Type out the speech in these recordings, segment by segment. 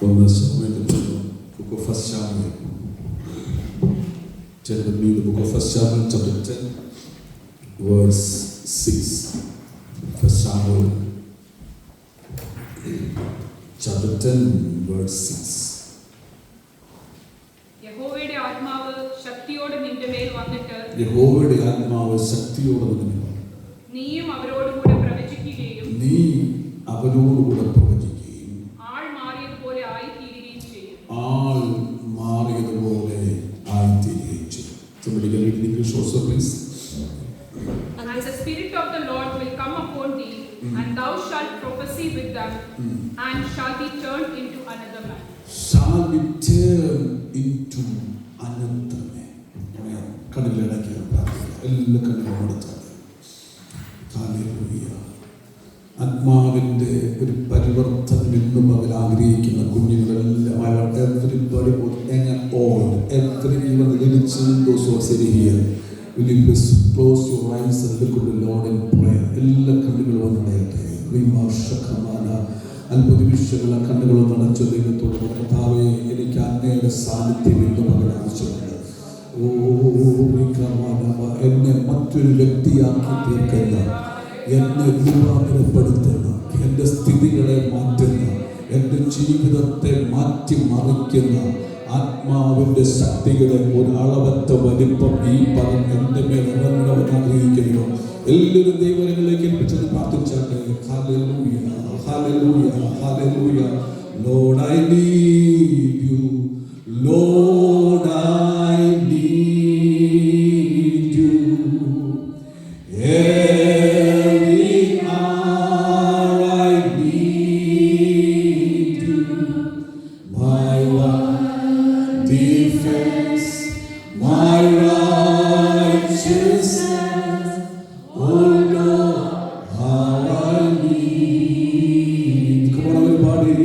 Book of 1 Samuel. Tell me the book of 1 Samuel chapter 10 verse 6. 1 Samuel chapter 10 verse 6. യഹോവയുടെ ആത്മാവ് ശക്തിയോടെ നിന്റെ മേൽ വന്നിട്ട് യഹോവയുടെ ആത്മാവ് ശക്തിയോടെ നിന്റെ മേൽ നീയും അവരോടുകൂടെ പ്രവചിക്കുകയും നീ അവരോടുകൂടെ പ്രവചിക്കുകയും ആൾ മാറിയതുപോലെ ആയിത്തീരുകയും ചെയ്യും. ആൾ മാറിയതുപോലെ ആയിത്തീരുകയും ചെയ്യും. Somebody can read in English also, please. And the Spirit of the Lord will come upon thee, and thou shalt prophesy with them, and shall be turned into another man. Shall be turned into another man. കണ്ണിലടക്കിയ എല്ലാ കണ്ണുകളും അടച്ചാൽ hallelujah. ആത്മാവിൻ്റെ ഒരു പരിവർത്തനം എന്നും അവർ ആഗ്രഹിക്കുന്ന കുഞ്ഞുങ്ങളെല്ലാം everybody young and old, everyone listening those who are sitting here, will you please close your eyes and look at the Lord in prayer. എല്ലാ കണ്ണുകളും ഒന്നടയട്ടെ. അല്പ നിമിഷങ്ങൾ കണ്ണുകളും നടച്ച ദൈവത്തോട് കർത്താവേ, എനിക്ക് അങ്ങയുടെ സാന്നിധ്യം ഇന്ന് പകൽ ആവശ്യമുണ്ട്. എന്നെ മറ്റൊരു വ്യക്തിയാക്കി തീർക്കുന്ന, എന്നെ രൂപാന്തരപ്പെടുത്തുന്ന, എൻ്റെ സ്ഥിതികളെ മാറ്റുന്ന, എൻ്റെ ജീവിതത്തെ മാറ്റിമറിക്കുന്ന ആത്മാവിൻ്റെ ശക്തിയുടെ ഒരു അളവറ്റ വലിപ്പം ഈ പദം എൻ്റെ മേൽ ഇറങ്ങണമെന്ന് ആഗ്രഹിക്കുന്നു. എല്ലാവരും ദൈവങ്ങളിലേക്ക് ഏൽപ്പിച്ചത് പ്രാർത്ഥിച്ചാട്ടെ. Hallelujah, hallelujah, hallelujah. Lord, I need you. Lord, I need you. Every hour I need you. My one defense, my righteousness. Oh Lord, how I need. Come on, everybody.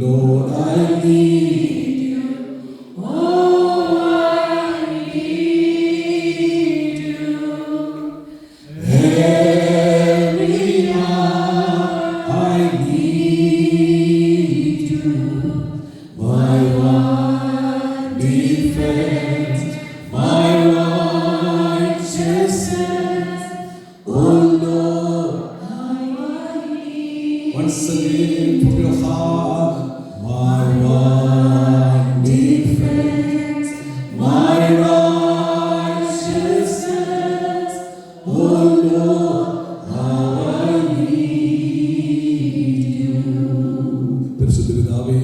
Lord, I need you. Oh, I need you. Every hour I need you. My one defense, my righteousness. Oh Lord, once again from your heart, my one defense, my righteousness. Oh Lord, how I need you. പരിശുദ്ധ പിതാവേ,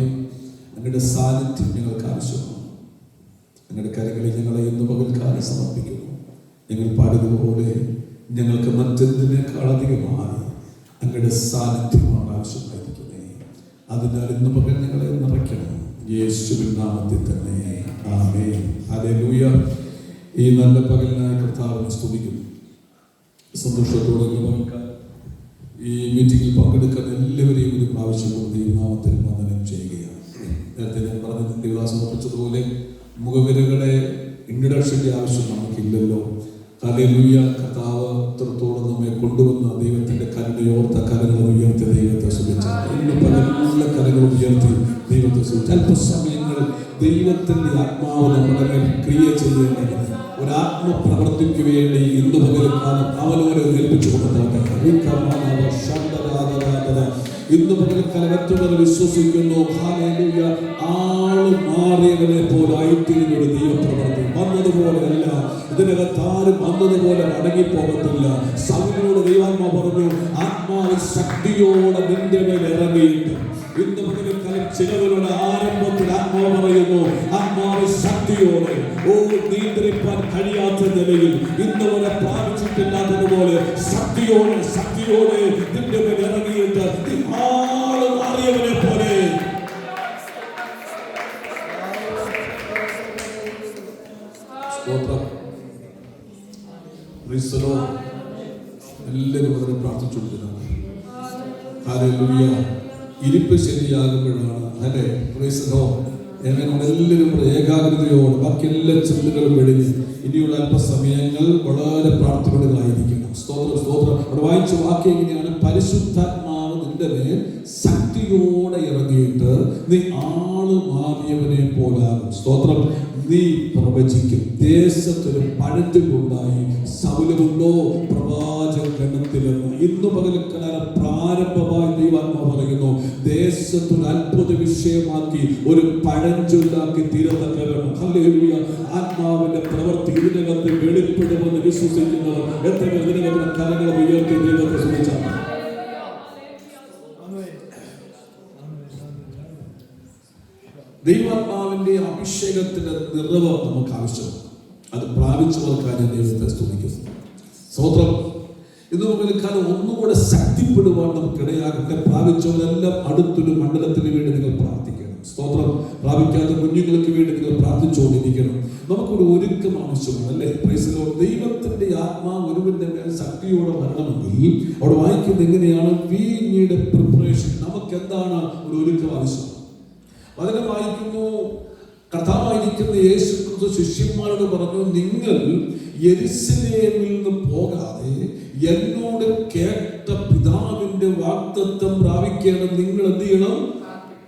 അങ്ങയുടെ സാന്നിധ്യം ഞങ്ങൾക്ക് ആവശ്യമാണ്. അങ്ങയുടെ കരങ്ങളിൽ ഞങ്ങളെ ഇന്ന് പകൽക്കാലം സമർപ്പിക്കുന്നു. ഞങ്ങൾ പാടുന്നതുപോലെ ഞങ്ങൾക്ക് മറ്റെന്തിനേക്കാൾ അധികമായി അങ്ങയുടെ സാന്നിധ്യമാണ് ആവശ്യമായിരിക്കുന്നത്. അതിനാൽ ഇന്ന് പകൽ ഞങ്ങളെ നിറയ്ക്കണം. യേശുവിൻ നാമത്തിൽ തന്നെ ആമേൻ. ഹല്ലേലൂയ. ഈ നല്ല പകലിനായി കർത്താവിനെ സ്തുതിക്കുന്നു. സന്തോഷത്തോടെ ഈ മീറ്റിംഗിൽ പങ്കെടുക്കാൻ എല്ലാവരെയും ഒരു പ്രാവശ്യം ദൈവനാമത്തിൽ വന്ദനം ചെയ്യുകയാണ്. നേരത്തെ ഞാൻ പറഞ്ഞ ദൈവദാസൻ സമർപ്പിച്ചതുപോലെ മുഖവിരകളെ ഇൻട്രഡക്ഷൻ്റെ ആവശ്യം നമുക്കില്ലല്ലോ. ഹല്ലേലൂയ. കർത്താവ് ഇത്രത്തോളം നമ്മെ കൊണ്ടുവന്ന ദൈവത്തിൻ്റെ കരുണയോർത്ത കരങ്ങൾ ഉയർത്തി ദൈവത്തെ സ്തുതിച്ചാൽ ഇന്ന് പല നല്ല കരങ്ങൾ ഉയർത്തി ദൈവത്തെ സ്തുതിച്ചു. അല്പസമയങ്ങൾ ദൈവത്തിൻ്റെ ആത്മാവ് നമ്മുടെ മേൽ ക്രിയ ചെയ്യേണ്ടത് ഒരു ആത്മപ്രവർത്തിക്ക് വേണ്ടി ഇന്ന് പകൽക്കാലം അവനോരെ ഏൽപ്പിച്ചു കൊടുത്താട്ടെ. ഇന്ന് പകൽക്കാലം മറ്റുള്ളവർ വിശ്വസിക്കുന്നു. ഹല്ലേലൂയ. ആള് മാറിയവനെ പോലെ ആയിത്തീരുന്ന ഒരു ദൈവപ്രവർത്തി വന്നതുപോലെയല്ല. ഇതിനകത്ത് ആരും വന്നതുപോലെ മടങ്ങിപ്പോകത്തില്ല. സൗലിനോട് ദൈവാത്മാവ് പറഞ്ഞു, ആത്മാവ് ശക്തിയോടെ നിന്റെ മേൽ ഇറങ്ങിയിട്ട്. ഇന്ന് പകൽക്കാലം ചിലവരുടെ ആരംഭത്തിൽ ആത്മാവ് പറയുന്നു, ആത്മാവ് ശക്തിയോടെ നിയന്ത്രിക്കാൻ കഴിയാത്ത നിലയിൽ ഇന്ന് വരെ പ്രാപിച്ചിട്ടില്ലാത്തതുപോലെ ശക്തിയോടെ ശക്തിയോടെ നിന്റെ മേൽ ഇറങ്ങിയിട്ട് ആള് മാറിയവനെ പോലെ. എല്ലാവരും അതിനെ പ്രാർത്ഥിച്ചുകൊണ്ടിരുന്നു. ഹല്ലേലൂയ. ഇരിപ്പ് ശരിയാകുമ്പോഴാണ് അല്ലെ എല്ലാവരും ഏകാഗ്രതയോടെ ബാക്കി എല്ലാ ചിന്തകളും വെടിഞ്ഞ് ഇനിയുള്ള അല്പസമയങ്ങൾ വളരെ പ്രാർത്ഥനകളായിരിക്കണം. സ്തോത്രം സ്തോത്രം. അവിടെ വായിച്ച വാക്യം എങ്ങനെയാണ്? പരിശുദ്ധാത്മാവ് നിന്റെ മേൽ ശക്തിയോടെ ഇറങ്ങിയിട്ട് നീ ആള് മാറിയവനെ പോലാകും. സ്തോത്രം. നീ പ്രവചിക്കും. ദേശത്തൊരു പഴഞ്ചൊല്ലുണ്ടായി, സൗലമുണ്ടോ പ്രവാചക ഗണത്തിലെന്ന്. ഇന്ന് പകൽക്കാലം പ്രാരംഭമായി ദൈവാത്മാവ് പറയുന്നു, ദേശത്തൊരു അത്ഭുത വിഷയമാക്കി ഒരു പഴഞ്ചൊല്ലാക്കി തീരത്തക്കവണ്ണം. ഹല്ലേലൂയ. ആത്മാവിന്റെ പ്രവൃത്തി ഇതിനകത്ത് വെളിപ്പെടുമെന്ന് വിശ്വസിക്കുന്നത് എത്ര പേർ ഇതിനകത്ത് കരങ്ങൾ ഉയർത്തി ദൈവത്തെ സ്തുതിച്ചാണ്. ദൈവാത്മാവിന്റെ അഭിഷേകത്തിന്റെ നിറവ് നമുക്ക് ആവശ്യമാണ്. അത് പ്രാപിച്ചവർക്കാണ് ദൈവത്തെ സ്തുതിക്കുന്നത്. സ്തോത്രം. ഇന്ന് മുതൽക്കാലം ഒന്നുകൂടെ ശക്തിപ്പെടുവാൻ നമുക്കിടയാകട്ടെ. പ്രാപിച്ചവരെല്ലാം അടുത്തൊരു മണ്ഡലത്തിന് വേണ്ടി നിങ്ങൾ പ്രാർത്ഥിക്കണം. സ്തോത്രം. പ്രാപിക്കാത്ത കുഞ്ഞുങ്ങൾക്ക് വേണ്ടി നിങ്ങൾ പ്രാർത്ഥിച്ചുകൊണ്ടിരിക്കണം. നമുക്കൊരു ഒരുക്കം ആവശ്യമാണ്, അല്ലേ? Price the Lord. ദൈവത്തിന്റെ ആത്മാവ് ഒരുവന്റെ മേൽ ശക്തിയോടെ വരണമെങ്കിൽ അവിടെ വായിക്കുന്നത് എങ്ങനെയാണ്? We need A preparation. നമുക്ക് എന്താണ് ഒരു ഒരുക്കം ആവശ്യം? അതിനെ വായിക്കുന്നു, കർത്താവായിരിക്കുന്ന യേശു ക്രിസ്തു ശിഷ്യന്മാരോട് പറഞ്ഞു, നിങ്ങൾ യെരൂശലേമിൽ നിന്ന് പോകാതെ എന്നോട് കേട്ട പിതാവിന്റെ വാഗ്ദത്തം പ്രാപിക്കണം. നിങ്ങൾ എന്ത് ചെയ്യണം?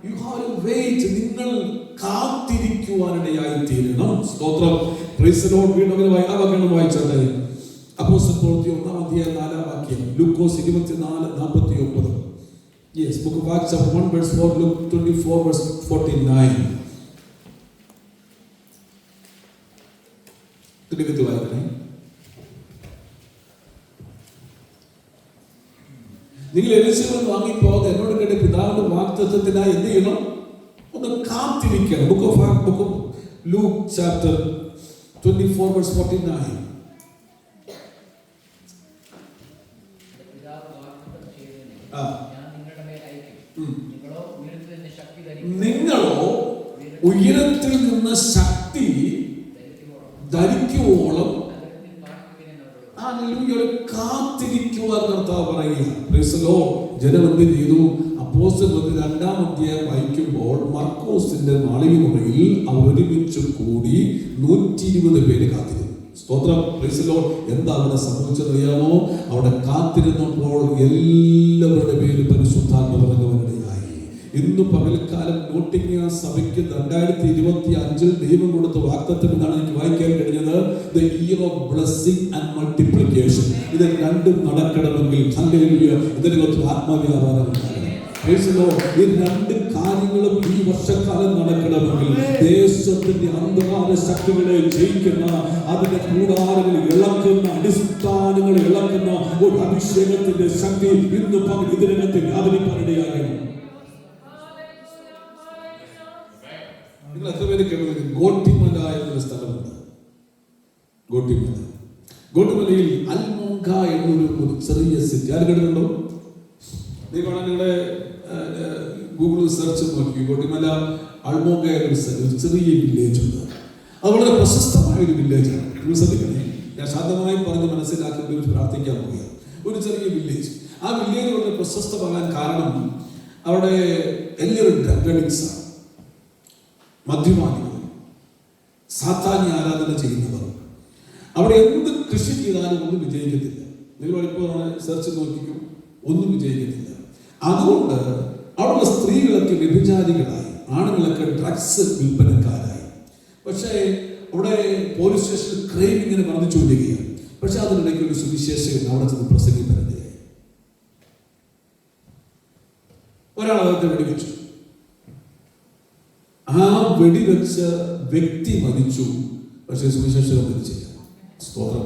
You have to wait. നിങ്ങൾ കാത്തിരിക്കുവാനിടയായി തീരണം. സ്തോത്രം. Praise the Lord. വീണ്ടും വായിച്ചാട്ടെ. അപ്പോസ്തല പ്രവൃത്തി 1:4 ലൂക്കോസ് 24:49. Yes, book of Acts chapter 1 verse 4, Luke 24 verse 49. തിരുവചനം വായിക്കണേ. നിങ്ങൾ യെരൂശലേമിൽ വാങ്ങിപ്പോകാതെ എന്നോട് കേട്ട പിതാവിന്റെ വാഗ്ദത്തത്തിനായി എന്ത് ചെയ്യണം? ഒന്ന് കാത്തിരിക്കണം. book of Luke chapter 24 verse 49. നിങ്ങളോ ഉയരത്തിൽ നിന്ന് ശക്തി ധരിക്കുവോളം കാത്തിരിക്കുവാൻ കർത്താവ് പറയുക. Price the Lord. ജനം എന്ത് ചെയ്തു? അപ്പോസ്തലർ 2-ാം അധ്യായം വായിക്കുമ്പോൾ മർക്കോസിന്റെ മാളികമുറിയിൽ അവർ ഒരുമിച്ച് കൂടി 120 പേര് കാത്തിരുന്നു. സ്തോത്രം. Praise the Lord. എന്താ അവിടെ സംഭവിച്ചതറിയാമോ? അവിടെ കാത്തിരുന്നപ്പോൾ എല്ലാവരുടെ പേര് പരിശുദ്ധാത്മാവ് ഇറങ്ങുവാനിടയായി. ഇന്ന് പകൽക്കാലം നോട്ടിംഗ്ഹാം സഭയ്ക്ക് 2025 ദൈവം കൊടുത്ത വാഗ്ദത്തം എന്നാണ് എനിക്ക് വായിക്കാൻ കഴിഞ്ഞത്. The year of blessing and multiplication. ഇത് രണ്ടും നടക്കണമെങ്കിൽ ഹല്ലേലൂയ ഇതിനകത്ത് ആത്മവ്യാപാരം ഉണ്ടാകണം. Price the Lord. ഈ രണ്ട് കാര്യങ്ങളും ഈ വർഷക്കാലം നടക്കണമെങ്കിൽ ദേശത്തിന്റെ അന്ധകാര ശക്തികളെ ജയിക്കുന്ന, അതിന്റെ കൂടാരങ്ങൾ ഇളക്കുന്ന, അടിസ്ഥാനങ്ങൾ ഇളക്കുന്ന ഒരു അഭിഷേകത്തിന്റെ ശക്തി ഇന്ന് പകൽ ഇതിനകത്ത് വ്യാപരിക്കാനിടയാകണം. നിങ്ങൾ എത്ര പേര് കേട്ടത്? ഗോട്ടിമല എന്നൊരു സ്ഥലമുണ്ട്. ഗോട്ടിമലയിൽ അൽമോങ്ക എന്നൊരു ചെറിയ സിറ്റി. ആര് കേട്ടിട്ടുണ്ടോ? നിങ്ങളുടെ ഗൂഗിളിൽ സെർച്ച് നോക്കി. ഗോട്ടിമല അൽമോങ്ക എന്നൊരു ചെറിയ വില്ലേജ് ഉണ്ട്. അത് വളരെ പ്രശസ്തമായ ഒരു വില്ലേജാണ്. ശ്രദ്ധിക്കണേ, ഞാൻ ശാന്തമായി പറഞ്ഞ് മനസ്സിലാക്കി പ്രാർത്ഥിക്കാൻ പോവുകയാണ്. ഒരു ചെറിയ വില്ലേജ്. ആ വില്ലേജ് വളരെ പ്രശസ്തമാകാൻ കാരണം അവിടെ എല്ലാവരും ഡ്രഗ് അഡിക്ട്സാണ്, മദ്യപാനികൾ, സാത്താന്യ ആരാധന ചെയ്യുന്നവർ. അവിടെ എന്ത് കൃഷി ചെയ്താലും ഒന്നും വിജയിക്കത്തില്ല. നിങ്ങൾ ഇപ്പോൾ സെർച്ച് നോക്കിക്കും, ഒന്നും വിജയിക്കത്തില്ല. അതുകൊണ്ട് അവിടെയുള്ള സ്ത്രീകളൊക്കെ വ്യഭിചാരികളായി, ആണുങ്ങളൊക്കെ ഡ്രഗ്സ് വിൽപ്പനക്കാരായി. പക്ഷേ അവിടെ പോലീസ് സ്റ്റേഷനിൽ ക്രൈം ഇങ്ങനെ വർദ്ധിച്ചു വരികയാണ്. പക്ഷെ അതിനിടയ്ക്ക് ഒരു സുവിശേഷകൻ അവിടെ ചെന്ന് പ്രസംഗിക്കാനിടയായി. ഒരാൾ അകത്ത് വെടിവെച്ചു. ആ വെടിവെച്ച വ്യക്തി മരിച്ചു. പക്ഷേ സുവിശേഷകൻ മരിച്ചില്ല. സ്തോത്രം.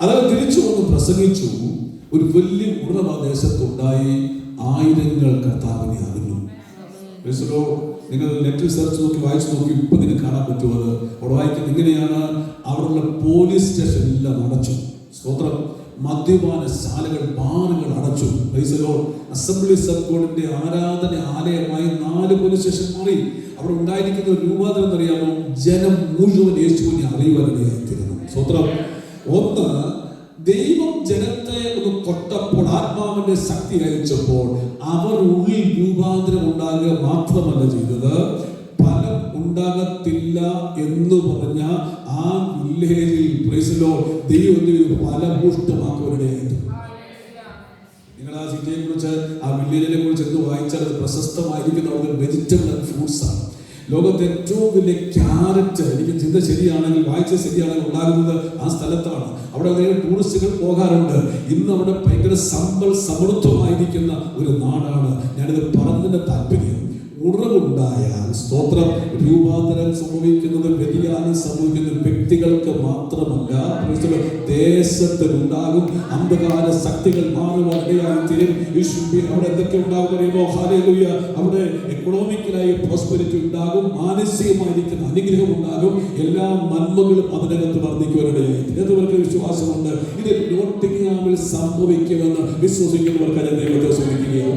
അത് തിരിച്ചു വന്ന് പ്രസംഗിച്ചു. ഒരു വലിയ ഉണർവ് ആ ദേശത്തുണ്ടായി. ആയിരങ്ങൾ കർത്താവിനെ അറിഞ്ഞു. നിങ്ങൾ നെറ്റിൽ സെർച്ച് നോക്കി വായിച്ചു നോക്കി ഇപ്പൊ നിങ്ങൾക്ക് കാണാൻ പറ്റുമത്. അവിടെ വായിക്കുന്നത് ഇങ്ങനെയാണ്: അവിടെയുള്ള പോലീസ് സ്റ്റേഷൻ എല്ലാം അടച്ചു. സ്തോത്രം. മദ്യപാനശാലകൾ, ബാറുകൾ അടച്ചു. അസംബ്ലി സർക്യൂട്ടിന്റെ ആരാധന ആലയമായി 4 പോലീസ് സ്റ്റേഷൻ മാറി. അവിടെ ഉണ്ടായിരിക്കുന്ന ഒരു രൂപാന്തരം എന്നറിയാമോ? ജനം മുഴുവൻ യേശുവിനെ അറിയുവാനിടയായിത്തീരുന്നു. സ്തോത്രം. ഒന്ന്, ദൈവം ജനത്തെ ഒന്ന് തൊട്ടപ്പോൾ, ആത്മാവിന്റെ ശക്തി അയച്ചപ്പോൾ അവർ ഉള്ളിൽ രൂപാന്തരം ഉണ്ടാകുക മാത്രമല്ല ചെയ്തത്, ഫലം ഉണ്ടാകത്തില്ല എന്ന് പറഞ്ഞ ആ വില്ലേജിൽ ദൈവം ഫലഭൂഷ്ടമാക്കുവാനിടയായിരുന്നു. നിങ്ങൾ ആ ഇന്ത്യയെക്കുറിച്ച്, ആ വില്ലേജിനെ കുറിച്ച് എന്ത് വായിച്ചാൽ അത് പ്രശസ്തമായിരിക്കുന്ന അവിടുത്തെ വെജിറ്റബിൾ ആൻഡ് ഫ്രൂട്ട്സ് ആണ്. ലോകത്തെ ഏറ്റവും വലിയ ക്യാരറ്റ്, എനിക്ക് ചിന്ത ശരിയാണെങ്കിൽ, വായിച്ച ശരിയാണെങ്കിൽ ഉണ്ടാകുന്നത് ആ സ്ഥലത്താണ്. അവിടെ ടൂറിസ്റ്റുകൾ പോകാറുണ്ട്. ഇന്ന് അവിടെ ഭയങ്കര സമ്പൽ സമൃദ്ധമായിരിക്കുന്ന ഒരു നാടാണ്. ഞാനിത് പറഞ്ഞതിന്റെ താല്പര്യം, ഉറവുണ്ടായാൽ സ്തോത്രം, രൂപാന്തരം സംഭവിക്കുന്നത്, വ്യതിയാനം സംഭവിക്കുന്നത് വ്യക്തികൾക്ക് മാത്രമല്ല, ദേശത്തിനുണ്ടാകും. അന്ധകാര ശക്തികൾ മാറുവാനിടയായി തീരും. അവിടെ എന്തൊക്കെ ഉണ്ടാകും പറയുമ്പോ, ഹല്ലേലൂയ, അവിടെ എക്കണോമിക്കലായി പ്രോസ്പെരിറ്റി ഉണ്ടാകും, മാനസികമായിരിക്കുന്ന അനുഗ്രഹം ഉണ്ടാകും, എല്ലാ നന്മകളും അതിനകത്ത് വർദ്ധിക്കുവാനിടയായി. ഏതുവർക്ക് വിശ്വാസമുണ്ട് ഇത് നോട്ടിംഗ്ഹാമിൽ സംഭവിക്കുമെന്ന് വിശ്വസിക്കുന്നവർക്ക് ഞാൻ ദൈവത്തെ ശ്രമിക്കുകയാണ്.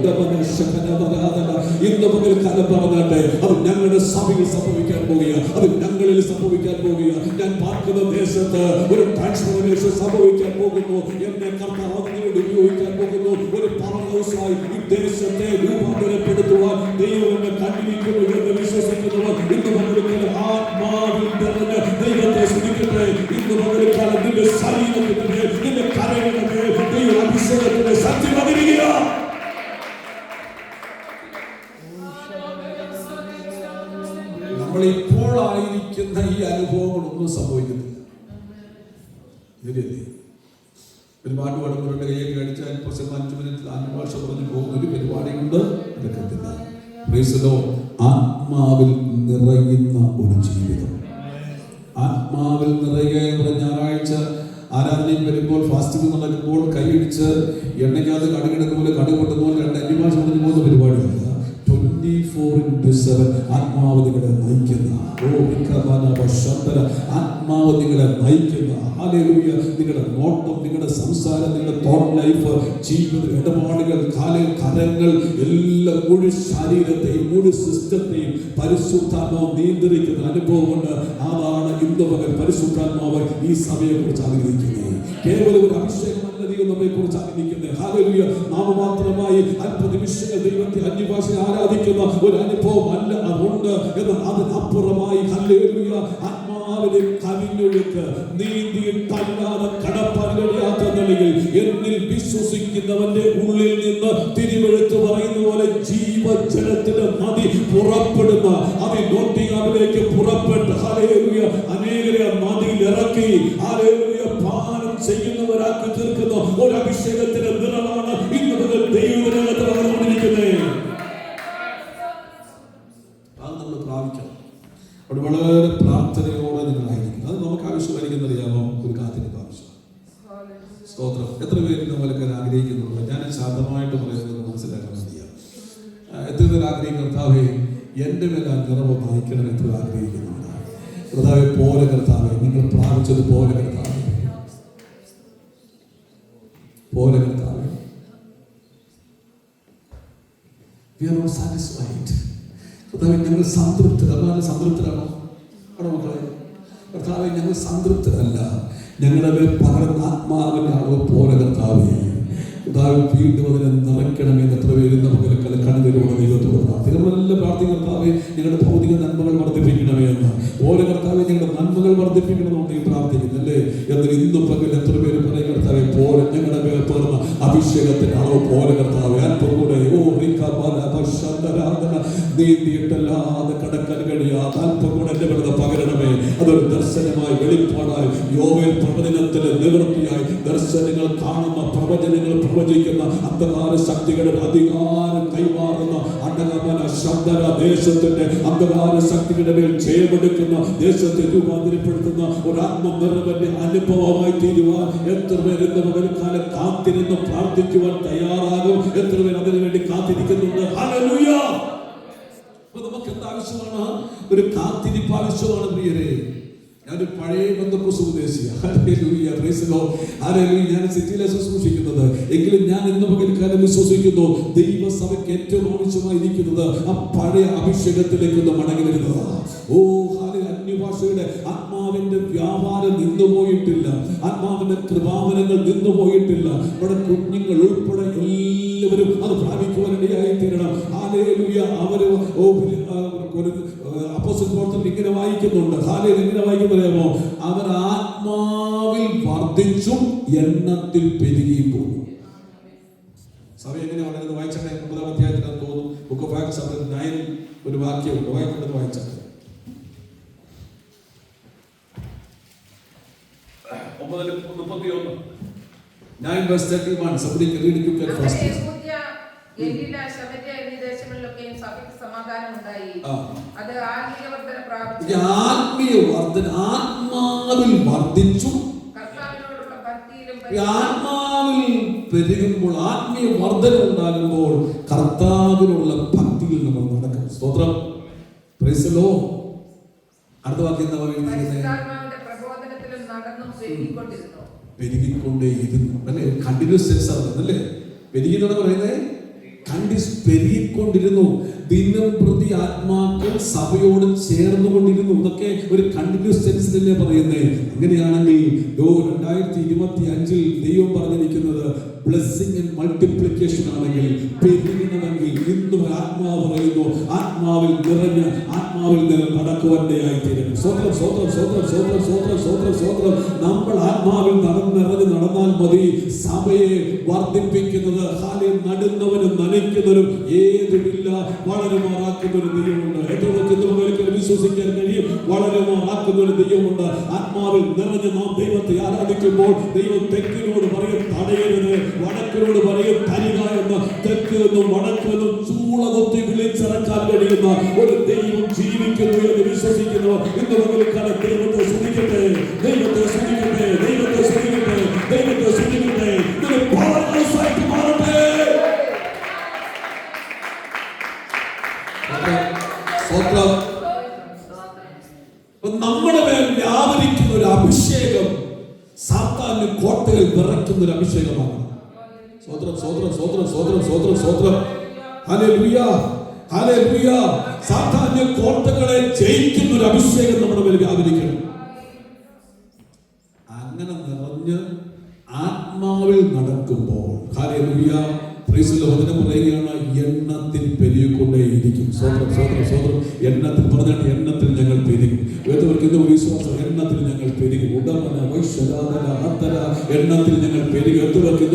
ഇന്ന് പകൽ പറഞ്ഞാട്ടെ, അത് ഞങ്ങളുടെ സഭയിൽ സംഭവിക്കാൻ പോകുക, അത് ഞങ്ങളിൽ സംഭവിക്കാൻ പോകുക. ഞാൻ പാർക്കുന്ന ദേശത്ത് ഒരു ട്രാൻസ്ഫോർമേഷൻ സംഭവിക്കാൻ പോകുന്നു. എന്നെ കർത്താവ് അതിനുവേണ്ടി ഉപയോഗിക്കാൻ പോകുന്നു. ഒരു പവർ ഹൗസായി ഈ ദേശത്തെ രൂപാന്തരപ്പെടുത്തുവാൻ ദൈവം എന്നെ കണ്ടിരിക്കുന്നു എന്ന് വിശ്വസിക്കുന്നവർ ഇന്ന് പകൽക്കാലം ആത്മാവിൽ നിറഞ്ഞ് ദൈവത്തെ സ്തുതിക്കട്ടെ. ഇന്ന് പകൽക്കാലം നിന്റെ ശരീരത്തിന്റെ, നിന്റെ കരകളുടെ ദൈവ അഭിഷേകത്തിന്റെ ശക്തി പകരുകയാണ്. ഇപ്പോഴായിരിക്കുന്ന ഈ അനുഭവങ്ങളൊന്നും സംഭവിക്കുന്നില്ല. ഒരുപാട് പടങ്ങളുടെ കയ്യിൽ കഴിച്ചാൽ 5 മിനിറ്റ് 5 ഭാഷ പറഞ്ഞു പോകുന്ന ഒരു പരിപാടി കൊണ്ട് നടക്കത്തില്ല. ആത്മാവിൽ നിറയുന്ന ഒരു ജീവിതം, ആത്മാവിൽ നിറയുക. ഞായറാഴ്ച ആരാധനയും വരുമ്പോൾ, ഫാസ്റ്റിംഗ് നടക്കുമ്പോൾ കൈയടിച്ച് എണ്ണയ്ക്കകത്ത് കടുകിടുന്ന പോലെ, കടുക് കൊണ്ടുന്ന പോലെ 2 അന്യഭാഷ പറഞ്ഞു പോകുന്ന പരിപാടിയല്ല. 24/7 ആത്മാവ് നിങ്ങളെ നയിക്കുന്ന, ആത്മാവ് നിങ്ങളെ നയിക്കുന്ന, ഹല്ലേലൂയ, നിങ്ങളുടെ നോട്ടം, നിങ്ങളുടെ സംസാരം, നിങ്ങളുടെ തോട്ട് ലൈഫ്, ജീവിത ഇടപാടുകൾ, കരങ്ങൾ എല്ലാം, മുഴു ശരീരത്തെയും മുഴു സിസ്റ്റത്തെയും പരിശുദ്ധാത്മാവ് നിയന്ത്രിക്കുന്ന അനുഭവമുണ്ട്. അതാണ് ഇന്ന് പകൽ പരിശുദ്ധാത്മാവ് ഈ സഭയെ കുറിച്ച് ആഗ്രഹിക്കുന്നത്. കേവലം ഒരു അഭിഷേകമല്ല ദൈവം നമ്മെ കുറിച്ച് ആഗ്രഹിക്കുന്നത്. ഹല്ലേലൂയ, നാമമാത്രമായി അല്പനിമിഷങ്ങൾ ദൈവത്തെ അന്യഭാഷയിൽ ആരാധിക്കുന്ന ഒരു അനുഭവം അല്ല അതുണ്ട്. എന്നാൽ അതിനപ്പുറമായി ഹല്ലേലൂയ, ആത്മാവിനെ കവിഞ്ഞൊഴുക്ക് നീന്തിയിട്ടല്ലാതെ കടപ്പാൻ കഴിയാത്ത നിലയിൽ എന്നിൽ വിശ്വസിക്കുന്നവന്റെ ഉള്ളിൽ നിന്ന് തിരുവെഴുത്ത് പറയുന്ന പോലെ ജീവജലത്തിന്റെ നദി പുറപ്പെടുന്ന, അത് നോട്ടിംഗ്ഹാമിലേക്ക് പുറപ്പെട്ട് ഹല്ലേലൂയ അനേകരെ നദിയിൽ ഇറക്കി ഹല്ലേലൂയ പാനം ചെയ്യുന്നവരാക്കി തീർക്കുന്ന ഒരു അഭിഷേകത്തിന്റെ നിറമാണ് ഇന്ന് മുതൽ ദൈവത്തിനകത്ത് നടന്നുകൊണ്ടിരിക്കുന്നത്. അത് നമ്മൾ പ്രാപിക്കണം. അവിടെ വളരെ പ്രാർത്ഥനയോടെ നിങ്ങളായിരിക്കും. അത് നമുക്ക് ആവശ്യമായിരിക്കുന്നത് അറിയാമോ? ഒരു കാത്തിരിപ്പ് ആവശ്യം. സ്തോത്രം. എത്ര പേര് നമ്മളൊക്കെ ആഗ്രഹിക്കുന്നുണ്ട്? ഞാൻ ശാന്തമായിട്ട് പറയുന്നത് മനസ്സിലാക്കാൻ മതിയാണ്. എത്ര പേര് ആഗ്രഹിക്കുന്ന കർത്താവേ എൻ്റെ മേൽ ആ നിറവ് നയിക്കണം? എത്ര ആഗ്രഹിക്കുന്നുണ്ട്? കർത്താവെ പോലെ, കർത്താവെ നിങ്ങൾ പ്രാപിച്ചത് പോലെ, കർത്താവെ പോലെ, കർത്താവെ. We are not satisfied. കർത്താവെ ഞങ്ങൾ സംതൃപ്തരാണോ? ആണോ മക്കളെ? കർത്താവെ ഞങ്ങൾ സംതൃപ്തരല്ല. ഞങ്ങളുടെ പകർന്ന ആത്മാവിന്റെ അളവ് പോലെ കർത്താവെ വീണ്ടും അതിനെ നിറയ്ക്കണമെന്ന് എത്ര പേര് നമുക്ക് കണ്ണുകളിലൂടെ ദൈവത്തോട് പ്രാർത്ഥിക്കും. നമ്മളെല്ലാം പ്രാർത്ഥിക്കും, കർത്താവെ ഞങ്ങളുടെ ഭൗതിക നന്മകൾ വർദ്ധിപ്പിക്കണമേ എന്ന്. ഓരോ കർത്താവെ ഞങ്ങളുടെ നന്മകൾ വർദ്ധിപ്പിക്കണമെന്ന് പ്രാർത്ഥിക്കുന്നല്ലേ. എന്നാൽ ഇന്നും പകൽ എത്ര പേര് പറയും, കർത്താവെ പോലെ ഞങ്ങളുടെ മേൽ പേർന്ന അഭിഷേകത്തിന്റെ അളവ് പോലെ കർത്താവെ അല്പം കൂടെ നീന്തിയിട്ടല്ലാതെ കടക്കാൻ കഴിയാതെ അല്പം കൂടെ എന്റെ വെറുതെ പകരണമേ. അതൊരു ദർശനമായി, വെളിപ്പാടായി, യോവേൽ പ്രവചനത്തിന് നിവൃത്തിയായി, ദർശനങ്ങൾ കാണുന്ന, പ്രവചനങ്ങൾ പ്രവചിക്കുന്ന അന്ധകാര ശക്തികളുടെ അധികാരം കൈമാറുന്ന അണ്ടകമന ശബ്ദര ദേശത്തിന്റെ അന്ധകാര ശക്തികളുടെ മേൽ ജയമെടുക്കുന്ന, ദേശത്തെ രൂപാന്തരപ്പെടുത്തുന്ന ഒരു ആത്മനിർഭരന്റെ അനുഭവമായി തീരുവാൻ എത്ര പേർ ഇന്ന് പകൽക്കാലം കാത്തിരുന്ന് പ്രാർത്ഥിക്കുവാൻ തയ്യാറാകും? എത്ര പേർ അതിനുവേണ്ടി കാത്തിരിക്കുന്നുണ്ട്? ഹല്ലേലൂയ. നമുക്ക് എന്താ ആവശ്യമാണ്? ഒരു കാത്തിരിപ്പ് ആവശ്യമാണ് പ്രിയരെ. ഞാനൊരു പഴയ ബന്ധക്കോസ് ഉപദേശിയാണ്. ഞാൻ സിറ്റിയിലെ ശുശ്രൂഷിക്കുന്നത് എങ്കിലും ഞാൻ ഇന്ന് പകൽക്കാലം വിശ്വസിക്കുന്നു ദൈവസഭയ്ക്ക് ഏറ്റവും ആവശ്യമായിരിക്കുന്നത് ആ പഴയ അഭിഷേകത്തിലേക്ക് ഒന്ന് മടങ്ങി വരുന്നതാണ്. അന്യഭാഷയുടെ ആത്മാവിന്റെ വ്യാപാരം നിന്നുപോയിട്ടില്ല, ആത്മാവിന്റെ കൃപാവനങ്ങൾ നിന്നുപോയിട്ടില്ല. ഇവിടെ കുഞ്ഞുങ്ങൾ ഉൾപ്പെടെ എല്ലാവരും അത് പ്രാപിക്കുവാനിടയായി തീരണം. ഹല്ലേലൂയ. അവര് അപ്പോസ്തല പ്രവർത്തനം ഇങ്ങനെ വായിക്കുന്നുണ്ട്. ഹല്ലേലൂയ. ഇങ്ങനെ വായിക്കുമ്പോഴേമോ അവർ ആത്മാവിൽ വർദ്ധിച്ചും എണ്ണത്തിൽ പെരുകി പോകും. സഭ എങ്ങനെ വളരുന്നത് വായിച്ചട്ടെ. 9-ാം അധ്യായത്തിനകത്ത് തോന്നുന്നു ബുക്ക് ഓഫ് ആക്ട്സ് ചാപ്റ്റർ 9 ഒരു വാക്യമുണ്ട്. വായിച്ചട്ടെ 9:31. 9:31. Somebody can read it. You can fast. ആത്മീയ വർദ്ധന, ആത്മാവിൽ വർദ്ധിച്ചു. ആത്മാവിൽ പെരുകുമ്പോൾ, ആത്മീയ വർദ്ധന ഉണ്ടാകുമ്പോൾ കർത്താവിനുള്ള ഭക്തിയിൽ നമ്മൾ നടക്കും. സ്തോത്രം. Praise the Lord. അടുത്ത വാക്യം എന്താ പറയുന്നത്? പെരുകിക്കൊണ്ടേയിരുന്നു അല്ലേ? കണ്ടിന്യൂസ് ടെൻസ് ആണ് അല്ലേ? പെരുകിന്നാണ് പറയുന്നത്. പെരുകിക്കൊണ്ടിരുന്നു. ദിനം പ്രതി ആത്മാക്കൾ സഭയോട് ചേർന്നുകൊണ്ടിരുന്നു. ഇതൊക്കെ ഒരു കണ്ടിന്യൂസ് ടെൻസിലല്ലേ പറയുന്നത്. അങ്ങനെയാണെങ്കിൽ 2025 ദൈവം പറഞ്ഞിരിക്കുന്നത് ബ്ലെസ്സിംഗ് ആൻഡ് മൾട്ടിപ്ലിക്കേഷൻ ആണെങ്കിൽ, പെരുകണമെങ്കിൽ ഇന്നും ആത്മാവ് പറയുന്നു, ആത്മാവിൽ നിറഞ്ഞ് നടക്കുവാനായി തീരണം. സ്വത്രം സ്വത്രം സ്വത്രം സ്വത്രം സ്വത്രം സ്വത്രം സ്വത്രം. നമ്മൾ ആത്മാവിൽ നിറഞ്ഞ് നടന്നാൽ മതി. സഭയെ വർദ്ധിപ്പിക്കുന്നത്, നടുന്നവനും നനയ്ക്കുന്നവരും ഏതുമില്ല വളരെ മാറാക്കുന്ന ഒരു ദൈവമുണ്ട്. എത്ര വിശ്വസിക്കാൻ കഴിയും? വളരെ മാറാക്കുന്ന ഒരു ദൈവമുണ്ട്. ആത്മാവിൽ നിറഞ്ഞ് നാം ദൈവത്തെ ആരാധിക്കുമ്പോൾ ദൈവം തെക്കിനോട് പറയും തടയരുത്, വടക്കിനോട് പറയും തരിക എന്ന്. തെക്ക് എന്നും വടക്ക് എന്നും ചൂളകൊത്തി വിളിച്ചിറക്കാൻ കഴിയുന്ന ഒരു ദൈവം ജീവിക്കുന്നു എന്ന് വിശ്വസിക്കുന്നു. ഇന്ന് പകൽക്കാലം ദൈവത്തെ സ്തുതിക്കട്ടെ, ദൈവത്തെ സ്തുതിക്കട്ടെ, ദൈവത്തെ സ്തുതിക്കട്ടെ, ദൈവത്തെ സ്തുതിക്കട്ടെ. ഇതൊരു പവർ ഹൗസായിട്ട് മാറട്ടെ. നമ്മുടെ മേൽ വ്യാപരിക്കുന്ന ഒരു അഭിഷേകം സാത്താന് കോട്ടയിൽ വിറയ്ക്കുന്ന ഒരു അഭിഷേകമാണ്. സ്വത്രം സ്വത്രം സ്വത്രം സ്വത്രം സ്വത്രം സ്വത്രം. Hallelujah hallelujah. സാത്താന്റെ കോട്ടകളെ ജയിക്കുന്ന ഒരു അഭിഷേകം നമ്മുടെ മേൽ വ്യാപരിക്കണം. അങ്ങനെ നിറഞ്ഞ് ആത്മാവിൽ നടക്കുമ്പോൾ ഹല്ലേലൂയ വചനം പറയുകയാണ്, എണ്ണത്തിൽ പെരുകിക്കൊണ്ടേയിരിക്കും. സ്വതന്ത്രം സ്വതന്ത്രം സ്വതന്ത്രം. എണ്ണത്തിൽ പറഞ്ഞാൽ എണ്ണത്തിൽ ഞങ്ങൾ പെരുകും. വേദവർക്ക് വിശ്വാസം, എണ്ണത്തിൽ ഞങ്ങൾ പെരുകും. ഉടമന വൈശ്വരാധന അത്തര എണ്ണത്തിൽ ഞങ്ങൾ പെരുകും. എത്തുവർക്ക്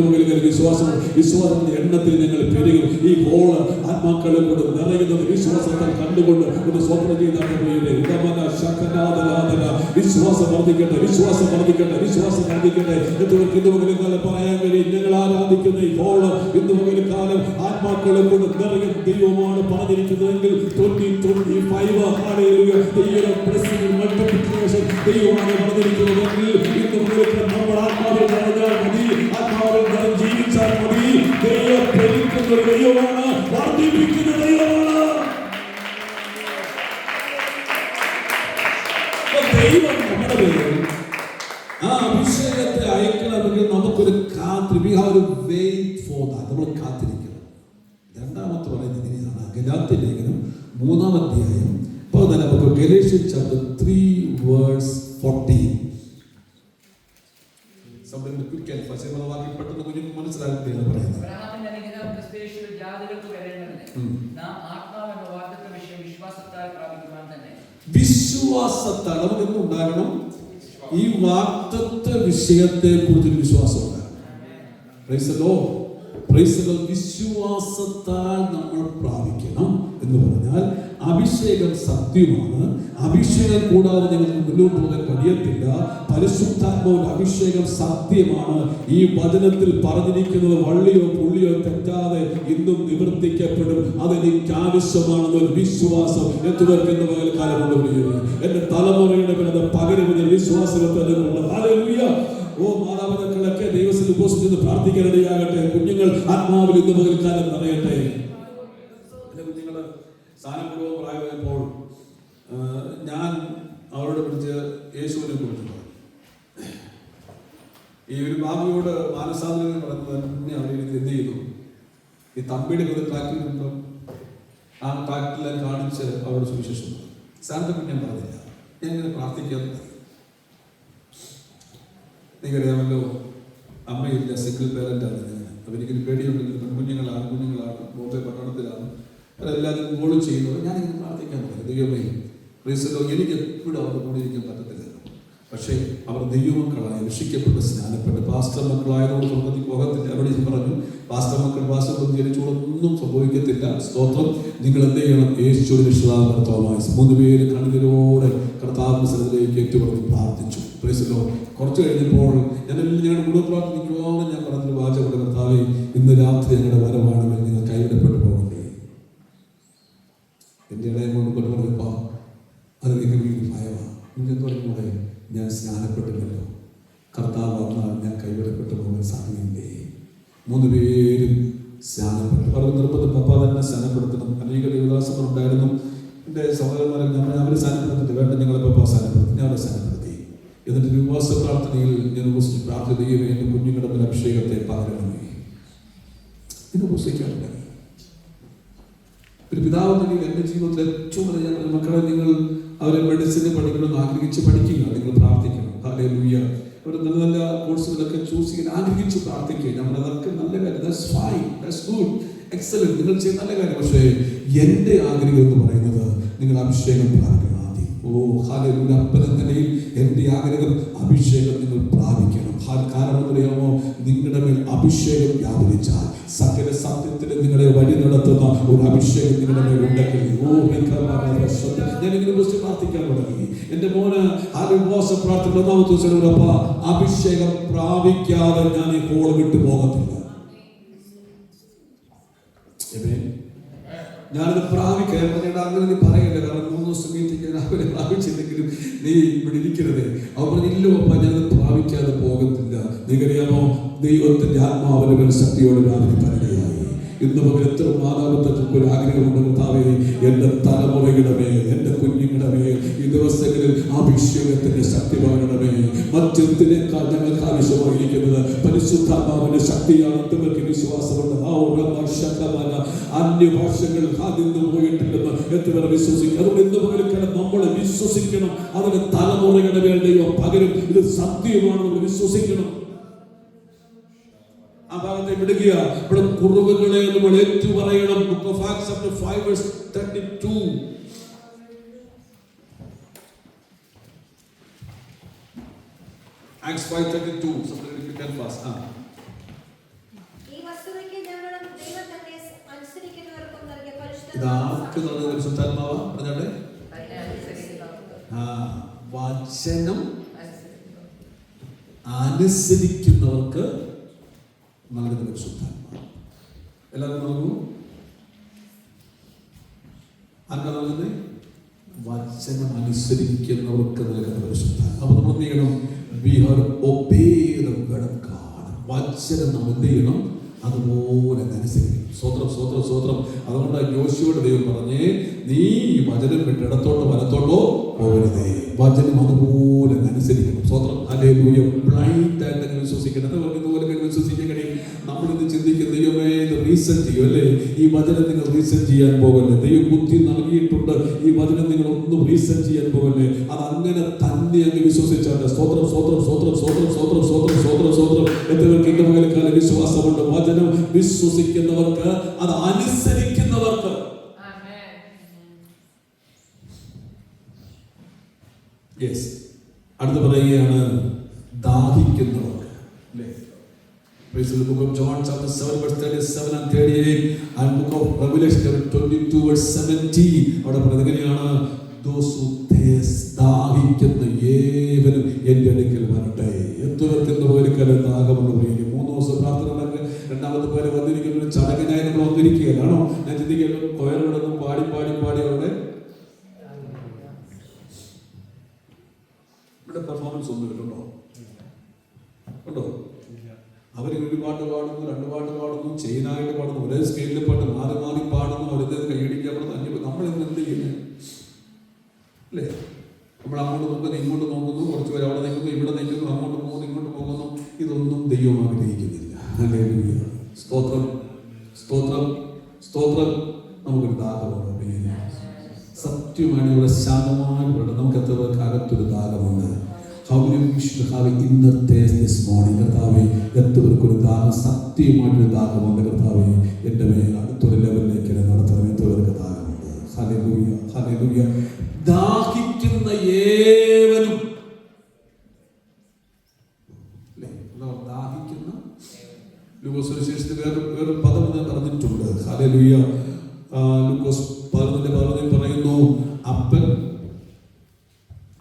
വിശ്വാസം, എണ്ണത്തിൽ ഞങ്ങൾ പെരുകും. ഈ ഹോള് ആത്മാക്കളെ കൊണ്ട് നിറയുന്നത് വിശ്വാസത്താൽ കണ്ടുകൊണ്ട് ഒന്ന് സ്വപ്നം ചെയ്താണ്. ഉടമന ശകനാഥനാഥന. വിശ്വാസം വർദ്ധിക്കട്ടെ, വിശ്വാസം വർദ്ധിക്കട്ടെ, വിശ്വാസം വർദ്ധിക്കട്ടെ. എത്തുവർക്ക് പറയാൻ കഴിയും, ഞങ്ങൾ ആരാധിക്കുന്ന ഈ ഹോള് ഇന്ന് കാലം ആത്മാക്കളെ കൊണ്ട് നിറയും ദൈവമാണ് പറഞ്ഞിരിക്കുന്നതെങ്കിൽ 2025 ദൈവമാണ് പറഞ്ഞിരിക്കുന്നതെങ്കിൽ ഇന്ന് നമ്മൾ ആത്മാവിൽ നിറഞ്ഞാൽ മതി, ആത്മാവിൽ നിറഞ്ഞ് ജീവിച്ചാൽ മതി. ദൈവം പ്രേരിക്കുന്ന ഒരു ദൈവമാണ്, വർദ്ധിപ്പിക്കുന്ന ദൈവമാണ്. ദൈവം നമ്മുടെ പേരിൽ ആ അഭിഷേകത്തെ അയക്കണമെങ്കിൽ നമുക്കൊരു നമ്മൾ കാത്തിരിക്കണം. രണ്ടാമത്തെ പറയുന്നത് ഇങ്ങനെയാണ്. ഗലാത്യ ലേഖനം 3-ാം അധ്യായം 14. Galatian chapter 3:14. പെട്ടെന്ന് കുഞ്ഞു മനസ്സിലാക്കുകയാണ് പറയുന്നത്. വിശ്വാസത്താൽ നമുക്കെന്നും ഉണ്ടാകണം. ഈ വാഗ്ദത്ത വിഷയത്തെ കുറിച്ചൊരു വിശ്വാസം ഉണ്ടാകണം. വിശ്വാസത്താൽ നമ്മൾ പ്രാപിക്കണം എന്ന് പറഞ്ഞാൽ അഭിഷേകം സത്യമാണ്. അഭിഷേകം കൂടാതെ ഞങ്ങൾക്ക് മുന്നോട്ട് പോകാൻ കഴിയത്തില്ല. പരിശുദ്ധാത്മാവിന്റെ അഭിഷേകം സത്യമാണ്. ഈ വചനത്തിൽ പറഞ്ഞിരിക്കുന്നത് വള്ളിയോ പുള്ളിയോ തെറ്റാതെ ഇന്നും നിവർത്തിക്കപ്പെടും. അതെനിക്ക് ആവശ്യമാണെന്നൊരു വിശ്വാസം എത്തുവർക്കെന്ന് പകൽക്കാലം കൊണ്ടുവരികയാണ്. എന്റെ തലമുറയുടെ പിന്നെ പകരുന്ന വിശ്വാസത്തെ ഓ മാതാപിതാക്കളൊക്കെ ദൈവത്തിൽ ഉപസിച്ച് പ്രാർത്ഥിക്കാനിടയാകട്ടെ. കുഞ്ഞുങ്ങൾ ആത്മാവിൽ ഇന്ന് പകൽക്കാലം നിറയട്ടെ. എന്റെ കുഞ്ഞുങ്ങള് സ്ഥാനപ്പെടുവോ പ്രായമായപ്പോൾ ഞാൻ അവരോട് വിളിച്ച് യേശുവിനെ കുറിച്ച് പറഞ്ഞു. ഈ ഒരു ബാബുയോട് മാനസാന്തരം പറയുന്നത് അവർ എന്ത് ചെയ്തു? ഈ തമ്പിയുടെ ഒരു ട്രാക്റ്റിലുണ്ടോ, ആ ട്രാക്റ്റിലെ കാണിച്ച് അവരോട് സുവിശേഷം സ്ഥാനത്തെ ഞാൻ പറഞ്ഞില്ല. ഞാൻ ഇങ്ങനെ പ്രാർത്ഥിക്കാറുണ്ട്. നിങ്ങൾക്കറിയാമല്ലോ, അമ്മയില്ല, സിംഗിൾ പേരൻ്റാണ് ഞാൻ. അപ്പോൾ എനിക്കൊരു പേടിയുണ്ടെങ്കിൽ പെൺകുഞ്ഞുങ്ങളാണ്, കുഞ്ഞുങ്ങളാണ്, ബോംബെ പട്ടണത്തിലാണ്, അതെല്ലാവരും ഗോളും ചെയ്യുന്നത്. ഞാനിങ്ങനെ പ്രാർത്ഥിക്കാൻ പറയും, ദൈവമേ പ്രീസലോ എനിക്ക് എപ്പോഴും അവരുടെ കൂടെ ഇരിക്കാൻ പറ്റത്തില്ല. പക്ഷേ അവർ ദൈവമക്കളായ രക്ഷിക്കപ്പെട്ട് സ്നാനപ്പെട്ട് പാസ്റ്റർ മക്കളായതോട് സ്വർഗത്തിൽ പോകത്തില്ല. അവിടെ ഞാൻ പറഞ്ഞു, പാസ്റ്റർ മക്കൾ പാസ്റ്റർ ജനിച്ചോടൊന്നും സംഭവിക്കത്തില്ല. സ്തോത്രം. നിങ്ങൾ എന്ത് ചെയ്യണം? യേശുവിന്റെ വിശുദ്ധാത്മാവുമായി 3 പേര് കണ്ണുനീരോടെ കർത്താവിന്റെ സന്നിധിയിലേക്ക് ഏറ്റുപറഞ്ഞ് പ്രാർത്ഥിച്ചു. പ്രൈസ്. കുറച്ച് കഴിഞ്ഞപ്പോൾ ഞങ്ങളുടെ കുടുംബ പ്രാർത്ഥിക്കുവാൻ ഞാൻ പറഞ്ഞൊരു വാചകം, കർത്താവേ, ഇന്ന് രാത്രി ഞങ്ങളുടെ വരവാണെങ്കിൽ നിങ്ങൾ കൈവിടപ്പെട്ടു പോകണ്ടേ. എൻ്റെ ഇടയം കൊണ്ട് പറഞ്ഞപ്പോ അതിലേക്ക് വീണ്ടും ഭയമാണ്. എന്ത് പറയുമ്പോൾ ഞാൻ സ്നാനപ്പെട്ടില്ലല്ലോ, കർത്താവ് വന്നാൽ ഞാൻ കൈവിടപ്പെട്ടു പോകാൻ സാധ്യതയില്ലേ. 3 പേരും സ്നാനപ്പെട്ടു. അവർക്ക് നിർബന്ധം പപ്പ തന്നെ സ്നാനപ്പെടുത്തണം. അനേക ദേവദാസന്മാർ ഉണ്ടായിരുന്നു. എൻ്റെ സഹോദരന്മാരെ അവർ സ്നാനപ്പെടുത്തിട്ട് വേണ്ട, ഞങ്ങളെ പപ്പ സ്നാനപ്പെടുത്തി. ഞാൻ അവരെ സ്നാനപ്പെടുത്തി. എന്നിട്ട് ഉപവാസ പ്രാർത്ഥനയിൽ ഞാൻ പ്രാർത്ഥിക്കുകയും എൻ്റെ കുഞ്ഞുങ്ങളുടെ മേൽ അഭിഷേകത്തെ പകരണമേ എന്ന് ഉപസിക്കാറുണ്ട്. ഒരു പിതാവ് നിലയിൽ എൻ്റെ ജീവിതത്തിൽ ഏറ്റവും വലിയ മക്കളെ, നിങ്ങൾ അവരെ മെഡിസിന് പഠിക്കണമെന്ന് ആഗ്രഹിച്ച് പഠിക്കുക. നിങ്ങൾ പ്രാർത്ഥിക്കണം. ഹല്ലേലൂയ. ഒരു നല്ല നല്ല കോഴ്സുകളൊക്കെ ചൂസ് ചെയ്യാൻ ആഗ്രഹിച്ച് പ്രാർത്ഥിക്കുക. നമ്മൾ അതൊക്കെ നല്ല കാര്യം. That's fine, that's good, excellent. നിങ്ങൾ ചെയ്യുന്ന നല്ല കാര്യം. പക്ഷേ എൻ്റെ ആഗ്രഹം എന്ന് പറയുന്നത് നിങ്ങൾ അഭിഷേകം പ്രാപിക്കണം ആദ്യം. ഓ ഹല്ലേലൂയ. അപ്പൻ എന്ന നിലയിൽ എൻ്റെ ആഗ്രഹം അഭിഷേകം നിങ്ങൾ പ്രാപിക്കണം. കാരണം അറിയാമോ, നിങ്ങളുടെ മേൽ അഭിഷേകം വ്യാപരിച്ചാൽ സകല സത്യത്തിന് നിങ്ങളെ വഴി നടത്തുന്ന ഒരു അഭിഷേകം നിങ്ങളുടെ മേൽ ഉണ്ടെങ്കിൽ, ഞാൻ ഇങ്ങനെ കുറിച്ച് പ്രാർത്ഥിക്കാൻ തുടങ്ങി. എന്റെ മോന് ആ ഉപവാസ പ്രാർത്ഥന 1-ാമത്തെ ദിവസം അഭിഷേകം പ്രാപിക്കാതെ ഞാൻ ഈ കോൾ വിട്ടു പോകത്തില്ല. ഞാനത് പ്രാപിക്കാൻ അങ്ങനെ നീ പറയല്ല. കാരണം 3 ദിവസം മീറ്റിംഗ് അവരെ പ്രാപിച്ചില്ലെങ്കിലും നീ ഇവിടെ ഇരിക്കരുത്. അവർ പറഞ്ഞില്ലോ അപ്പ, ഞാനത് പ്രാപിക്കാതെ പോകത്തില്ല. നിങ്ങറിയാമോ, ദൈവത്തിന്റെ ആത്മാവിന്റെ ശക്തിയോട് വ്യാപരിക്കാനിടയായി. ഇന്ന് പകൽ എത്ര മാതാപിതാക്കൾക്ക് ഒരു ആഗ്രഹമുണ്ട്, കർത്താവേ, എൻ്റെ തലമുറയുടെ മേൽ, എൻ്റെ കുഞ്ഞുങ്ങളുടെ മേൽ ഈ ദിവസങ്ങളിൽ അഭിഷേകത്തിന്റെ ശക്തി പകരണമേ. മറ്റെന്തിനേക്കാൾ ഞങ്ങൾക്ക് ആവശ്യമായിരിക്കുന്നത് പരിശുദ്ധാത്മാവിന്റെ ശക്തിയാണ്. നിങ്ങൾക്ക് വിശ്വാസമുണ്ട്. അന്യഭാഷകൾ നിന്ന് പോയിട്ടില്ലെന്ന് എത്ര വിശ്വസിക്കും. അതുകൊണ്ട് ഇന്ന് പകരം നമ്മൾ വിശ്വസിക്കണം. അതിന് തലമുറയുടെ മേൽ ദൈവം പകരും. ഇത് സത്യമാണ്, നമ്മൾ വിശ്വസിക്കണം. ആ ഭാഗത്തെ വിടുക. ഇവിടെ കുറവുകളെ നമ്മൾ ഏറ്റു പറയണം. Book of Acts chapter 5 verse 32. Acts 5:32. Somebody you can fast. ഈ വസ്തുതയ്ക്ക് ഞങ്ങളും ദൈവത്തെ അനുസരിക്കുന്നവർക്കും നൽകിയ ഇതാർക്ക് നൽകിയ പരിശുദ്ധാത്മാവ് പറഞ്ഞോട്ടെ. വചനം അനുസരിക്കുന്നവർക്ക് നൽകുന്ന പരിശുദ്ധാത്മാവ്. എല്ലാവരും നൽകുമോ? ആർക്കാ നൽകുന്നത്? വചനം അനുസരിക്കുന്നവർക്ക് നൽകുന്ന പരിശുദ്ധാത്മാവ്. അപ്പൊ നമ്മൾ എന്ത് ചെയ്യണം? We are obeyed the word of God. വചനം നമ്മൾ എന്ത് ചെയ്യണം? അതുപോലെ അനുസരിക്കണം. സ്വോത്രം സ്വോത്രം സ്വോത്രം. അതുകൊണ്ട് യോശുവയുടെ ദൈവം പറഞ്ഞേ, നീ വചനം വിട്ട് ഇടത്തോട്ടോ വലത്തോട്ടോ പോകരുതേ. വചനം അതുപോലെ അനുസരിക്കണം. സ്വോത്രം. ഹല്ലേലൂയ. ബ്ലൈൻഡ് ആയിട്ട് വിശ്വസിക്കണം. ഇതുപോലെ വിശ്വസിക്കാൻ കഴിയും. നമ്മളിന്ന് ചിന്തിക്കും, ദൈവമേ ഇത് റീസൺ ചെയ്യും അല്ലേ? ഈ വചനം നിങ്ങൾ റീസൺ ചെയ്യാൻ പോകല്ലേ? ദൈവം ബുദ്ധി നൽകിയിട്ടുണ്ട്. ഈ വചനം നിങ്ങൾ ഒന്നും റീസൺ ചെയ്യാൻ പോകല്ലേ? അത് അങ്ങനെ തന്നെ അങ്ങ് വിശ്വസിച്ചാൽ സ്തോത്രം സ്തോത്രം സ്തോത്രം സ്തോത്രം സ്തോത്രം സ്തോത്രം സ്തോത്രം സ്തോത്രം. എത്രവർക്ക് എന്റെ മകൾക്കാല വിശ്വാസമുണ്ട്? വചനം വിശ്വസിക്കുന്നവർക്ക്, അത് അനുസരിക്കുന്നവർക്ക്. യെസ്. അടുത്ത് പറയുകയാണ് ദാഹിക്കുന്നവർക്ക്. Praise the book of John chapter 7 verse 37 and 38 and book of Revelation chapter 22 verse 17. അവിടെ പറയുകയാണ്, those who thirst, ദാഹിക്കുന്ന ഏവനും എൻ്റെ അടുക്കൽ വരട്ടെ. എത്തുവെത്തുന്ന പോലിക്കല ദാഹമെന്ന് പറയുക. 3 ദിവസം പ്രാർത്ഥന. രണ്ടാമത്തെ പേര് വന്നിരിക്കുന്ന ചടങ്ങിനായി നമ്മൾ വന്നിരിക്കുകയാണോ? ഞാൻ ചിന്തിക്കുന്നു, കൊയറോടൊന്നും പാടി പാടി പാടി അവിടെ ഇവിടെ പെർഫോമൻസ് ഒന്നും ഇല്ലല്ലോ. ഉണ്ടോ? അവർ ഒരു പാട്ട് പാടുന്നു, 2 പാട്ട് പാടുന്നു, ചെയിനായിട്ട് പാടുന്നു, ഒരേ സ്കെയിലിൽ പാട്ട് മാറി മാറി പാടുന്നു. അവരുടെ കൈയടിക്കപ്പെടുന്നു. നമ്മളിന്ന് എന്ത് ചെയ്യുന്നത് അല്ലേ? നമ്മൾ അങ്ങോട്ട് നോക്കുന്നു, ഇങ്ങോട്ട് നോക്കുന്നു, കുറച്ച് പേര് അവിടെ നിൽക്കുന്നു, ഇവിടെ നിൽക്കുന്നു, അങ്ങോട്ട് പോകുന്നു, ഇങ്ങോട്ട് പോകുന്നു. ഇതൊന്നും ദൈവം ആഗ്രഹിക്കുന്നില്ല. ഹല്ലേലൂയ. സ്തോത്രം സ്തോത്രം സ്തോത്രം. നമുക്കൊരു ദാഹമുണ്ട്. സത്യമാണ്. ഇവിടെ ശാന്തമായിട്ട് നമുക്ക് എത്ര പേർക്ക് അകത്തൊരു ദാഹമുണ്ട്. How many of you should have an inner taste this morning? കർത്താവേ, എത്രവർക്കൊരു ദാഹം, സത്യമായിട്ടൊരു ദാഹമുണ്ട്. കർത്താവേ, എൻ്റെ മേൽ അടുത്തൊരു ലെവലിലേക്ക് എന്നെ നടത്തണം. എത്രവർക്ക് ദാഹമുണ്ട്. Hallelujah hallelujah. ദാഹിക്കുന്ന ഏവനും സുവിശേഷത്തിൽ വേറൊരു പദം ഞാൻ പറഞ്ഞിട്ടുണ്ട്. ഹല്ലേലൂയ. ലൂക്കോസ് 11:11 പറയുന്നു,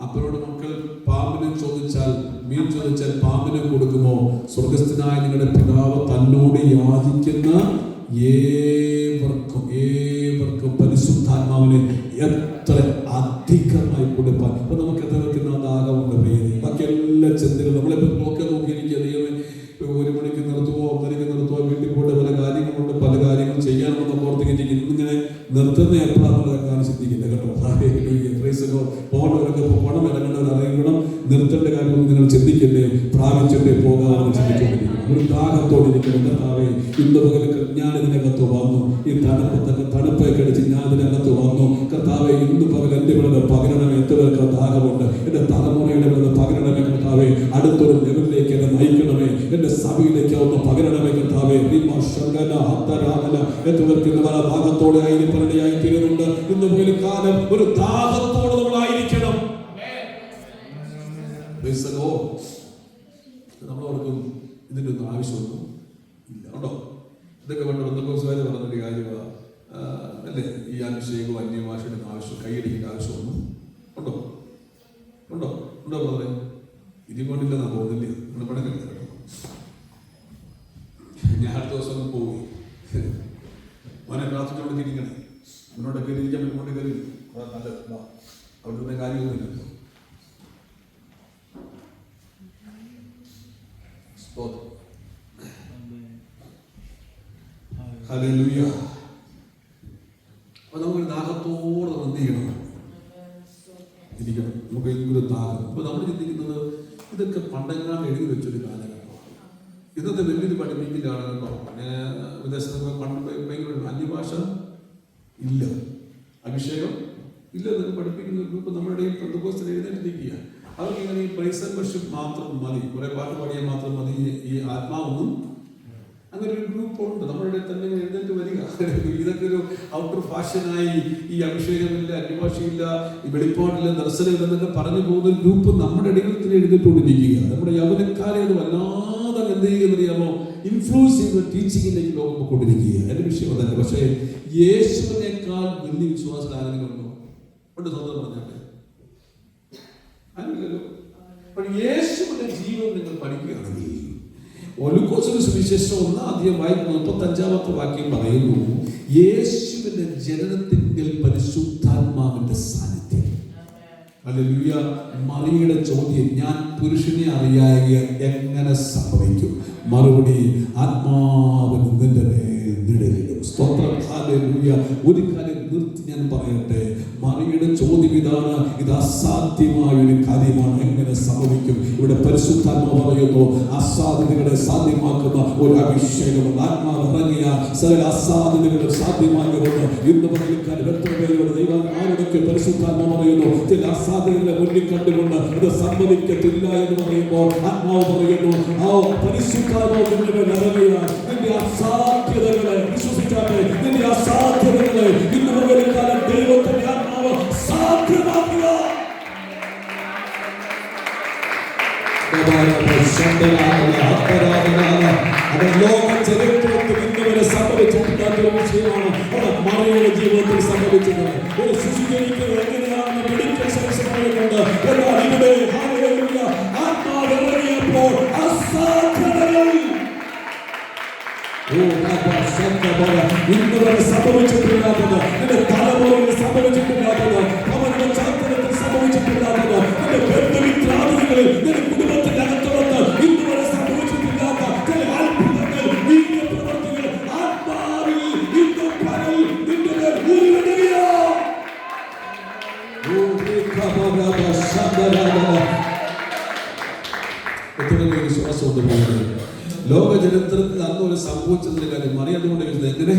അപ്പനോട് മക്കൾ പാമ്പിനെ ചോദിച്ചാൽ, മീൻ ചോദിച്ചാൽ പാമ്പിനെ കൊടുക്കുമോ? സ്വർഗസ്ഥനായ നിങ്ങളുടെ പിതാവ് തന്നോട് യാചിക്കുന്ന ഏവർക്കും പരിശുദ്ധാത്മാവിനെ എത്ര അധികമായി കൊടുപ്പാൻ. അപ്പൊ നമുക്ക് എത്രക്കുന്ന ദാഹമുണ്ട് പേര്. ബാക്കി എല്ലാ ചിന്തകളും നമ്മളിപ്പോ നോക്കിയിരിക്കുക. ദൈവമേ 1 മണിക്ക് നിർത്തുവോ, 1:30 നിർത്തുവോ, വീട്ടിൽ പോയിട്ട് പല കാര്യങ്ങളുണ്ട്, പല കാര്യങ്ങൾ ചെയ്യാനുണ്ടെന്ന് ഓർത്തിരിക്കും. ഇന്നിങ്ങനെ നിർത്തുന്ന എപ്പോഴാണെന്നുള്ള കാര്യം ചിന്തിക്കില്ല കേട്ടോ. പോകണവരൊക്കെ പോകണം, ഇറങ്ങേണ്ടവർ അറിയണം. നിർത്തേണ്ട കാര്യമൊന്നും നിങ്ങൾ ചിന്തിക്കല്ലേ, പ്രാപിച്ചിട്ടേ പോകാമെന്ന് ചിന്തിച്ചുകൊണ്ടിരിക്കണം. ഒരു ദാഹത്തോടിരിക്കണം. കർത്താവേ, ഇന്ന് പകൽ ഞാൻ ഇതിനകത്ത് വന്നു, ഈ തണുപ്പൊക്കെ അടിച്ച് ഞാൻ ഇതിനകത്ത് വന്നു. കർത്താവെ, ഇന്ന് പകൽ എൻ്റെ ഇവിടെ പകരണമേ. എത്ര പേർക്ക് ദാഹമുണ്ട്? എൻ്റെ തലമുറയുടെ ഇവിടെ പകരണമേ കർത്താവെ. അടുത്തൊരു ലെവലിലേക്ക് എന്നെ നയിക്കണമേ. എൻ്റെ സഭയിലേക്ക് ഒന്ന് പകരണമേ കർത്താവെ. എത്ര പേർക്ക് ഇന്ന് പല ദാഹത്തോടെ ആയിരിപ്പറയായി തീരുന്നുണ്ട്. ഇന്ന് പകൽ കാലം ഒരു ദാഹത്തോടെ നമ്മളായിരിക്കണം. നമ്മളോർക്കും ഇതിൻ്റെ ഒന്നും ആവശ്യമൊന്നും ഇല്ല കേട്ടോ. ഇതൊക്കെ പണ്ട് ബന്ധുക്കോസുകാര് പറഞ്ഞൊരു കാര്യമാണ് അല്ലേ? ഈ അഭിഷേകവും അന്യഭാഷയുടെ ആവശ്യം, കൈയടിക്കേണ്ട ആവശ്യമൊന്നും ഉണ്ടോ? ഉണ്ടോ ഉണ്ടോ പറഞ്ഞേ? ഇരിക്കൊണ്ടില്ലെന്നാ പോകുന്നില്ലേ? നമ്മുടെ പടക്കല്ല കേട്ടോ. ഞാൻ അടുത്ത ദിവസം പോയി മോനെ പ്രാർത്ഥിച്ചുകൊണ്ട് ഇരിക്കണേ. മുന്നോട്ട് കയറി ഇരിക്കാൻ മുന്നോട്ട് കയറി നല്ല അവിടുത്തെ കാര്യമൊന്നുമില്ല. ഹല്ലേലൂയ. അപ്പൊ നമുക്കൊരു ദാഹത്തോടെ നമ്മൾ എന്ത് ചെയ്യണം? ഇരിക്കണം. നമുക്ക് ഭയങ്കര ദാഹം. അപ്പൊ നമ്മൾ ചിന്തിക്കുന്നത് ഇതൊക്കെ പണ്ടെങ്ങാണ്ട് എഴുതി വെച്ചൊരു കാലഘട്ടമാണ്. ഇന്നത്തെ വലിയൊരു പഠിപ്പിക്കലാണ് കേട്ടോ. വിദേശത്തൊക്കെ പണ്ട് ഭയങ്കര അന്യഭാഷ ഇല്ല, അഭിഷേകം ഇല്ല എന്നൊക്കെ പഠിപ്പിക്കുന്ന ഒരു ഗ്രൂപ്പ് നമ്മുടെ ഇടയിൽ പെന്തക്കോസ്തിൽ എഴുന്നേറ്റിരിക്കുക. അവർക്ക് ഇങ്ങനെ ഈ പ്രൈസ് ആൻഡ് വർഷിപ്പ് മാത്രം മതി, കുറെ പാട്ട് പാടിയാൽ മാത്രം മതി, ഈ ആത്മാവൊന്നും. അങ്ങനെ ഒരു ഗ്രൂപ്പ് ഉണ്ട് നമ്മുടെ ഇടയിൽ തന്നെ എഴുന്നേറ്റ് വരിക. ഇതൊക്കെ ഒരു ഔട്ടർ ഫാഷനായി ഈ അഭിഷേകമില്ല, അന്യഭാഷയില്ല, ഈ വെളിപ്പാടില്ല, ദർശനമില്ല എന്നൊക്കെ പറഞ്ഞു പോകുന്ന ഗ്രൂപ്പ് നമ്മുടെ ഇടയിൽ തന്നെ എഴുന്നേറ്റുകൊണ്ടിരിക്കുക. നമ്മുടെ യൗവനക്കാരെ അത് വല്ലാതെ എന്ത് ചെയ്യുന്നറിയാമോ? ഇൻഫ്ലുവൻസ് ചെയ്യുന്ന ടീച്ചിങ്ങിലേക്ക് ലോകം പോയിക്കൊണ്ടിരിക്കുക. എൻ്റെ വിഷയം അതല്ല. പക്ഷേ യേശുവിനേക്കാൾ വലിയ വിശ്വാസം ആരെങ്കിലുണ്ടോ? ഉണ്ട്. സ്വന്തം പറഞ്ഞാട്ടെ, അതില്ലല്ലോ. അപ്പോൾ യേശുവിന്റെ ജീവൻ നിങ്ങൾ പഠിക്കുകയാണെങ്കിൽ ലൂക്കോസിന്റെ സുവിശേഷം 1:35 വാക്യം പറയുന്നു, യേശുവിന്റെ ജനനത്തിങ്കിൽ പരിശുദ്ധാത്മാവിന്റെ സാന്നിധ്യം. ഹല്ലേലൂയ. മറിയയുടെ ചോദ്യം, ഞാൻ പുരുഷനെ അറിയാതെ എങ്ങനെ സംഭവിക്കും? മറുപടി, ആത്മാവിൻ നിന്റെ മേൽ നിഴലിടും. സ്തോത്രം. ഹല്ലേലൂയ. ഒരു കാര്യം നിർത്തി ഞാൻ പറയട്ടെ. മറിയയുടെ ചോദ്യം ഇതാണ്, ഇത് അസാധ്യമായ ഒരു കാര്യമാണ്, എങ്ങനെ സംഭവിക്കും? ഇവിടെ പരിശുദ്ധാത്മാവ് പറയുന്നു, അസാധ്യതകളെ സാധ്യമാക്കുന്ന ഒരു അഭിഷേകമുണ്ട്. ആത്മാവ് ഇറങ്ങിയ സകല അസാധ്യതകളെ സാധ്യമാകുമെന്ന് ഇന്ന് പകൽക്കാലം എത്ര പേരോട് ദൈവം ആരോടൊക്കെ പരിശുദ്ധാത്മാവ് പറയുന്നു, ചില അസാധ്യതകളെ മുന്നിൽ കണ്ടുകൊണ്ട് ഇത് സംഭവിക്കത്തില്ല എന്ന് പറയുമ്പോൾ ആത്മാവ് പറയുന്നു, ആ പരിശുദ്ധാത്മാവ് നിന്റെ ഇറങ്ങിയ നിന്റെ അസാധ്യതകളെ വിശ്വസിക്കാതെ, നിന്റെ അസാധ്യതകളെ ഇന്ന് പകൽക്കാലം ദൈവത്തിന്റെ ആത്മാവ് സാധ്യമാക്കുക. അത് ലോക ചരിത്രത്തിൽ ഇന്നുവരെ സംഭവിച്ചിട്ടില്ലാത്തൊരു വിഷയമാണ്. അത് മറിയയുടെ ജീവിതത്തിൽ സംഭവിച്ചത്. ഒരു ശിശു ജനിക്കുന്നത് എങ്ങനെയാണെന്ന് മെഡിക്കൽ സയൻസ് പറയുന്നുണ്ട്. എന്നാൽ ഇവിടെ ആത്മാവ് ഇറങ്ങിയപ്പോൾ അസാധ്യതകൾ ഇന്നുവരെ സംഭവിച്ചിട്ടില്ലാത്തത്, എന്റെ തലമുറയിൽ സംഭവിച്ചിട്ടില്ലാത്തത്, അവരുടെ ചരിത്രത്തിൽ സംഭവിച്ചിട്ടില്ലാത്തത്, എന്റെ ബന്ധുമിത്രാദികളിൽ നിന്റെ കുടുംബത്തിന്റെ അകത്തുള്ളത് ഇന്നുവരെ സംഭവിച്ചിട്ടില്ലാത്ത ചില അത്ഭുതങ്ങൾ, വീര്യപ്രവർത്തികൾ ആത്മാവിൽ ഇന്ന് പകൽ നിന്റെ മേൽ ഊരിവിടുകയോ. വിശ്വാസമുണ്ട് പോലെ ലോക ചരിത്രത്തിൽ അന്ന് ഒരു സംഭവിച്ചതിന്റെ കാര്യം മറിയാതുകൊണ്ട് എങ്ങനെ?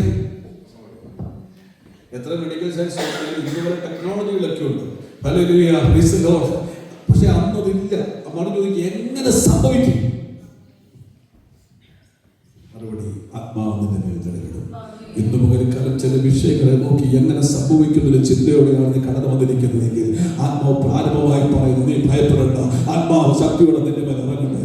എത്ര മെഡിക്കൽ സയൻസ് ഇതുപോലെ ടെക്നോളജികളൊക്കെ ഉണ്ട്. ഹല്ലേലൂയ. Praise the Lord. പക്ഷെ അന്നതില്ല. അപ്പോൾ ചോദിക്കുക, എങ്ങനെ സംഭവിക്കും? മറുപടി, ആത്മാവിന്റെ മേൽ നിഴലിടും. ഇന്ന് പകൽക്കാലം ചില വിഷയങ്ങളെ നോക്കി എങ്ങനെ സംഭവിക്കുന്നൊരു ചിന്തയോടെയാണ് നീ കടന്നു വന്നിരിക്കുന്നതെങ്കിൽ ആത്മാവ് പ്രാരംഭമായി പറയുന്നു, നീ ഭയപ്പെടേണ്ട. ആത്മാവ് ശക്തിയോടെ നിന്റെ മേൽ ഇറങ്ങട്ടെ.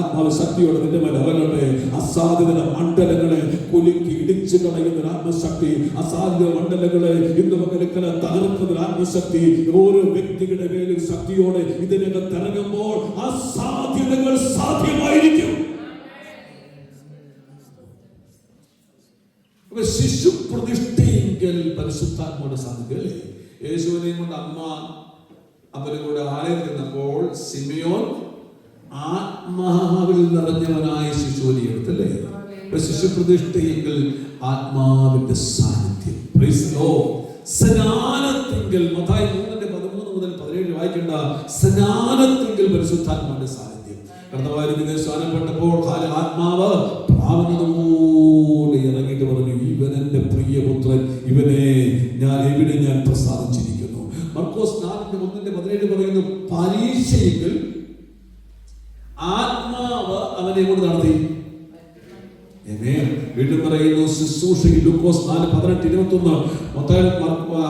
ആത്മാവ് ശക്തിയോടെ നിന്റെ മേൽ ഇറങ്ങട്ടെ. അസാധ്യത മണ്ഡലങ്ങളെ കുലുക്കി ഇടിച്ചു കളയുന്ന ആത്മശക്തി, അസാധ്യത മണ്ഡലങ്ങളെ ഇന്ന് പകൽക്കാലം തകർക്കുന്ന ആത്മശക്തി ഓരോ വ്യക്തികളുടെ മേലും ശക്തിയോടെ ഇതിനകത്ത് ഇറങ്ങുമ്പോൾ അസാധ്യതകൾ സാധ്യമായിരിക്കും. ശിശു പ്രതിഷ്ഠയെങ്കിൽ പരിശുദ്ധാത്മാവിന്റെ സാന്നിധ്യം അല്ലേ? യേശുവിനെയും കൊണ്ട് അമ്മ അവരെ കൂടെ ആലയത്തിൽ നിന്നപ്പോൾ സിമിയോൻ ആത്മാവിൽ നിറഞ്ഞവനായ ശിശുവിനെ എടുത്തല്ലേ? ശിശു പ്രതിഷ്ഠയെങ്കിൽ ആത്മാവിന്റെ സാന്നിധ്യം. സ്നാനത്തിങ്കിൽ മത്തായി 3:13 മുതൽ 17 വായിക്കേണ്ട സ്നാനത്തിങ്കിൽ പരിശുദ്ധാത്മാവിന്റെ സാന്നിധ്യം. കർത്താവായ സ്നാനപ്പെട്ടപ്പോൾ ആത്മാവ് പ്രാവണതോടെ ഇറങ്ങിയിട്ട് പറഞ്ഞു, ഇവൻ എന്റെ പ്രിയപുത്രൻ, ഇവനെ ഞാൻ പ്രസാദിച്ചിരിക്കുന്നു. മർക്കോസ് 4:1-17 പറയുന്നു, പരീക്ഷയിൽ ആത്മാവ് അവനെ കൊണ്ട് നടത്തി. വീണ്ടും പറയുന്നു ശുശ്രൂഷയിൽ ലൂക്കോസ് 4:18-21,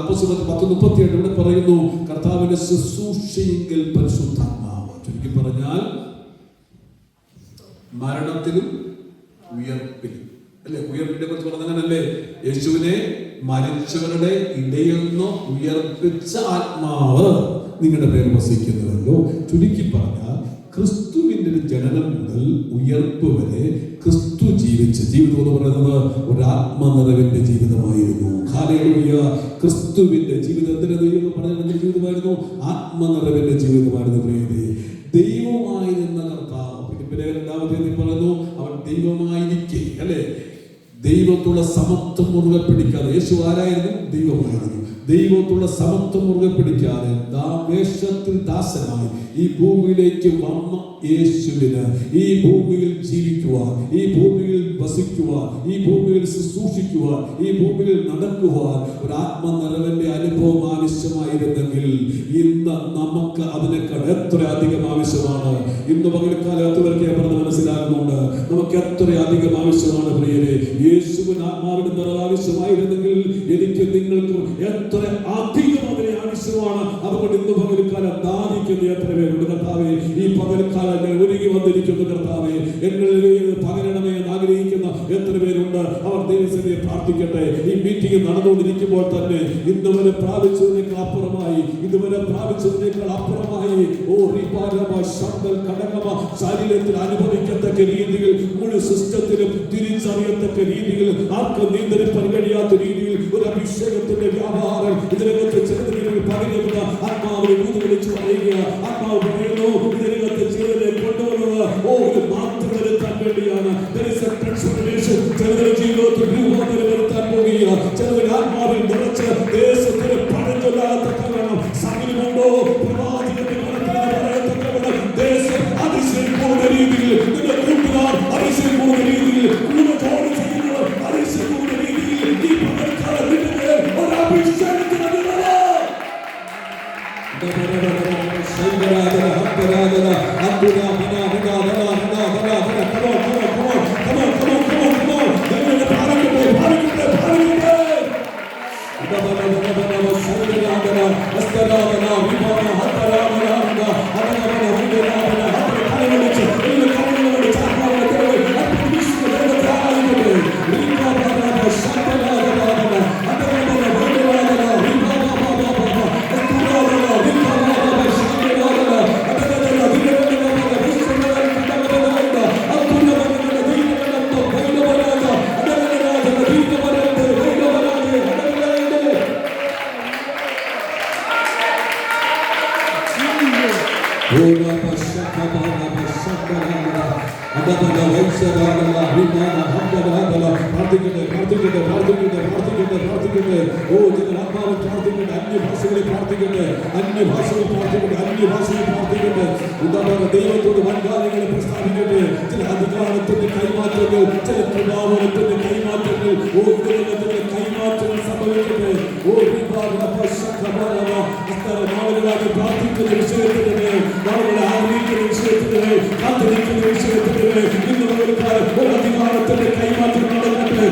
അപ്പോസ്തലർ 10:37 ഇവിടെ പറയുന്നു കർത്താവിന്റെ ശുശ്രൂഷയെങ്കിൽ പരിശുദ്ധാത്മാവ്. ചുരുക്കി പറഞ്ഞാൽ മരണത്തിലും ഉയർപ്പിലും അല്ലെ? ഉയർപ്പിനെ കുറിച്ച് പറഞ്ഞല്ലേ? യേശുവിനെ മരിച്ചവരുടെ ഇടയിൽ നിന്ന് ഉയർപ്പിച്ച ആത്മാവ് നിങ്ങളുടെ പേര് വസിക്കുന്നുവല്ലോ. ചുരുക്കി പറഞ്ഞാൽ ക്രിസ്തുവിന്റെ ഒരു ജനനം മുതൽ ഉയർപ്പ് വരെ ക്രിസ്തു ജീവിച്ച ജീവിതം എന്ന് പറയുന്നത് ഒരു ആത്മനിറവിന്റെ ജീവിതമായിരുന്നു. ഹല്ലേലൂയ! ക്രിസ്തുവിന്റെ ജീവിതത്തിന്റെ പറഞ്ഞ ജീവിതമായിരുന്നു, ആത്മനിറവിന്റെ ജീവിതമായിരുന്നു. പ്രിയരേ, ദൈവമായിരുന്ന കർത്താവ് പറയുന്നു, അവൻ ദൈവമായിരിക്കെ അല്ലെ? ദൈവത്തുള്ള സമത്വം മുറുകെ പിടിക്കാതെ. യേശു ആരായിരുന്നു? ദൈവമായിരുന്നു. ദൈവത്തുള്ള സമത്വം മുറുകെ പിടിക്കാതെ വേഷത്തിൽ ദാസനായി ഈ ഭൂമിയിലേക്ക് വന്ന യേശുവിന് ഈ ഭൂമിയിൽ ജീവിക്കുവാൻ, ഈ ഭൂമിയിൽ വസിക്കുവാൻ, ഈ ഭൂമിയിൽ ശുശ്രൂഷിക്കുവാൻ, ഈ ഭൂമിയിൽ നടക്കുവാൻ ഒരു ആത്മനിറവിന്റെ അനുഭവം ആവശ്യമായിരുന്നെങ്കിൽ ഇന്ന് നമുക്ക് അതിനേക്കാൾ എത്ര അധികം ആവശ്യമാണ്. ഇന്ന് പകൽക്കാലത്തുവർക്ക് പറഞ്ഞ് മനസ്സിലാകുന്നുണ്ട് നമുക്ക് എത്ര അധികം ആവശ്യമാണ്. പ്രിയരെ, യേശുവിന് ആത്മാവിന്റെ നിറവ് ആവശ്യമായിരുന്നെങ്കിൽ എനിക്ക് നിങ്ങൾക്കും എത്ര അധികം അതിനെ ആവശ്യമാണ്. അതുകൊണ്ട് ഇന്ന് പകൽക്കാലം ദാഹിക്കുന്ന എത്ര പേരുണ്ട്? കർത്താവേ, ഈ പകൽക്കാലം ഒരുങ്ങി വന്നിരിക്കുന്നു. കർത്താവേ, എന്നിൽ പകരണമേ എന്ന് ആഗ്രഹിക്കുന്ന എത്ര പേരുണ്ട്? അവർ ദൈവസന്നിധിയെ പ്രാർത്ഥിക്കട്ടെ. ഈ മീറ്റിംഗ് നടന്നുകൊണ്ടിരിക്കുമ്പോൾ തന്നെ ഇന്നുവരെ പ്രാപിച്ചതിനേക്കാൾ അപ്പുറമായി, ശരീരത്തിൽ അനുഭവിക്കത്തക്ക രീതിയിൽ, മുഴു സിസ്റ്റത്തിലും തിരിച്ചറിയത്തക്ക രീതിയിൽ, ആർക്കും നിയന്ത്രിക്കാൻ കഴിയാത്ത രീതിയിൽ ഒരു അഭിഷേകത്തിന്റെ വ്യാപാരം ഇതിനകത്ത് ചെറുതിനെ പകരുന്ന ആത്മാവിനെ ഊതി വിളിച്ചു പറയുക. ആത്മാവ് പറയുന്നു, ഇതിനകത്ത് ചിലരെ കൊണ്ടുവന്നത് ഒരു മാറ്റം വരുത്താൻ വേണ്ടിയാണ്. ചിലരുടെ ജീവിതത്തിൽ രൂപാന്തരം വരുത്താൻ പോകുക. ചിലരുടെ ആത്മാവിൽ നിറച്ച് ദേശത്തിന് പഴഞ്ചൊല്ലാത്തക്കണം. സമയമുണ്ടോ പ്രവാചകന്റെ പറയത്തക്കവണ്ണം ദേശം അതിശയിക്കുന്ന രീതിയിൽ, നിന്റെ കൂട്ടുകാർ അതിശയിക്കുന്ന രീതിയിൽ, കൂടെ ജോലി ചെയ്യുന്നവർ അതിശയിക്കുന്ന രീതിയിൽ ഈ പകൽക്കാലത്തിന്റെ ഒരു അഭിഷേകത്തിന് ദൈവത്തോട് വൻകാര്യങ്ങളെ പ്രസ്താവിക്കട്ടെ. ചില അധികാരത്തിന്റെ കൈമാറ്റങ്ങൾ, ചില പ്രഭാവനത്തിന്റെ കൈമാറ്റങ്ങൾ, കൈമാറ്റങ്ങൾ സംഭവിക്കട്ടെ. നാളുകളായി പ്രാർത്ഥിക്കുന്ന വിഷയത്തിന്റെ നാളുകളെ ആഗ്രഹിക്കുന്ന വിഷയത്തിന്റെ കാത്തിരിക്കുന്ന വിഷയത്തിന്റെ ഇന്ന് ഒരു അധികാരത്തിന്റെ കൈമാറ്റം നടക്കട്ടെ.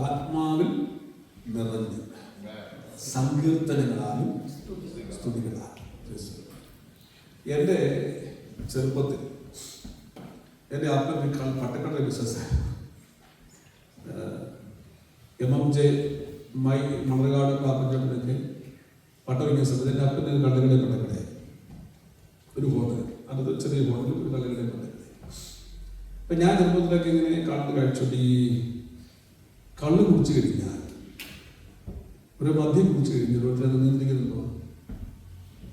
ആത്മാവിൽ നിറഞ്ഞ് സങ്കീർത്തനങ്ങളാലും സ്തുതികളാലും. എൻ്റെ ചെറുപ്പത്തിൽ എൻ്റെ അപ്പൻ പട്ടക്കട ബിസിനസ്സായിരുന്നു. MMJ മണർകാട് പാപ്പഞ്ചേട്ടനൊക്കെ പട്ടവിക്കുന്ന സമയത്ത് എൻ്റെ അപ്പൻ്റെ കള്ളുകളെ പട്ടക്കടയായി. ഒരു ഹോട്ടൽ, അത് ചെറിയ ഹോട്ടൽ, ഒരു കള്ളുകളെ പട്ടക്കടയായി. അപ്പം ഞാൻ ചെറുപ്പത്തിലൊക്കെ ഇങ്ങനെ കള്ള് കഴിച്ചോണ്ട് ഈ കള്ള് കുടിച്ചു കഴിഞ്ഞാൽ, ഒരു മദ്യം കുടിച്ചു കഴിഞ്ഞാൽ ഒരുത്തരം നിയന്ത്രിക്കുന്നുണ്ടോ?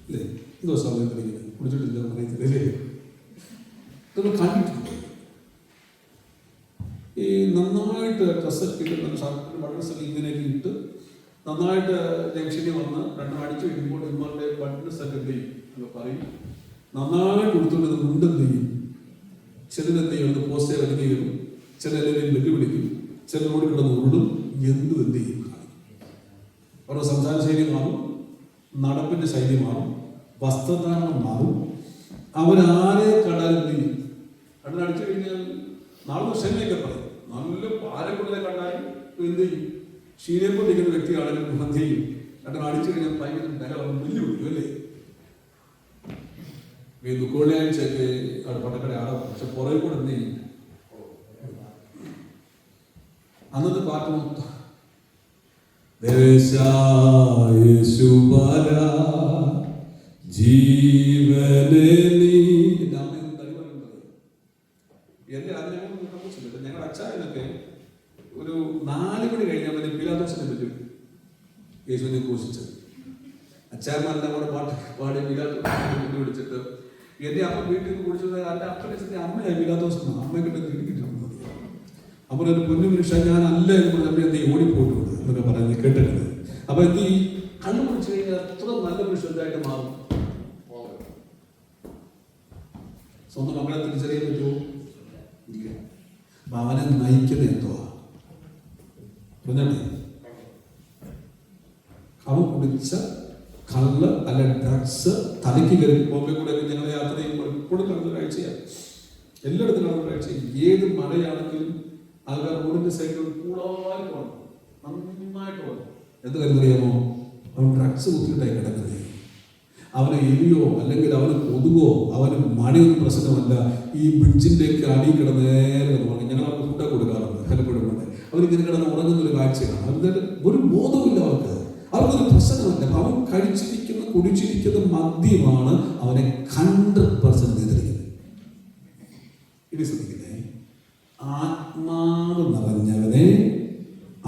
അല്ലേ? എന്തോ സമയത്ത് കുടിച്ചിട്ടില്ല പറയത്തില്ലേ? നമ്മൾ കണ്ടിട്ടുണ്ട്. ഈ നന്നായിട്ട് ഡ്രസ്സൊക്കെ ഇട്ട് ഷർട്ടിന് ബട്ടൺസൊക്കെ ഇങ്ങനെയൊക്കെ ഇട്ട് നന്നായിട്ട് ജംഗ്ഷനിൽ വന്ന് രണ്ടും അടിച്ചു കഴിയുമ്പോൾ ഇമ്മളുടെ ബട്ടൺസൊക്കെ എന്ത് ചെയ്യും എന്ന് പറയും. നന്നായിട്ട് കൊടുത്തുകൊണ്ട് മുണ്ടെന്ത് ചെയ്യും? ചിലരെന്ത് ചെയ്യും? അത് പോസ്റ്റേ വലിഞ്ഞു കയറും, ചിലരെല്ലാം വെല്ലുവിളിക്കും, ചിലരോട് കിടന്ന് ഉരുളും, എന്ത് ചെയ്യും? അവരുടെ സംസാര ശൈലി മാറും, നടപ്പിൻ്റെ ശൈലി മാറും, വസ്ത്രധാരണം മാറും. അവരാരെ കണ്ടാലും എന്ത് ചെയ്യും? കണ്ണിൽ അടിച്ചു കഴിഞ്ഞാൽ നാളെ ക്ഷമയൊക്കെ പറയും. നല്ല പാലക്കൊടുതൽ കണ്ടാലും എന്ത് ചെയ്യും? ക്ഷീരപ്പൊട്ടിക്കുന്ന വ്യക്തിയാണെങ്കിലും എന്ത് ചെയ്യും? കണ്ണിൽ അടിച്ചു കഴിഞ്ഞാൽ ഭയങ്കര ബലം വെല്ലുവിളിക്കും. അല്ലേ? ഈ ദുഃഖവെള്ളിയാഴ്ചയൊക്കെ അവിടെ പട്ടക്കട ആടാം. പക്ഷെ പുറകെ കൂടെ എന്ത് ചെയ്യും? അന്നത്തെ പാട്ട് മൊത്തം ജീവനെ നീ. എൻ്റെ അമ്മ തടി പറയുന്നത് എൻ്റെ അത് ഞങ്ങൾ താമസിച്ചില്ല. ഞങ്ങളുടെ അച്ചായനൊക്കെ ഒരു 4 മണി കഴിഞ്ഞാൽ മതി പീലാത്തോസിനെ പറ്റും യേശുവിനെ ഘോഷിച്ചത്. അച്ചായന്മാരെല്ലാം കൂടെ പാട്ട് പാടി പീലാത്തോസിനെ വിളിച്ചിട്ട് എൻ്റെ അമ്മ വീട്ടിൽ നിന്ന് കുടിച്ചത് എൻ്റെ അപ്പനെ അമ്മയായി പീലാത്തോസ് അമ്മയ്ക്കിട്ട് തിരിക്കിട്ടുണ്ട്. അപ്പോൾ ഒരു പൊന്നു മനുഷ്യൻ ഞാൻ അല്ല എന്ന് പറഞ്ഞപ്പോൾ എന്ത് ചെയ്യും? ഓടിപ്പോയിട്ടുണ്ട് എന്നൊക്കെ പറയുന്നത് കേട്ടിട്ടുണ്ട്. അപ്പൊ എന്ത് ഈ കണ്ണു കുടിച്ചു കഴിഞ്ഞാൽ എത്ര നല്ല മനുഷ്യരായിട്ട് മാറും. സ്വന്തം മക്കളെ തിരിച്ചറിയാൻ പറ്റുമോ? ഇല്ല. അപ്പൊ അവനെ നയിക്കുന്നത് എന്തുവാ പറഞ്ഞേ? അവൻ കുടിച്ച കള്ള് അല്ല ഡ്രഗ്സ് തലയ്ക്ക് കയറി. ബോംബെ കൂടെ ഞങ്ങൾ യാത്ര ചെയ്യുമ്പോൾ എപ്പോഴും നടന്ന കാഴ്ചയാണ്, എല്ലായിടത്തും നടന്ന കാഴ്ച. ഏത് മഴയാണെങ്കിലും ആൾക്കാർ റോഡിന്റെ സൈഡിൽ കൂടാതെ പോകണം, നന്നായിട്ട് പോകണം. എന്ത് കരുതറിയാമോ? അവൻ ഡ്രഗ്സ് കുത്തിയിട്ടായി കിടക്കുന്നത്. അവന് എലിയോ അല്ലെങ്കിൽ അവന് കൊതുകോ അവന് മഴയൊന്നും പ്രശ്നമല്ല. ഈ ബ്രിഡ്ജിൻ്റെയൊക്കെ അടിയിൽ കിടന്ന് നേരെ പോകണം. ഞങ്ങൾ അവർക്ക് ഫുഡൊക്കെ കൊടുക്കാറുണ്ട് പലപ്പോഴും. അവരിങ്ങനെ കിടന്ന് ഉറങ്ങുന്നൊരു കാഴ്ചയാണ്. അവരുടെ ഒരു ബോധമില്ല അവർക്ക്, അവർക്കൊരു പ്രശ്നമല്ല. അവൻ കഴിച്ചിരിക്കുന്ന കുടിച്ചിരിക്കുന്ന മദ്യമാണ് അവനെ 100% നിയന്ത്രിക്കുന്നത്. ഇനി ശ്രദ്ധിക്കുന്നേ, ആത്മാവ് നിറഞ്ഞവനെ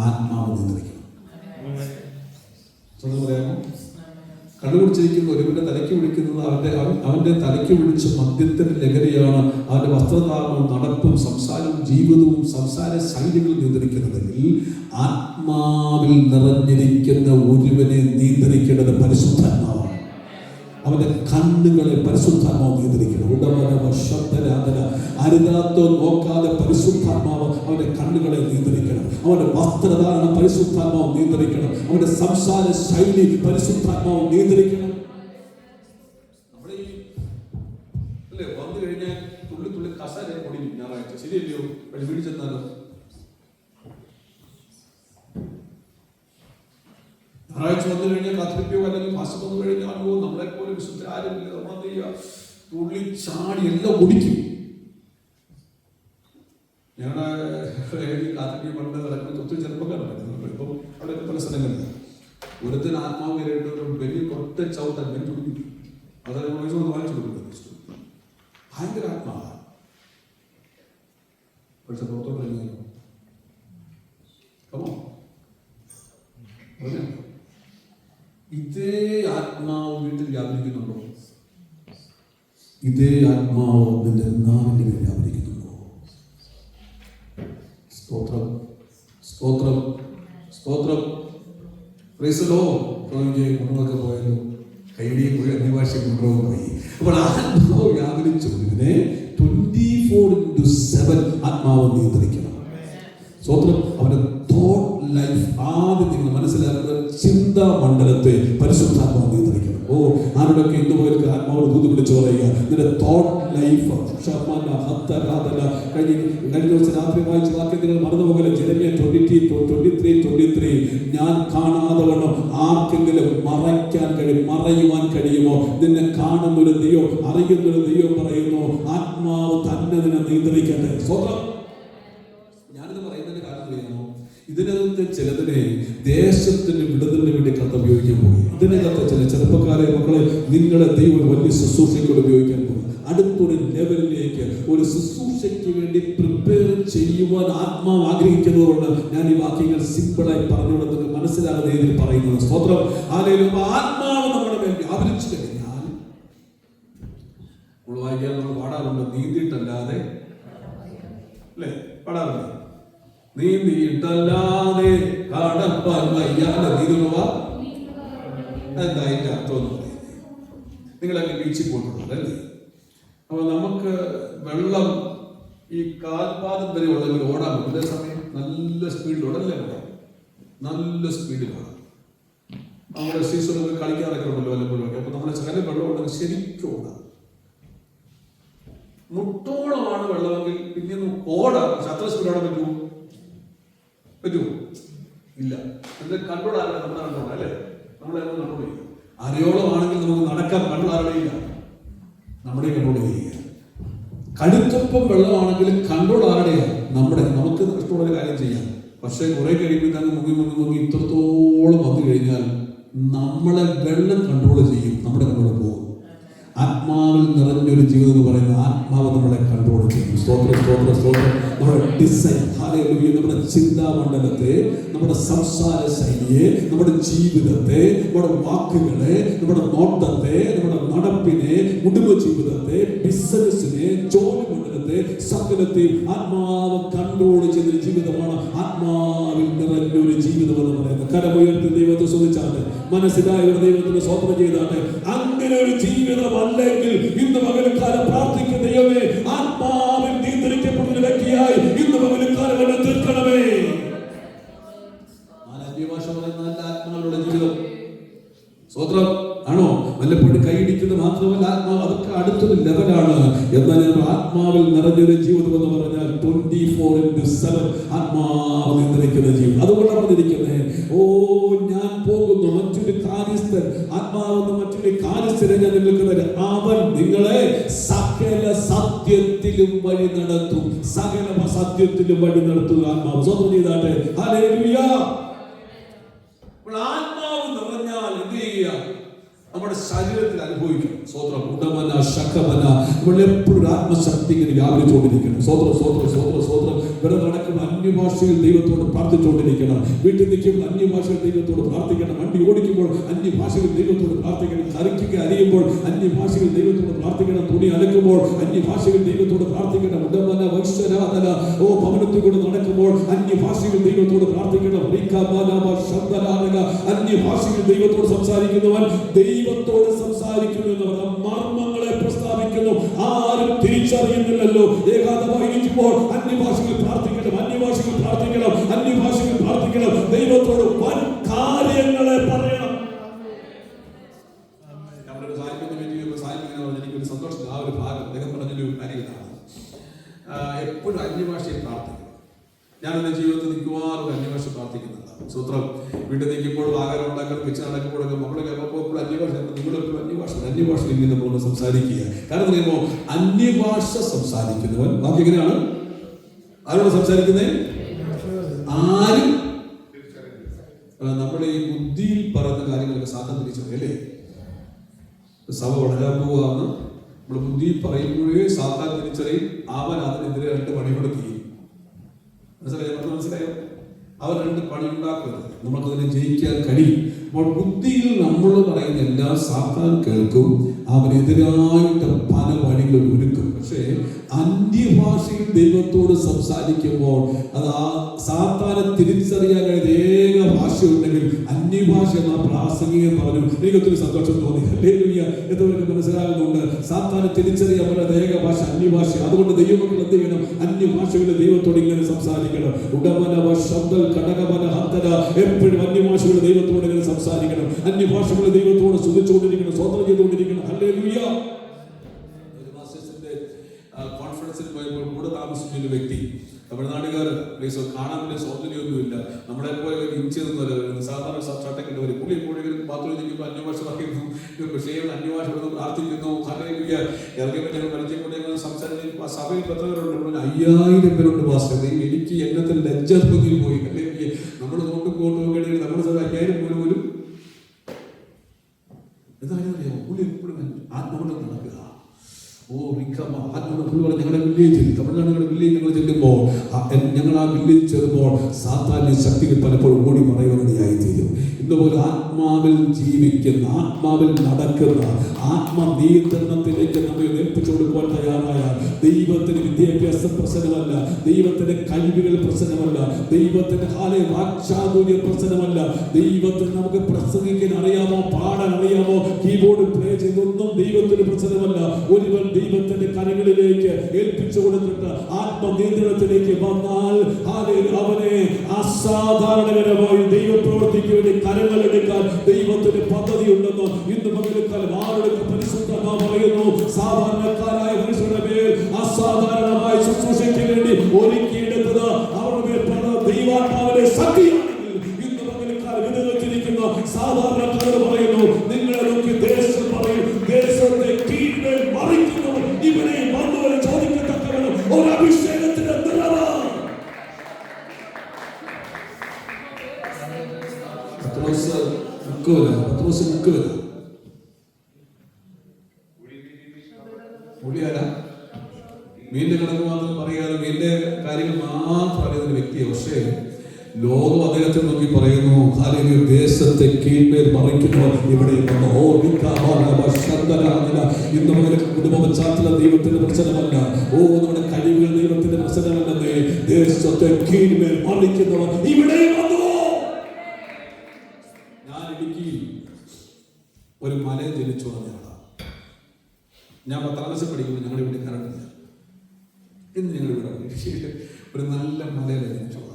ആത്മാവ് നിയന്ത്രിക്കണം. പറയാമോ? കണ്ടുപിടിച്ചിരിക്കുന്ന ഒരുവന്റെ തലയ്ക്ക് വിളിക്കുന്നത് അവന്റെ തലയ്ക്ക് വിളിച്ച മദ്യത്തിന്റെ ലഹരിയാണ് അവന്റെ വസ്ത്രധാരണവും നടപ്പും സംസാരവും ജീവിതവും സംസാര ശൈലികൾ നിയന്ത്രിക്കുന്നതെങ്കിൽ ആത്മാവിൽ നിറഞ്ഞിരിക്കുന്ന ഒരുവനെ നിയന്ത്രിക്കേണ്ടത് പരിശുദ്ധാത്മാവാണ്. അവന്റെ കണ്ണുകളെ പരിശുദ്ധാത്മാവ് നിയന്ത്രിക്കണം. അരുതാത്തോ നോക്കാതെ പരിശുദ്ധാത്മാവ് അവന്റെ കണ്ണുകളെ നിയന്ത്രിക്കണം. അവന്റെ വസ്ത്രധാരണം പരിശുദ്ധാത്മാവ് നിയന്ത്രിക്കണം. അവന്റെ സംസാര ശൈലി പരിശുദ്ധാത്മാവ് നിയന്ത്രിക്കണം. നമ്മുടെ ഈ അല്ലേ വന്നു കഴിഞ്ഞാൽ തുള്ളി തുള്ളി കസാര പൊടിയും ഞായറാഴ്ച ശരിയല്ലയോ? വീട്ടിൽ ചെന്നാലോ ഞായറാഴ്ച വന്നു കഴിഞ്ഞാൽ കാത്തിരിപ്പോ അല്ലെങ്കിൽ ഫാസ്റ്റ് വന്നു കഴിഞ്ഞാൽ നമ്മളെ പോലെ വിശുദ്ധ ആരുമില്ല. നമ്മളെന്ത് ചെയ്യുക? തുള്ളി ചാടി എല്ലാം കുടിക്കും. ഞങ്ങളുടെ കാത്തിരിപ്പ് പണ്ട് നടക്കുന്ന ഒത്തിരി ചെറുപ്പക്കാരുണ്ടായിരുന്നു. ഇപ്പം അവിടെ പല സ്ഥലങ്ങളില്ല. ഒരുത്തിന് ആത്മാവ് കയറിയിട്ട് ഒരു വലിയ ഒറ്റ ചവിട്ടാൻ വേണ്ടി കുടിക്കും. അതായത് വായിച്ചു കൊടുക്കുന്നത് ഭയങ്കര ആത്മാവാണ്. പക്ഷെ പുറത്തോട്ട് കഴിഞ്ഞാലോ ഇതേ ആത്മാവ് വീട്ടിൽ വ്യാപരിക്കുന്നുണ്ടോ? ഇതേ ആത്മാവ് നിന്റെ നാവിന്റെ മേൽ വ്യാപരിക്കുന്നുണ്ടോ? സ്തോത്രം, സ്തോത്രം, സ്തോത്രം. കുടുംബമൊക്കെ പോയല്ലോ, കൈഡിയെ പോയി അന്യഭാഷ കൊണ്ടുപോകാൻ പോയി. അപ്പോൾ ആത്മാവ് വ്യാപരിച്ചു. ഇതിനെ 24/7 ആത്മാവ് നിയന്ത്രിക്കണം. സ്തോത്രം. അവന്റെ തോട്ട് ലൈഫ് ആദ്യം നിങ്ങൾ മനസ്സിലാക്കുന്നത് ചിന്താ മണ്ഡലത്തെ പരിശുദ്ധാത്മാവ് നിയന്ത്രിക്കണം. ആരോടൊക്കെ ഇന്നുപോലെ ആത്മാവോട് ദൂത് വിളിച്ചു പറയുക, നിന്റെ തോട്ട് ലൈഫ്. കഴിഞ്ഞ ദിവസം രാത്രി വായിച്ച വാക്യം നിങ്ങൾ മറന്നുപോലെ ജെറമ്യ 23:23 ഞാൻ കാണാതെ വണ്ണം ആർക്കെങ്കിലും മറയുവാൻ കഴിയുമോ? നിന്നെ കാണുന്നൊരു ദൈവം, അറിയുന്നൊരു ദൈവം പറയുന്നു, ആത്മാവ് തന്നെ നിന്നെ നിയന്ത്രിക്കട്ടെ. സ്വന്തം ഞാനിത് പറയുന്നതിന്റെ കാരണം അറിയാമോ? ഇതിനകത്ത് ചിലതിനെ ദേശത്തിന് വിടുതലിന് വേണ്ടി കത്ത് ഉപയോഗിക്കാൻ പോയി. ഇതിനകത്ത് ചില ചെറുപ്പക്കാരെ മക്കളെ നിങ്ങളെ ദൈവം വലിയ ശുശ്രൂഷയ്ക്കൂടെ ഉപയോഗിക്കാൻ പോയി. അടുത്തൊരു ലെവലിലേക്ക് ഒരു ശുശ്രൂഷയ്ക്ക് വേണ്ടി പ്രിപ്പയർ ചെയ്യുവാൻ ആത്മാവ് ആഗ്രഹിക്കുന്നതുകൊണ്ട് ഞാൻ ഈ വാക്യങ്ങൾ സിമ്പിളായി പറഞ്ഞുകൊണ്ട് നിങ്ങൾക്ക് മനസ്സിലാകുന്ന രീതിയിൽ പറയുന്നത്. സ്തോത്രം. ആത്മാവ് നമ്മുടെ മേൽ വ്യാപരിച്ചു കഴിഞ്ഞാൽ നമ്മൾ വായിക്കാൻ നമ്മൾ പാടാറുണ്ട്, നീന്തിയിട്ടല്ലാതെ അല്ലേ? പാടാറുണ്ട്, നീന്തിയിട്ടല്ലാതെ കടപ്പാൻ വയ്യാതെ നീന്തുക. എന്താ അതിന്റെ അർത്ഥം എന്ന് പറയുന്നത്? നിങ്ങളൊക്കെ ബീച്ചിൽ പോയിട്ടുണ്ടല്ലോ അല്ലേ? അപ്പൊ നമുക്ക് വെള്ളം ഈ കാൽപാദം വരെ ഉള്ളവർ ഓടാൻ പറ്റും. അതേ സമയം നല്ല സ്പീഡിൽ ഓടല്ലേ? നല്ല സ്പീഡിൽ ഓടാം. നമ്മുടെ സീസണൊക്കെ കളിക്കാറൊക്കെ ഉണ്ടല്ലോ വല്ലപ്പോഴും ഒക്കെ. അപ്പൊ നമ്മുടെ ചില വെള്ളം ഉണ്ടെങ്കിൽ ശരിക്കും ഓടാം. മുട്ടോളമാണ് വെള്ളമെങ്കിൽ പിന്നെ ഓടാം. പക്ഷെ അത്ര സ്പീഡ് ഓടാൻ പറ്റുമോ? ഇല്ല. എന്താ കൺട്രോൾ ആരുടെ? നമ്മുടെ കൺട്രോൾ അല്ലേ? നമ്മളെ കൺട്രോൾ ചെയ്യുക. അരയോളമാണെങ്കിൽ നമുക്ക് നടക്കാൻ കൺട്രോൾ ആരുടെയില്ല, നമ്മുടെ കൺട്രോൾ ചെയ്യുക. കടുത്തൊപ്പം വെള്ളമാണെങ്കിലും കൺട്രോൾ ആരുടെയാണ്? നമ്മുടെ. നമുക്ക് ഇഷ്ടമുള്ള കാര്യം ചെയ്യാം. പക്ഷെ കുറെ കഴിയുമ്പോൾ മുങ്ങി ഇത്രത്തോളം വന്നു കഴിഞ്ഞാൽ നമ്മളെ വെള്ളം കൺട്രോൾ ചെയ്യും, നമ്മുടെ കൺട്രോൾ പോകും. ആത്മാവിൽ നിറഞ്ഞൊരു ജീവിതം എന്ന് പറയുന്നത് ആത്മാവ് നമ്മളെ കൺട്രോൾ ചെയ്യും. സ്തോത്രം, സ്തോത്രം, സ്തോത്രം. നമ്മുടെ ഡിസൈൻ, നമ്മുടെ ചിന്താമണ്ഡലത്തെ, നമ്മുടെ സംസാര ശൈലിയെ, നമ്മുടെ ജീവിതത്തെ, നമ്മുടെ വാക്കുകളെ, നമ്മുടെ നോട്ടത്തെ, നമ്മുടെ നടപ്പിനെ, കുടുംബ ജീവിതത്തെ, ബിസിനസിനെ, ജോലി മണ്ഡലത്തെ, സകലത്തെയും ആത്മാവ് കൺട്രോൾ ചെയ്തൊരു ജീവിതമാണ് ആത്മാവിൽ നിറഞ്ഞൊരു ജീവിതം എന്ന് പറയുന്നത്. കരമുയർത്തി ദൈവത്തെ സ്തുതിച്ചാട്ടെ, മനസ്സിലായ ഒരു ദൈവത്തിന് സ്വപ്നം ചെയ്താട്ടെ. അങ്ങനെ ഒരു ജീവിതം അല്ലെങ്കിൽ ഇന്ന് പകൽക്കാലം പ്രാർത്ഥിക്കുന്ന ദൈവമേ, ആത്മാവിൽ നിയന്ത്രിക്കപ്പെടുന്ന വ്യക്തിയായി ഇന്ന് പകൽക്കാലം എന്നെ തീർക്കണമേ. അന്യഭാഷ പറയുന്ന നല്ല ആത്മാക്കളുടെ ജീവിതം സ്വതന്ത്രം ആണോ? വല്ലപ്പോഴും കൈയിടിക്കുന്നത് മാത്രമല്ല, ആത്മാവ് അതൊക്കെ അടുത്തൊരു ലെവലാണ്. എന്നാൽ ആത്മാവിൽ നിറഞ്ഞൊരു ജീവിതം എന്ന് പറഞ്ഞാൽ 24/7 ആത്മാവ് നിയന്ത്രിക്കുന്ന ജീവിതം. അതുകൊണ്ട് പറഞ്ഞിരിക്കുന്നത്, ഞാൻ പോകുന്നു മറ്റൊരു കാര്യസ്ഥൻ, ആത്മാവെന്ന് മറ്റൊരു കാര്യസ്ഥനെ ഞാൻ നിൽക്കുന്നത്, അവൻ നിങ്ങളെ സകല സത്യത്തിലും വഴി നടത്തും. സകല സത്യത്തിലും വഴി നടത്തുക ആത്മാവ്. സ്വന്തം ചെയ്താട്ടെ. ഹല്ലേലൂയ. ആത്മാവ് നിറഞ്ഞാൽ എന്ത് ചെയ്യുക? നമ്മുടെ ശരീരത്തിൽ അനുഭവിക്കണം. സ്വതന്ത്രം, ഉടമന, ശഖമന. നമ്മൾ എപ്പോഴും ആത്മശക്തി ഇങ്ങനെ വ്യാപരിച്ചുകൊണ്ടിരിക്കണം. സ്വതന്ത്രം, സ്വതന്ത്രം, സ്വതന്ത്രം, സ്വതന്ത്രം. ഇവിടെ നടക്കുമ്പോൾ അന്യഭാഷയിൽ ദൈവത്തോട് പ്രാർത്ഥിച്ചുകൊണ്ടിരിക്കണം. വീട്ടിൽ നിൽക്കുമ്പോൾ അന്യഭാഷയിൽ ദൈവത്തോട് പ്രാർത്ഥിക്കണം. വണ്ടി ഓടിക്കുമ്പോൾ അന്യഭാഷയിൽ ദൈവത്തോട് പ്രാർത്ഥിക്കണം. കറിക്കുക അരിയുമ്പോൾ അന്യഭാഷയിൽ ദൈവത്തോട് പ്രാർത്ഥിക്കണം. തുണി അലക്കുമ്പോൾ അന്യഭാഷയിൽ ദൈവത്തോട് പ്രാർത്ഥിക്കണം. ഉടമന, വൈശ്വരാധന. ഭവനത്തിൽ കൂടെ നടക്കുമ്പോൾ അന്യഭാഷയിൽ ദൈവത്തോട് പ്രാർത്ഥിക്കണം. അന്യഭാഷയിൽ ദൈവത്തോട് സംസാരിക്കുന്നവൻ ദൈവത്തോട് സംസാരിക്കുന്നു എന്ന് പറഞ്ഞാൽ മർമ്മങ്ങളെ പ്രസ്താവിക്കുന്നു. ആരും തിരിച്ചറിയുന്നില്ലല്ലോ. ഏകാന്തമായിരിക്കുമ്പോൾ അന്യഭാഷയിൽ പ്രാർത്ഥിക്കണം, അന്യഭാഷയിൽ പ്രാർത്ഥിക്കണം, അന്യഭാഷയിൽ പ്രാർത്ഥിക്കണം. ദൈവത്തോട് വൻ കാര്യങ്ങളെ പറയണം. എനിക്കൊരു സന്തോഷം. ആ ഒരു ഭാഗം അദ്ദേഹം പറഞ്ഞൊരു കാര്യം ഇതാണ്, എപ്പോഴും അന്യഭാഷയിൽ പ്രാർത്ഥിക്കണം. ഞാൻ എൻ്റെ ജീവിതത്തിൽ മിക്കവാറും അന്യഭാഷ പ്രാർത്ഥിക്കുന്നുണ്ട്. സൂത്രം. വീട്ടിൽ നിൽക്കുമ്പോഴും ആഹാരം ഉണ്ടാക്കാൻ കിച്ചൺ നടക്കുമ്പോഴൊക്കെ മക്കളൊക്കെ എപ്പോഴും അന്യഭാഷ, നിങ്ങളെപ്പോഴും അന്യഭാഷയിൽ ഇങ്ങനെ നമ്മൾ സംസാരിക്കുക. കാരണം പറയുമ്പോൾ അന്യഭാഷ സംസാരിക്കുന്നവൻ ബാക്കി എങ്ങനെയാണ്? ആരോട് സംസാരിക്കുന്നത്? ആരും നമ്മുടെ ഈ ബുദ്ധിയിൽ പറയുന്ന കാര്യങ്ങളൊക്കെ സാധാരണ തിരിച്ചറിയും അല്ലേ? സഭ വളരാൻ പോവുകയാണ്, നമ്മൾ ബുദ്ധിയിൽ പറയുമ്പോഴേ സാധാരണ തിരിച്ചറിയും. അവൻ അതിനെതിരെ 2 പണി കൊടുക്കുകയും മനസ്സിലായോ? അവൻ 2 പണി ഉണ്ടാക്കുന്നത് നമുക്കതിനെ ജയിക്കാൻ കഴിയും. അപ്പോൾ ബുദ്ധിയിൽ നമ്മൾ പറയുന്ന എല്ലാ സാത്താൻ കേൾക്കും, അവനെതിരായിട്ട് പല വഴികളും ഒരുക്കും. പക്ഷേ അന്യഭാഷയിൽ ദൈവത്തോട് സംസാരിക്കുമ്പോൾ അത് ആ സാത്താനെ തിരിച്ചറിയാൻ കഴിയുന്ന ഏക ഭാഷയുണ്ടെങ്കിൽ അന്യഭാഷ എന്ന പ്രാസംഗികൻ പറഞ്ഞു. എനിക്ക് ഒത്തിരി സന്തോഷം തോന്നി. ഹല്ലേലൂയ. എന്നവർക്ക് മനസ്സിലാകുന്നുണ്ട് സാത്താനെ തിരിച്ചറിയാൻ പറ്റുന്ന ഏക ഭാഷ അന്യഭാഷ. അതുകൊണ്ട് ദൈവമക്കൾ എന്ത് ചെയ്യണം? അന്യഭാഷകളിൽ ദൈവത്തോട് ഇങ്ങനെ സംസാരിക്കണം. ഉടമന ശബ്ദ കടകമന ഹന്തന, എപ്പോഴും അന്യഭാഷകളിൽ ദൈവത്തോട് ഇങ്ങനെ സംസാരിക്കണം. അന്യഭാഷകളിൽ ദൈവത്തോട് സ്തുതിച്ചുകൊണ്ടിരിക്കണം, സ്വതന്ത്രം ചെയ്തുകൊണ്ടിരിക്കണം. ഹല്ലേലൂയ. കോൺഫറൻസിൽ പോയപ്പോൾ കൂടെ താമസിച്ച ഒരു വ്യക്തി, തമിഴ്നാടുകാർ, കാണാൻ വലിയ സൗന്ദര്യമൊന്നുമില്ല, നമ്മളെ പോലെ ഇഞ്ചിയൊന്നുമല്ല, സാധാരണ ഷർട്ടൊക്കെ ഇട്ടവർ. പുള്ളി എപ്പോഴും ബാത്റൂമിൽ നിൽക്കുമ്പോൾ അന്യഭാഷ പറയുന്നു, പക്ഷേ അന്യഭാഷ പ്രാർത്ഥിക്കുന്നു. ഹല്ലേലൂയ. ഇറങ്ങി പറ്റുന്ന പരിചയപ്പെട്ട് സംസാരിച്ച് സഭയിൽ 10 പേരുണ്ട്, 5000 പേരുണ്ട്. പാസ്റ്റർ, എനിക്ക് എണ്ണത്തിൽ ലജ്ജാത്മകയിൽ പോയി. ഹല്ലേലൂയ. നമ്മൾ നോക്കുമ്പോൾ നമ്മുടെ സ്ഥലം 5000 പോലും എന്തായാലും അറിയാമോ? പുള്ളി എപ്പോഴും ആത്മാവിനെ നടക്കുക. ഞങ്ങളുടെ വില്ലേജിൽ, തമിഴ്നാടുകളുടെ വില്ലേജ് ഞങ്ങൾ ചെല്ലുമ്പോൾ, ഞങ്ങൾ ആ വില്ലേജ് ചെല്ലുമ്പോൾ സാത്താന്യ ശക്തികൾ പലപ്പോഴും ഓടി പറയുവാനിടയായിത്തീരും. ഇതുപോലെ ആത്മാവിൽ ജീവിക്കുന്ന, ആത്മാവിൽ നടക്കുന്ന, ആത്മനിയന്ത്രണത്തിലേക്ക് നമ്മെ ഏൽപ്പിച്ചു കൊടുക്കുവാൻ തയ്യാറായ ദൈവത്തിന് വിദ്യാഭ്യാസം പ്രശ്നമല്ല, ദൈവത്തിന്റെ കഴിവുകൾ പ്രശ്നമല്ല, ദൈവത്തിന്റെ വാക്ചാതുര്യ പ്രശ്നമല്ല, ദൈവത്തിന് നമുക്ക് പ്രസംഗിക്കാൻ അറിയാമോ, പാടാൻ അറിയാമോ, കീബോർഡ് പ്ലേ ചെയ്തൊന്നും ദൈവത്തിന് പ്രശ്നമല്ല. ഒരുവൻ ദൈവത്തിന്റെ കരങ്ങളിലേക്ക് ഏൽപ്പിച്ചു കൊടുത്തിട്ട് ആത്മനിയന്ത്രണത്തിലേക്ക് വന്നാൽ അവനെ അസാധാരണകരമായി ദൈവപ്രവൃത്തിക്ക് വേണ്ടി കരങ്ങളെടുക്കാൻ ദൈവത്തിന് പദ്ധതി ഉണ്ടെന്ന് ഇന്ന് പകൽക്കാലം ആരുടെ പരിശുദ്ധമാ പറയുന്നു. സാധാരണക്കാരായ മനുഷ്യരുടെ മേൽ അസാധാരണമായ ശുശ്രൂഷയ്ക്ക് വേണ്ടി ഒരുക്കിയെടുത്തത് അവരുടെ മേൽ ദൈവാത്മാവിന്റെ ശക്തിയാണെങ്കിൽ ഇന്ന് പകൽക്കാലം വിനിയോഗിച്ചിരിക്കുന്ന സാധാരണക്കാർ പറയുന്നു, നിങ്ങളെ നോക്കി ദേശം പറയും, ദേശത്തെ കീഴ്മേൽ മറിക്കുന്നവർ ഇവിടെ വന്നവരെ ചോദിക്കത്തക്കവണ്ണം ഒരു അഭിഷേകത്തിന്റെ നിറവാണ്. മീന്റെ കണക്ക് മാത്രം പറയാതെ മീന്റെ കാര്യങ്ങൾ മാത്രം അറിയുന്ന വ്യക്തിയെ, പക്ഷേ ലോകം അദ്ദേഹത്തെ നോക്കി പറയുന്നു, ദേശത്തെ കീഴ്മേൽ മറിക്കുന്നവർ ഇവിടെ ഇന്ന് നമ്മുടെ കുടുംബ പശ്ചാത്തലം ദൈവത്തിന്റെ പ്രശ്നമല്ല, നമ്മുടെ കഴിവുകൾ ദൈവത്തിന്റെ പ്രശ്നമല്ലെന്നേ, ദേശത്തെ കീഴ്മേൽ മറിക്കുന്നവർ ഇവിടെ വന്നു. ഞാൻ ഇടുക്കിയിൽ ഒരു മലയിൽ ജനിച്ചു വന്നയാളാണ്. ഞാൻ 10ാം ക്ലാസ്സിൽ പഠിക്കുമ്പോൾ ഞങ്ങളുടെ വീട്ടിൽ കറണ്ടില്ല. ഇന്ന് ഞങ്ങളുടെ വീട് ഒരു നല്ല മലയിൽ ജനിച്ചു വന്നത്.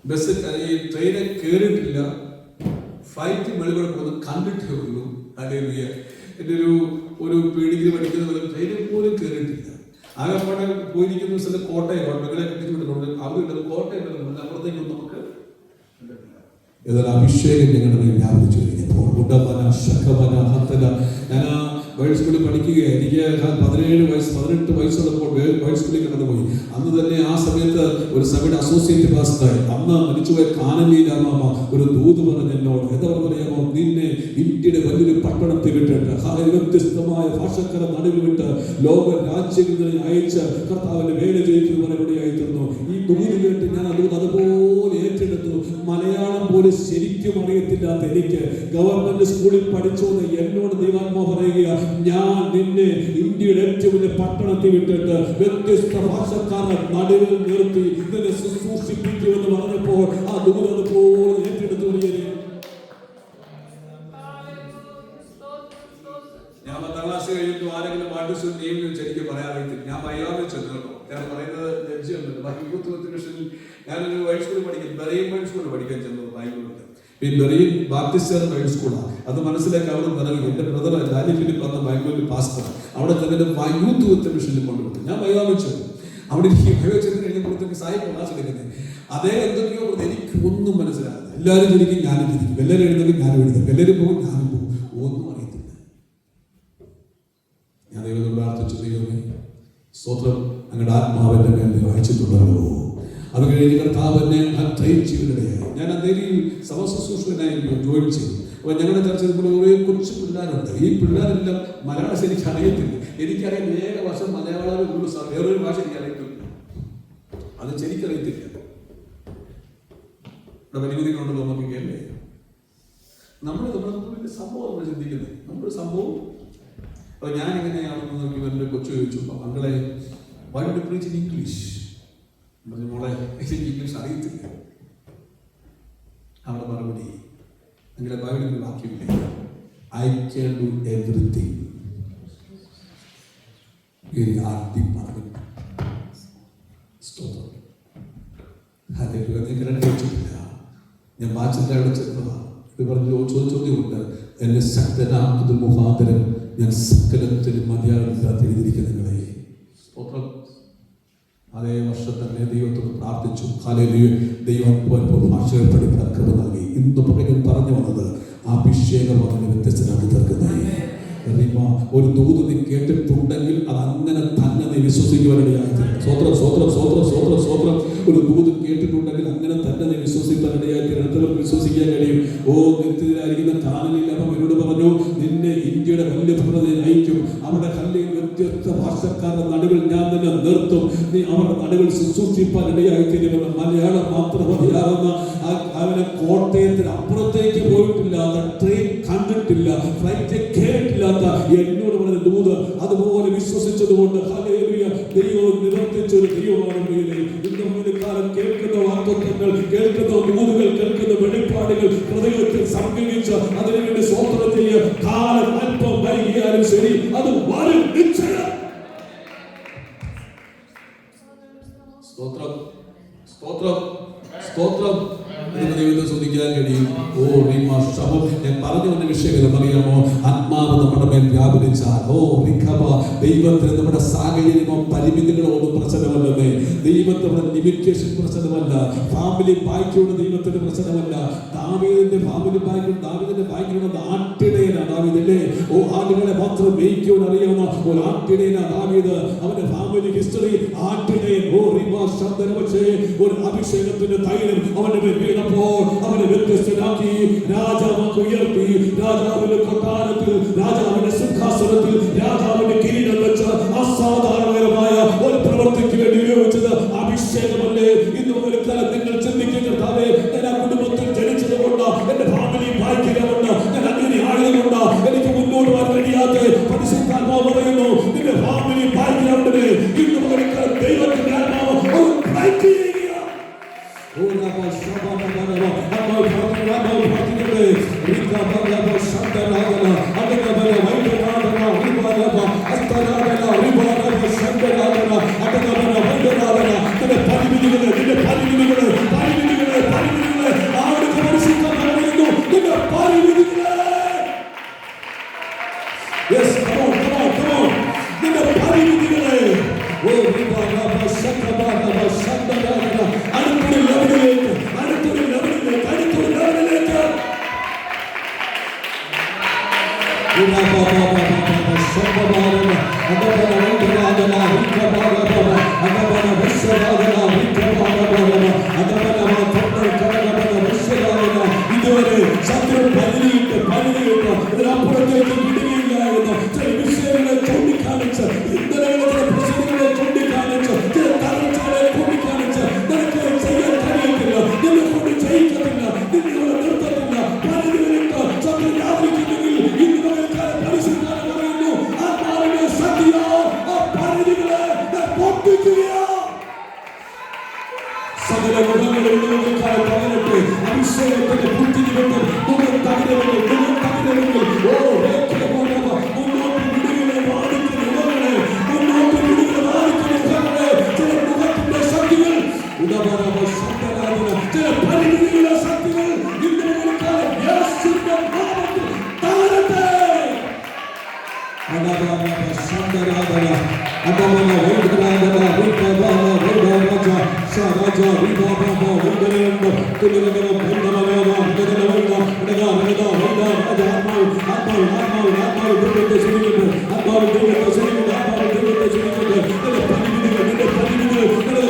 ബസ് ഈ ട്രെയിനെ കയറിയിട്ടില്ല, ഫ്ലൈറ്റ് വെളികൂടെ പോകുന്നത് കണ്ടിട്ടേ ഉള്ളൂ. ഹല്ലേലൂയ. എൻ്റെ ഒരു ഡിഗ്രി പഠിക്കുന്ന ട്രെയിനിൽ പോലും കയറിയിട്ടില്ല. ആകെപ്പാടെ പോയിരിക്കുന്ന സ്ഥലത്ത് കോട്ടയം, മകളെ കെട്ടിച്ചു വിടുന്നുണ്ട്, അവിടെ കോട്ടയം അപ്പുറത്തേക്കൊന്നും നമുക്ക് ഏതൊരു അഭിഷേകം ഞങ്ങളുടെ മേൽ വ്യാപിച്ചു കഴിഞ്ഞപ്പോൾ ഞാൻ ബൈബിൾ സ്കൂളിൽ പഠിക്കുകയാണ്. എനിക്ക് 18 വയസ്സുള്ളപ്പോൾ ബൈബിൾ സ്കൂളിൽ കടന്നുപോയി. അന്ന് തന്നെ ആ സമയത്ത് ഒരു സഭയുടെ അസോസിയേറ്റ് പാസ്റ്ററായി അന്ന് മരിച്ചുപോയ കാനലി രാമാമ ഒരു ദൂത് പറഞ്ഞു എന്നോട്. എന്താ പറയാമോ? നിന്നെ ഇന്ത്യയുടെ വലിയൊരു പട്ടണത്തിൽ വിട്ടിട്ട് വ്യത്യസ്തമായ ഭാഷക്കാരെ നടുവിൽ വിട്ട് ലോക രാജ്യങ്ങളിൽ അയച്ച് കർത്താവിന്റെ വേല ചെയ്യിക്കുന്നവരെ എവിടെയായിരുന്നു. ഈ ദൂത് കേട്ട് ഞാൻ അതുപോലെ ഏറ്റെടുത്തു. മലയാളം പോലും ശരിക്കും അറിയത്തില്ലാത്ത എനിക്ക് ഗവൺമെന്റ് സ്കൂളിൽ പഠിച്ചോന്ന് എന്നോട് ദൈവാത്മാവ് പറയുക, ഞാൻ നിന്നെ ഇന്ത്യയുടെ ഏറ്റവും വലിയ പട്ടണത്തിൽ വിട്ടിട്ട് വ്യത്യസ്ത ഭാഷക്കാരുടെ നടുവിൽ നിർത്തി നിന്നെ ശുശ്രൂഷിപ്പിക്കുമെന്ന് പറഞ്ഞപ്പോൾ ആ ദൂരം അതുപോലെ ഏറ്റെടുത്തു. ഞാൻ 10ാം ക്ലാസ് കഴിഞ്ഞിട്ട് ആരെങ്കിലും പാട്ട് നിയമം ശരിക്കും പറയാറില്ല. ഞാൻ വയ്യാതെ ചെന്നു കേട്ടോ. ഞാൻ പറയുന്നത് ലജ്ജയുണ്ട്. ബാക്കി യൂത്ത് ഞാനൊരു വൈറ്റ് സ്കൂളിൽ പഠിക്കും, ബെറിയൻ വൈറ്റ് സ്കൂളിൽ പഠിക്കാൻ ചെന്നത് ബാംഗ്ലൂരിൽ. ഈ ബെറിയൻ ബാപ്റ്റിസ്റ്റ് വൈറ്റ് സ്കൂളാണ്. അത് മനസ്സിലാക്കി അവിടെ നിറങ്ങി. എൻ്റെ ബ്രദർ ഡാനി ഫിലിപ്പ് അന്ന് ബാംഗ്ലൂരിൽ പാസ്റ്റർ. അവിടെ തന്നെ യൂത്ത് മിഷനിൽ കൊണ്ടുപോയി. ഞാൻ വയ്യാതെ ചെന്നു. അവിടെ എനിക്ക് കഴിഞ്ഞപ്പോഴത്തേക്ക് സാഹിബ് ക്ലാസ് എടുക്കുന്നത്. അദ്ദേഹം എന്തൊക്കെയോ എനിക്ക് ഒന്നും മനസ്സിലാകുന്നില്ല. എല്ലാവരും ചിരിക്കും, ഞാനും ചിരിക്കും. എല്ലാവരും എഴുതും, ഞാനും എഴുതും. എല്ലാവരും പോകും, ഞാനും പോകും. ഒന്നും അറിയത്തില്ല. ഞാൻ ദൈവത്തോട് പ്രാർത്ഥിച്ചു, ദൈവമേ സ്തോത്രം, അങ്ങയുടെ ആത്മാവിന്റെ മേൽ വായിച്ചിട്ടുണ്ടല്ലോ. അത് കഴിഞ്ഞ് കർത്താവ് എന്നെ ട്രെയിൻ ചെയ്തിടയായി. ഞാൻ അന്നേരിയിൽ സഭശുശ്രൂഷകനായി ജോയിൻ ചെയ്തു. അപ്പോൾ ഞങ്ങളുടെ ചർച്ചയിൽ കുറേ കൊച്ചു പിള്ളേരുണ്ട്. ഈ പിള്ളേരെല്ലാം മലയാളം ശരിക്കും അറിയത്തില്ല. എനിക്കറിയാം ഏക വർഷം മലയാളം ഉള്ളൂ സാർ, വേറൊരു ഭാഷ എനിക്ക് അറിയത്തില്ല. അത് ശരിക്കറിയത്തില്ല. ഇവിടെ പരിമിതികളുണ്ടല്ലോ നമുക്കൊക്കെ അല്ലേ. നമ്മുടെ സംഭവം നമ്മൾ ചിന്തിക്കുന്നത് നമ്മുടെ സംഭവം. അപ്പോൾ ഞാൻ എങ്ങനെയാണെന്ന് നോക്കി എൻ്റെ കൊച്ചു ചോദിച്ചു, മകളെ why do preach in English? മോളെ എനിക്ക് ഇംഗ്ലീഷ് അറിയത്തില്ല. അവിടെ മറുപടി, നിങ്ങളുടെ ബൈബിളിൽ വാക്യമില്ലേ, ഐ ക്യാൻ ഡു എവറിത്തിങ്. ആദ്യം പറഞ്ഞു സ്തോത്രം. വെച്ചിട്ടില്ല. ഞാൻ വാച്ചിൻ്റെ അവിടെ ചെന്നതാണ്. ഇത് പറഞ്ഞു ചോദ്യമുണ്ട്, എന്നെ ശക്തനാക്കുന്നത് മുഖാന്തരം ഞാൻ സകലത്തിലും മതിയാകാത്ത എഴുതിയിരിക്കുന്ന നിങ്ങളെ. സ്തോത്രം. അതേ വർഷം തന്നെ ദൈവത്തോട് പ്രാർത്ഥിച്ചു. ദൈവം ഭാഷകൾ പഠിക്കാൻ കൃപ നൽകി. ഇന്ന് പുറകെ പറഞ്ഞു വന്നത് അഭിഷേകം അതിനെ വ്യത്യസ്തനാക്കി തീർക്കുന്നത്. ഒരു ദൂത് നീ കേട്ടിട്ടുണ്ടെങ്കിൽ അത് അങ്ങനെ തന്നെ നീ വിശ്വസിക്കുവാനിടയായി. സ്വത്രം സ്വത്രം സ്വത്രം സ്വത്രം സ്വത്രം. ഒരു ദൂത് കേട്ടിട്ടുണ്ടെങ്കിൽ അങ്ങനെ തന്നെ നീ വിശ്വസിക്കാനിടയായി. അടുത്തവർക്ക് വിശ്വസിക്കാൻ കഴിയും. നിത്യത്തിലായിരിക്കുന്ന കാനലിൽ അവൻ എന്നോട് പറഞ്ഞു, നിന്നെ ഇന്ത്യയുടെ വലിയ ഭരണതയെ നയിക്കും. അവിടെ കല്ലിൽ വ്യത്യസ്ത ഭാഷക്കാരുടെ നടുവിൽ ഞാൻ നിന്നെ നിർത്തും. നീ അവരുടെ നടുവിൽ ശുശ്രൂഷിപ്പാൻ ഇടയായി തീരുമെന്ന്. മലയാളം മാത്രം മതിയാകുന്ന അവനെ കോട്ടയത്തിന് അപ്പുറത്തേക്ക് പോയിട്ടില്ലാത്ത, ട്രെയിൻ കണ്ടിട്ടില്ല, ഫ്ലൈറ്റ് കേട്ടില്ലാത്ത എന്നോട് പറഞ്ഞ ദൂത് അതുപോലെ വിശ്വസിച്ചതുകൊണ്ട് ഹല്ലേലൂയ, ദൈവം നിവർത്തിച്ചൊരു ദൈവമാണ്. ഇന്ന് കാലം കേൾക്കുന്ന വാഗ്ദത്തങ്ങൾ, കേൾക്കുന്ന ദൂതുകൾ, കേൾക്കുന്ന വെളിപ്പാടുകൾ ഹൃദയത്തിൽ സംഗ്രഹിച്ച് അതിനുവേണ്ടി സ്തോത്രം ചെയ്യുക. കാലം അല്പം വൈകിയാലും ശരി, അത് വരും നിശ്ചയം. സ്തോത്രം സ്തോത്രം സ്തോത്രം. ദൈവത്തെ സ്തുതിക്കാൻ കഴിയും. ഞാൻ പറഞ്ഞു വന്ന വിഷയം അറിയാമോ? ആത്മാവ് നമ്മുടെ മേൽ വ്യാപരിച്ചാൽ ദൈവത്തിന് നമ്മുടെ സാഹചര്യമോ പരിമിതികളോ ഒന്നും പ്രശ്നമല്ലേ. ദൈവത്തിന്റെ ലിമിറ്റേഷൻ പ്രശ്നമല്ല. ഫാമിലി ബാക്കിയുള്ള ദൈവത്തിന്റെ പ്രശ്നമല്ല. ദാവീദിന്റെ ഫാമിലി ബാക്കിൽ, ദാവീദിന്റെ ബാക്കിലുള്ള ആട്ടിടയനാണ് ദാവീദല്ലേ. ആടുകളെ മാത്രം മേയ്ക്കുവാൻ അറിയാവുന്ന ഒരു ആട്ടിടയനാണ് ദാവീദ്. അവന്റെ ഫാമിലി ഹിസ്റ്ററി ആട്ടിടയൻ. ഒരു അഭിഷേകത്തിന്റെ തൈലം അവന്റെ മേൽ വീണപ്പോൾ അവനെ വ്യത്യസ്തനാക്കി, രാജാവാക്കി ഉയർത്തി. രാജാവിന്റെ കൊട്ടാരത്തിൽ, രാജാവിന്റെ സിംഹാസനത്തിൽ, രാജാവിന്റെ കിരീടം വെച്ച് അസാധാരണമായ ഒരു പ്രവൃത്തിക്ക് വേണ്ടി ഉപയോഗിച്ചത് അഭിഷേകമല്ലേ. ഇന്ന് ഒരു കാലം നിങ്ങൾ ചിന്തിക്കുന്ന കർത്താവേ, ഞാൻ ആ കുടുംബത്തിൽ ജനിച്ചത് കൊണ്ട്, എന്റെ ഫാമിലി ഭാഗ്യമുണ്ട്, ഞാൻ അങ്ങനെ ആയതുകൊണ്ട് എനിക്ക് മുന്നോട്ട് പോകാൻ കഴിയാതെ പരിശുദ്ധാത്മാവ് പറയുന്നു, നിന്റെ ഫാമിലി ഭാഗ്യമുണ്ട്. ഇന്ന് ഒരു കാലം ദൈവത്തിന്റെ ആത്മാവ് ഇതുവരെ ശത്രു പതിനിട്ട് ഇതിനപ്പുറത്തേക്ക് വിടുകയില്ല എന്ന് ചില വിഷയങ്ങളെ ചൂണ്ടിക്കാണിച്ച്, ഇന്നലകളെ പ്രശ്നങ്ങളെ ചൂണ്ടിക്കാണിച്ച്, ചില തകർച്ചകളെ ചൂണ്ടിക്കാണിച്ച് നിനക്ക് ചെയ്യാൻ കഴിയത്തില്ല, നിന്നെ കൊണ്ട് ചെയ്യിക്കത്തില്ല, നിന്നെ നിർത്തത്തില്ല, പലതിലേക്ക് ശത്രു വ്യാപരിക്കുന്നെങ്കിൽ ഇന്ന് പരിശുദ്ധാത്മാവ് പറയുന്നു, ആത്മാവിന്റെ ശക്തിയോ ആ പരിധികളെ പൊട്ടിക്കുക. സകല മുഖങ്ങളിൽ നിങ്ങൾക്ക് പകരട്ടെ. അഭിഷേകത്തിന്റെ ബുദ്ധി നിമിത്തം മുഖം തകരവെങ്കിൽ മുന്നോട്ട് വിടുകളെ വാദിക്കുന്ന മുഖങ്ങളെ, മുന്നോട്ട് വിടുകളെ വാദിക്കുന്ന മുഖങ്ങളെ, ചില മുഖത്തിന്റെ ശക്തികൾ, ചില പരിമിതികളുടെ ശക്തികൾ ഇന്ന് മുതൽക്കാലം യേശുവിന്റെ നാമത്തിൽ തകരട്ടെ. Adamana Vedradana Vikabana Vedaraja Sharaja Vidababa Vedaranda Kulagana Vandamana Vedaranda Vedaranda Vedaranda Amal Devata Sirikata Amal Devata Sirikata Amal Devata Sirikata Nella Panimina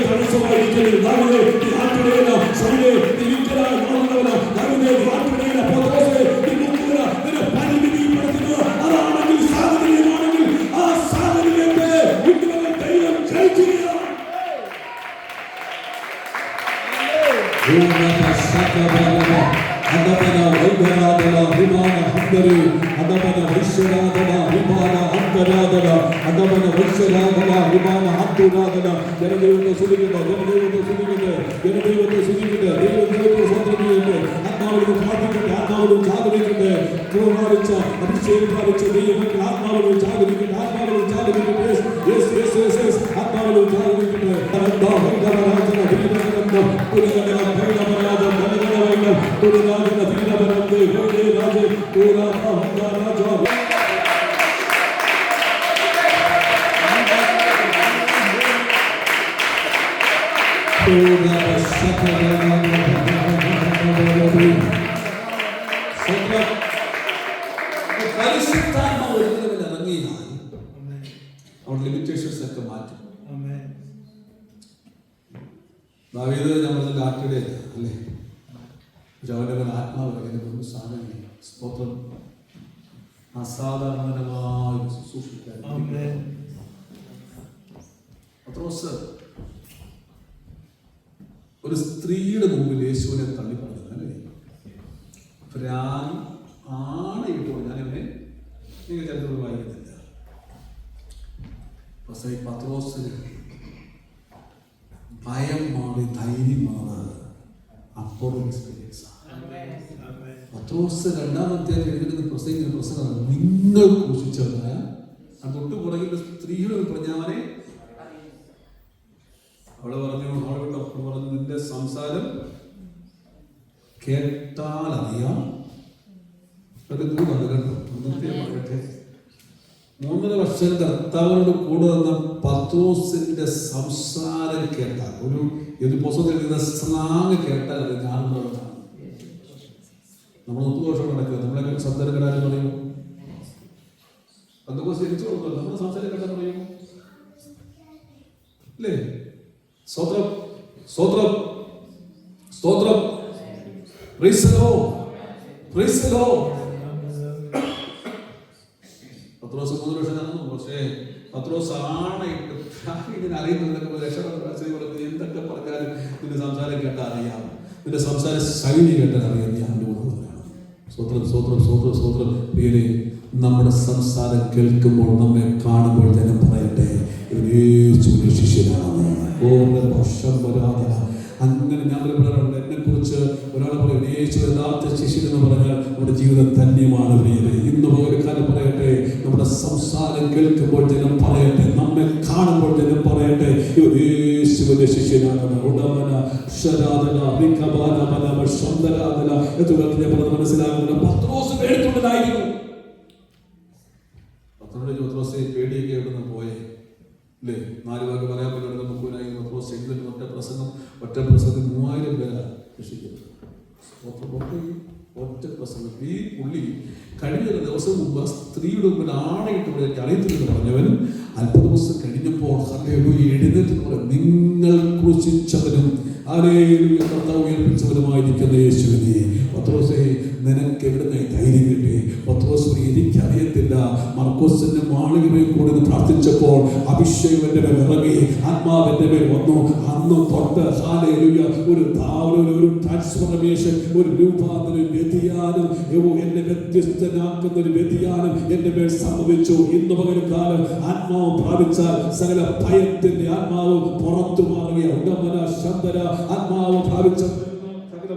Kanisavai Davide di Antonella Savile di Vikara Navana Davide di Antonella Potose di Mukura nella Panimini Pradino Aranagil Savile Managil A Savile Vikara Daivam Jaichiriya Ora Sakabala Adamana Vaidaradana Vimana Handari Adamana Vaisharadana Vimana Handaradana Adamana Vaisharadana Vimana Handuradana Janadevata Sudhikata Janadevata Sudhikata Devata Sudhikata Atmavalu Khadikata Atmavalu Chadikata Purvaricha Abhishekaricha Devata Atmavalu Chadikata Atmavalu Chadikata Yes Atmavalu Chadikata Aranda Vandavarajana Vindavaranda Purigana Bhairavarada Dhanagana Purigana Vindavarande Vande Raja Pura Vanda Raja Pura Sakara പരിശുദ്ധാത്മാ ഒരിക്കലും ഇറങ്ങിയാൽ അവിടെ limitations ഒക്കെ മാറ്റും. ദാവീദ് നമ്മൾ ആട്ടിയുടെ അല്ലേ, പക്ഷെ അവൻ്റെ ആത്മാവ് ഒരു സാധനം സ്തോത്രം അസാധാരണമായ ശുശ്രൂഷിക്കാൻ പത്രോസ് ഒരു സ്ത്രീയുടെ മുമ്പിൽ യേശുവിനെ തള്ളി പറഞ്ഞു അല്ലേ, പ്രാണി ആണയിട്ടു ഞാനിവിടെ നിങ്ങൾ ചിലപ്പോൾ വായിക്കുന്നില്ല. പക്ഷേ പത്രോസിന് ഭയം മാറി ധൈര്യം മാറി അപ്പോഴും എക്സ്പീരിയൻസ്. പത്രോസ് രണ്ടാമത്തെ എഴുതുന്ന പ്രസംഗം നിങ്ങൾ ക്രൂശിച്ചവരായ തൊട്ട് പുറകിൽ സ്ത്രീയുടെ പ്രജ്ഞാവനെ അവള് പറഞ്ഞു നിന്റെ സംസാരം കേട്ടാൽ അറിയാം. ഒരു ദൂതാണ് കേട്ടോ. അന്നത്തെ പറയട്ടെ, 3.5 വർഷം കർത്താവിനോട് കൂടെ വന്ന പത്രോസിന്റെ സംസാരം കേട്ടാൽ, ഒരു പുസ്തകത്തിൽ എഴുതുന്ന സ്ലാങ് കേട്ടാൽ അത് ഞാനുള്ളതാണ്. നമ്മൾ 30 വർഷം നടക്കുക, നമ്മളെ സംസാരം കേട്ടാൽ പറയുമോ? അതൊക്കെ ശരിച്ചു കൊടുക്കുക, നമ്മൾ സംസാരം കേട്ടാൽ പറയുമോ? അല്ലേ? സ്തോത്രം സ്തോത്രം സ്തോത്രം. Praise the Lord, praise the Lord. Pathros 3 വർഷം നടന്നു. പക്ഷേ പത്രോസ് ആണയിട്ട് ഇതിനെ അറിയുന്നതൊക്കെ രക്ഷപ്പെടുന്ന എന്തൊക്കെ പറഞ്ഞാലും നിന്റെ സംസാരം കേട്ടാൽ അറിയാം, നിന്റെ സംസാര ശൈലി കേട്ടാൽ അറിയാം നീ അവൻ്റെ കൂടെയുള്ളവരാണ്. സ്തോത്രം സ്തോത്രം സ്തോത്രം സ്തോത്രം. പേര് നമ്മുടെ സംസാരം കേൾക്കുമ്പോൾ, നമ്മെ കാണുമ്പോൾ ജനം പറയട്ടെ യേശുവിന്റെ ശിഷ്യനാണ്. അങ്ങനെ ഞാൻ പറയാറുണ്ട്, എന്നെ കുറിച്ച് ഒരാൾ പറയും യേശു യഥാർത്ഥ ശിഷ്യൻ എന്ന് പറഞ്ഞാൽ നമ്മുടെ ജീവിതം ധന്യമാണ്. ഇന്ന് ഒരു കാര്യം പറയട്ടെ, നമ്മുടെ സംസാരം കേൾക്കുമ്പോൾ ജനം പറയട്ടെ, നമ്മെ കാണുമ്പോൾ ജനം പറയട്ടെ യേശുവിന്റെ ശിഷ്യനാണെന്ന്. മനസ്സിലാകുന്നത് പത്രോസ് പേടിച്ചുള്ളതായിരുന്നു. പത്രോസ് പേടിയൊക്കെ എവിടെ നിന്ന് പോയേ അല്ലേ? 4 വാക്ക് പറയാൻ പറ്റുന്ന മുക്കുവനായി പത്രോസ് എങ്കിലും ഒറ്റ പ്രസംഗം 3000 പേരാണ് രക്ഷിക്കുന്നത്. ഒറ്റ പ്രസംഗം. ഈ പുള്ളി കഴിഞ്ഞ ദിവസം മുമ്പ് സ്ത്രീയുടെ മുമ്പിൽ ആണയിട്ട് അറിയത്തില്ലെന്ന് പറഞ്ഞവനും 40 ദിവസം കഴിഞ്ഞപ്പോൾ എഴുന്നേറ്റ് പറയാം, നിങ്ങൾ ക്രൂശിച്ചവനും കർത്താവ് ഉയർപ്പിച്ചവനുമായിരിക്കുന്ന യേശുവിനെ. പത്രോസേ, നിനക്ക് എവിടുന്ന് ധൈര്യം കിട്ടി? പത്രോസ്, എനിക്കറിയത്തില്ല. മർക്കോസിന്റെ മാളികയിൽ കൂടി പ്രാർത്ഥിച്ചപ്പോൾ അഭിഷേകം എന്റെ മേൽ ഇറങ്ങി, ആത്മാവിന്റെ മേൽ വന്നു. അന്ന് തൊട്ട് ഒരു ട്രാൻസ്ഫോർമേഷൻ, ഒരു രൂപാന്തര വ്യതിയാനം, എന്നെ വ്യത്യസ്തനാക്കുന്ന ഒരു വ്യതിയാനം എന്റെ മേൽ സംഭവിച്ചു. ഇന്ന് പകൽക്കാലം ആത്മാവ് പ്രാപിച്ചാൽ സകല ഭയത്തിന്റെ ആത്മാവ് പുറത്തു മാറുക. ഉടമന ശബ്ദര ആത്മാവ് പ്രാപിച്ച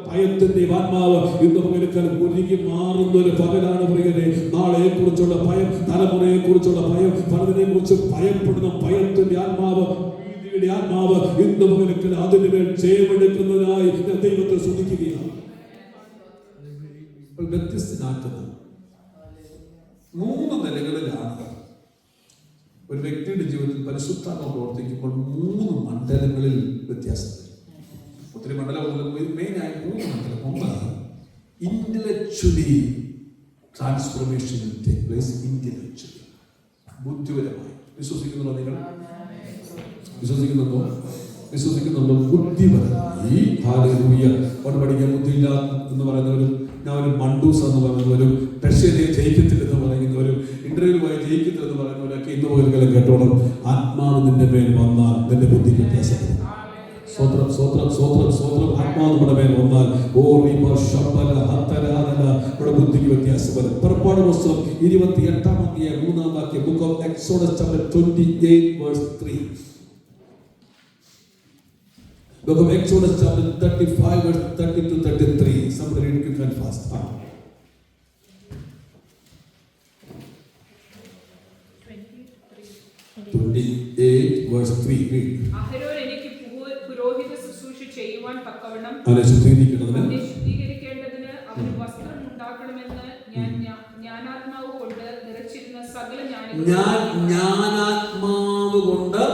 ഭയത്തിന്റെ ആത്മാവ് ഇന്ന് പകൽക്കാലം ഒരുങ്ങി മാറുന്ന ഒരു പകലാണ്. പറയുന്നത് നാളെയെ കുറിച്ചുള്ള ഭയം, തലമുറയെ കുറിച്ചുള്ള ഭയം, പലതിനെ കുറിച്ച് ഭയപ്പെടുന്ന ഭയത്തിന്റെ ആത്മാവ്, ആത്മാവ് ഇന്ന് പകൽക്കാലം അതിന്റെ മേൽ ജയമെടുക്കുന്നതിനായി ദൈവത്തെ സ്തുതിക്കുകയാണ്. വ്യത്യസ്തനാക്കുന്നത് 3 നിലകളിലാണ് ഒരു വ്യക്തിയുടെ ജീവിതത്തിൽ പരിശുദ്ധാത്മാവ് പ്രവർത്തിക്കുമ്പോൾ 3 മണ്ഡലങ്ങളിൽ വ്യത്യാസം വരും. ഒത്തിരി മണ്ഡലം, മെയിനായി 3 മണ്ഡലം. ഒന്ന്, intellectually transformation take place. Intellectually, ബുദ്ധിപരമായി. വിശ്വസിക്കുന്നുണ്ടോ നിങ്ങൾ? വിശ്വസിക്കുന്നുണ്ടോ? ബുദ്ധിപരമായി. ഹല്ലേലൂയ. അവിടെ പഠിക്കാൻ ബുദ്ധിയില്ല എന്ന് പറയുന്നവരും, ഞാൻ ഒരു മണ്ടൂസ് എന്ന് പറയുന്നവരും, റഷ്യനെ ജയിക്കത്തില്ലെന്ന് പറയുന്നവരും, ഇന്റർവ്യൂവായി ജയിക്കത്തില്ലെന്ന് പറയുന്നവരൊക്കെ ഇന്ന് പോലും കേട്ടോണം. ആത്മാവ് നിന്റെ മേൽ വന്നാൽ നിന്റെ ബുദ്ധിക്ക് വ്യത്യാസം. സ്വത്രം സ്വത്രം സ്വത്രം സ്വത്രം. ആത്മാവ് നമ്മുടെ മേൽ വന്നാൽ ഇവിടെ ബുദ്ധിക്ക് വ്യത്യാസം വരും. പുറപ്പാട് പുസ്തകം 28-ാം അധ്യായം 3-ാം വാക്യം. Book of exodus chapter 28 verse 3. Book of Exodus chapter 35 verse 30 to 33. Somebody read quick and fast. 28 verse 3. Read. അഹരോൻ എനിക്ക് പുരോഹിത ശുശ്രൂഷ ചെയ്യുവാൻ തക്കവണ്ണം അവനെ ശുദ്ധീകരിക്കേണ്ടതിന് അവന് വസ്ത്രം ഉണ്ടാക്കണമെന്ന് ഞാൻ ജ്ഞാനാത്മാവ് കൊണ്ട് നിറച്ചിരുന്ന സകല ജ്ഞാനാത്മാവ് കൊണ്ട്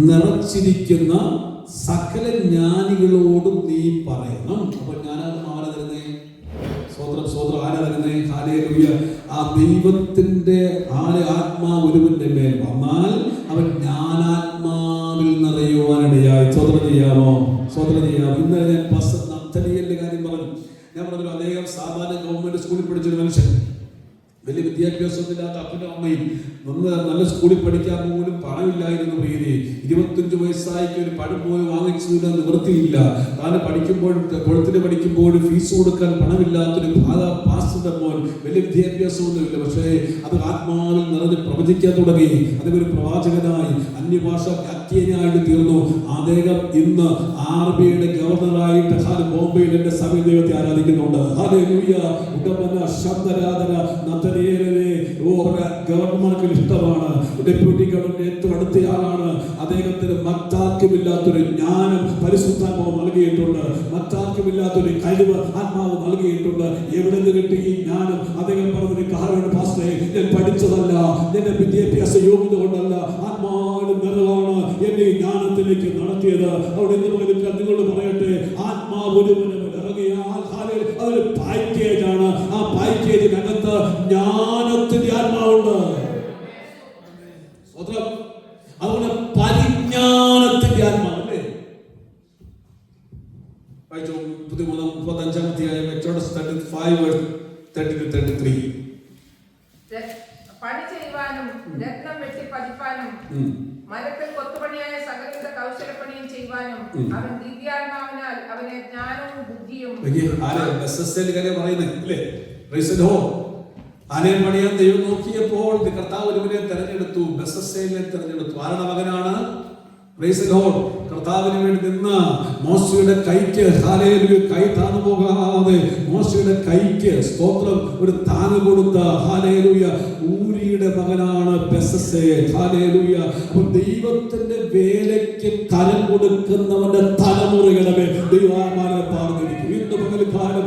നിറച്ചിരിക്കുന്ന സകല ജ്ഞാനികളോടും നീ പറയണം. അപ്പൊ ജ്ഞാനാത്മാവ് തരുന്നേ, സ്വോത്രം സ്വോത്രം, ആരാ തരുന്നേ? ഹല്ലേലൂയ. ആ ദൈവത്തിന്റെ ആത്മാവ് ഒരുവന്റെ മേൽ വന്നാൽ അവൻ ജ്ഞാനാത്മാവിൽ നിറയുവാനിടയായി. സ്വോത്രം ചെയ്യാമോ? സ്വോത്രം ചെയ്യാമോ? ഇന്നലെ ഞാൻ നഫ്തലിയുടെ കാര്യം പറഞ്ഞു. ഞാൻ പറഞ്ഞു, അദ്ദേഹം സാധാരണ ഗവൺമെന്റ് സ്കൂളിൽ പഠിച്ചൊരു മനുഷ്യൻ, വലിയ വിദ്യാഭ്യാസമില്ലാത്ത അപ്പനും അമ്മയും, നല്ല സ്കൂളിൽ പഠിക്കാൻ പോലും പണമില്ലായിരുന്നു. പേര് 25 വയസ്സായിക്ക് ഒരു പണം പോലും വാങ്ങിച്ചതില്ല, നിവൃത്തിയില്ല. താൻ പഠിക്കുമ്പോഴും കുളത്തിൽ പഠിക്കുമ്പോഴും ഫീസ് കൊടുക്കാൻ പണമില്ലാത്തൊരു പാസ്റ്ററുടെ മോൻ, വലിയ വിദ്യാഭ്യാസമൊന്നുമില്ല. പക്ഷേ അത് ആത്മാവിൽ നിറഞ്ഞ് പ്രവചിക്കാൻ തുടങ്ങി. അദ്ദേഹം ഒരു പ്രവാചകനായി, അന്യഭാഷ വ്യാഖ്യാനായിട്ട് തീർന്നു. അദ്ദേഹം ഇന്ന് RBIയുടെ ഗവർണറായിട്ട് ബോംബെയിൽ എന്റെ സഭ ദൈവത്തെ ആരാധിക്കുന്നുണ്ട്. ഹല്ലേലൂയ. ഉടമന ശബ്ദരാധന ഗവർണർക്ക് ഇഷ്ടമാണ്. ഡെപ്യൂട്ടി ഗവർണർ ഏറ്റവും അടുത്തയാളാണ്. അദ്ദേഹത്തിന് മറ്റാർക്കുമില്ലാത്തൊരു ജ്ഞാനം പരിശുദ്ധാത്മാവ് നൽകിയിട്ടുണ്ട്. മറ്റാർക്കുമില്ലാത്തൊരു കഴിവ് ആത്മാവ് നൽകിയിട്ടുണ്ട്. എവിടെ നിന്ന് കിട്ടി ഈ ജ്ഞാനം? അദ്ദേഹം പറഞ്ഞൊരു കാരണം, പാസ്റ്ററെ, ഞാൻ പഠിച്ചതല്ല, എന്റെ വിദ്യാഭ്യാസ യോഗ്യത കൊണ്ടല്ല, ആത്മാവിന്റെ നിറവാണ് എന്നെ ഈ ജ്ഞാനത്തിലേക്ക് നടത്തിയത്. അവിടെ നിങ്ങളോട് പറയട്ടെ, ആത്മാവ് ഒരുവന് ഇറങ്ങിയാൽ അതൊരു പാക്കേജ് ആണ്. ആ പാക്കേജിനകത്ത് ജ്ഞാനത്തിന്റെ ആത്മാവുണ്ട്. അതുപോലെ പരിജ്ഞാനത്തിന്റെ ആത്മാവല്ലേ? വായിച്ചോ, 35-ാം അധ്യായം Exodus 35:30-33. പണി ചെയ്യുവാനും രത്നം വെട്ടി പതിപ്പാനും മരത്തിൽ കൊത്തുപണിയായ സകലവിധ കൗശലപ്പണിയും ചെയ്യുവാനും അവൻ ദിവ്യാത്മാവിനാൽ അവനെ ജ്ഞാനവും ബുദ്ധിയും. ആനയെ പണിയാൻ ദൈവം നോക്കിയപ്പോൾ കർത്താവ് ഒരുവനെ തെരഞ്ഞെടുത്തു, ബെസസ്സേലിനെ തെരഞ്ഞെടുത്തു. ആരുടെ മകനാണ്? Price the Lord. കർത്താവിന് വേണ്ടി നിന്ന മോശയുടെ കൈക്ക്, ഹല്ലേലൂയ, കൈ താന്നു പോകാതെ മോശയുടെ കൈക്ക് സ്തോത്രം ഒരു താങ്ങ് കൊടുത്ത, ഹല്ലേലൂയ, ഊരിയുടെ മകനാണ് ബെസസ്സേൽ. ഹല്ലേലൂയ. അപ്പോൾ ദൈവത്തിന്റെ വേലയ്ക്ക് കരം കൊടുക്കുന്നവന്റെ തലമുറകളെ ദൈവാത്മാവിനെ പറഞ്ഞിരിക്കും. ഇന്ന് പകൽക്കാലം